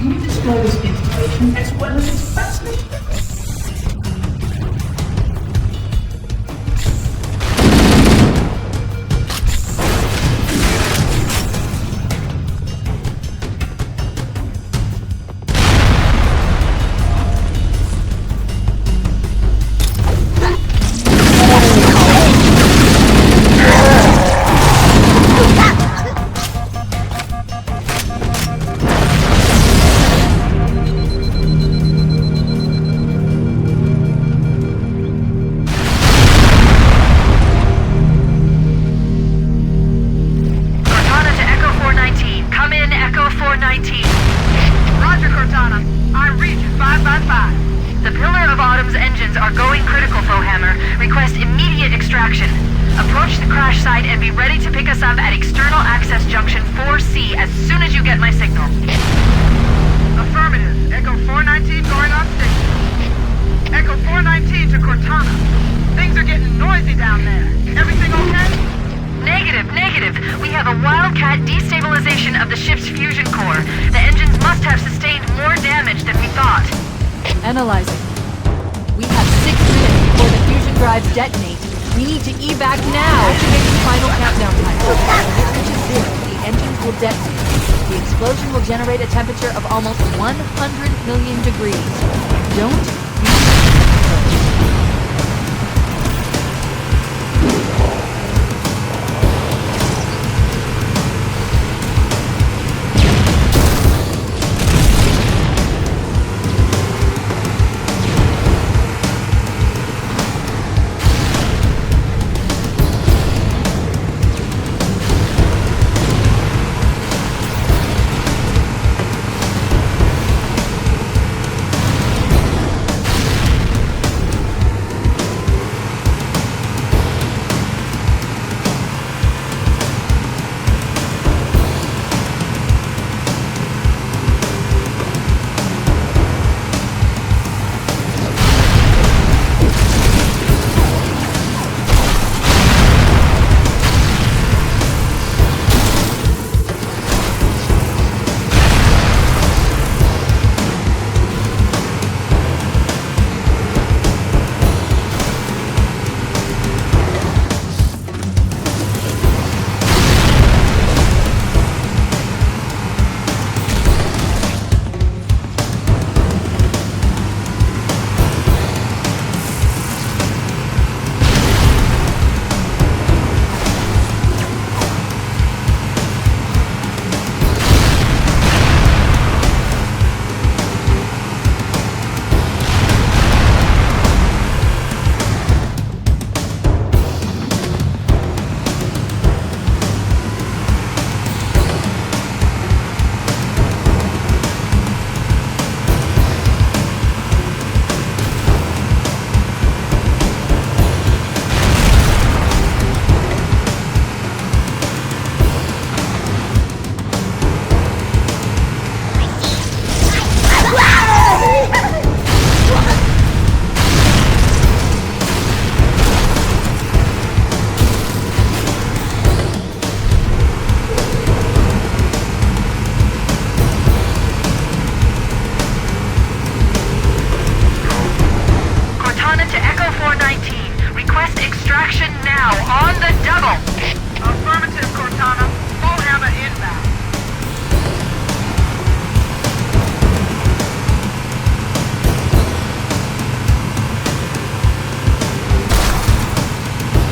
You disclose information as well as its translation. Analyzing. We have 6 minutes before the fusion drives detonate. We need to evac now! Activating final countdown timer. When it reaches 0, the engines will detonate. The explosion will generate a temperature of almost 100 million degrees. Don't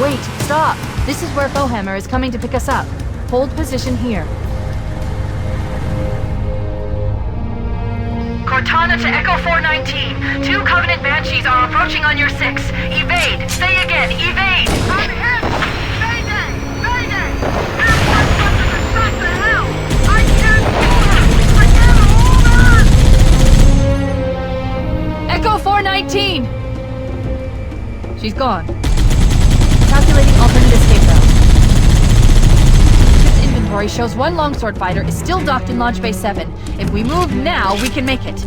Wait, stop! This is where Fohammer is coming to pick us up. Hold position here. Cortana to Echo 419. 2 Covenant Banshees are approaching on your 6. Evade! Say again, evade! I'm hit! Mayday! Mayday! There's one something to shut the hell! I can't hold her! I can't hold her! Echo 419! She's gone. Calculating alternate escape route. Ship's inventory shows one longsword fighter is still docked in Launch Bay 7. If we move now, we can make it.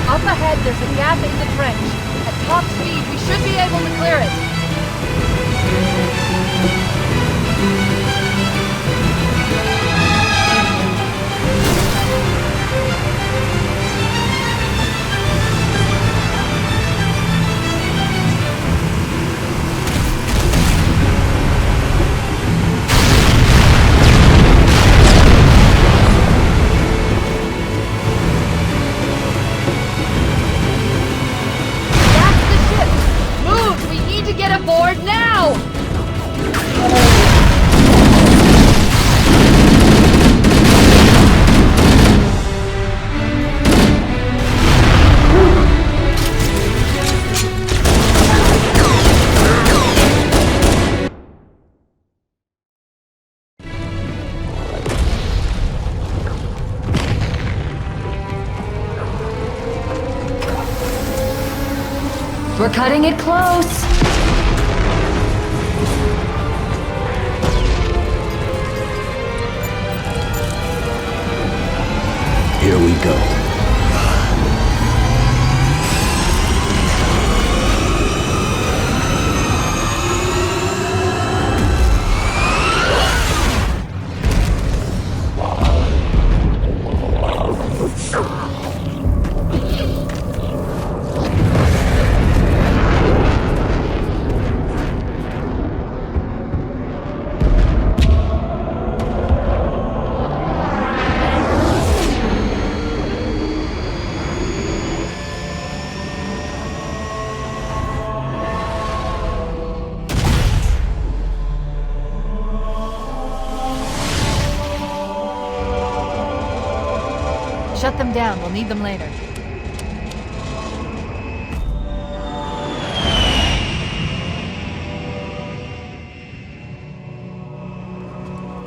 Up ahead, there's a gap in the trench. At top speed, we should be able to clear it. Get aboard now! We're cutting it close. Here we go. Shut them down. We'll need them later.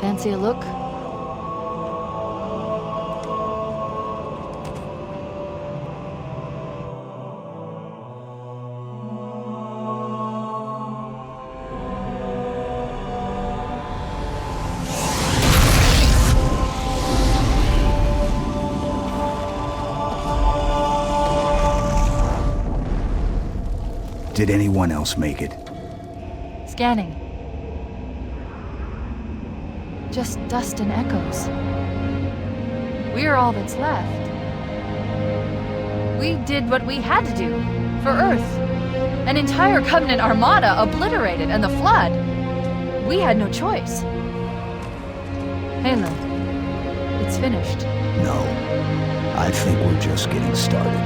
Fancy a look? Did anyone else make it? Scanning. Just dust and echoes. We're all that's left. We did what we had to do for Earth. An entire Covenant armada obliterated, and the Flood. We had no choice. Halo, it's finished. No. I think we're just getting started.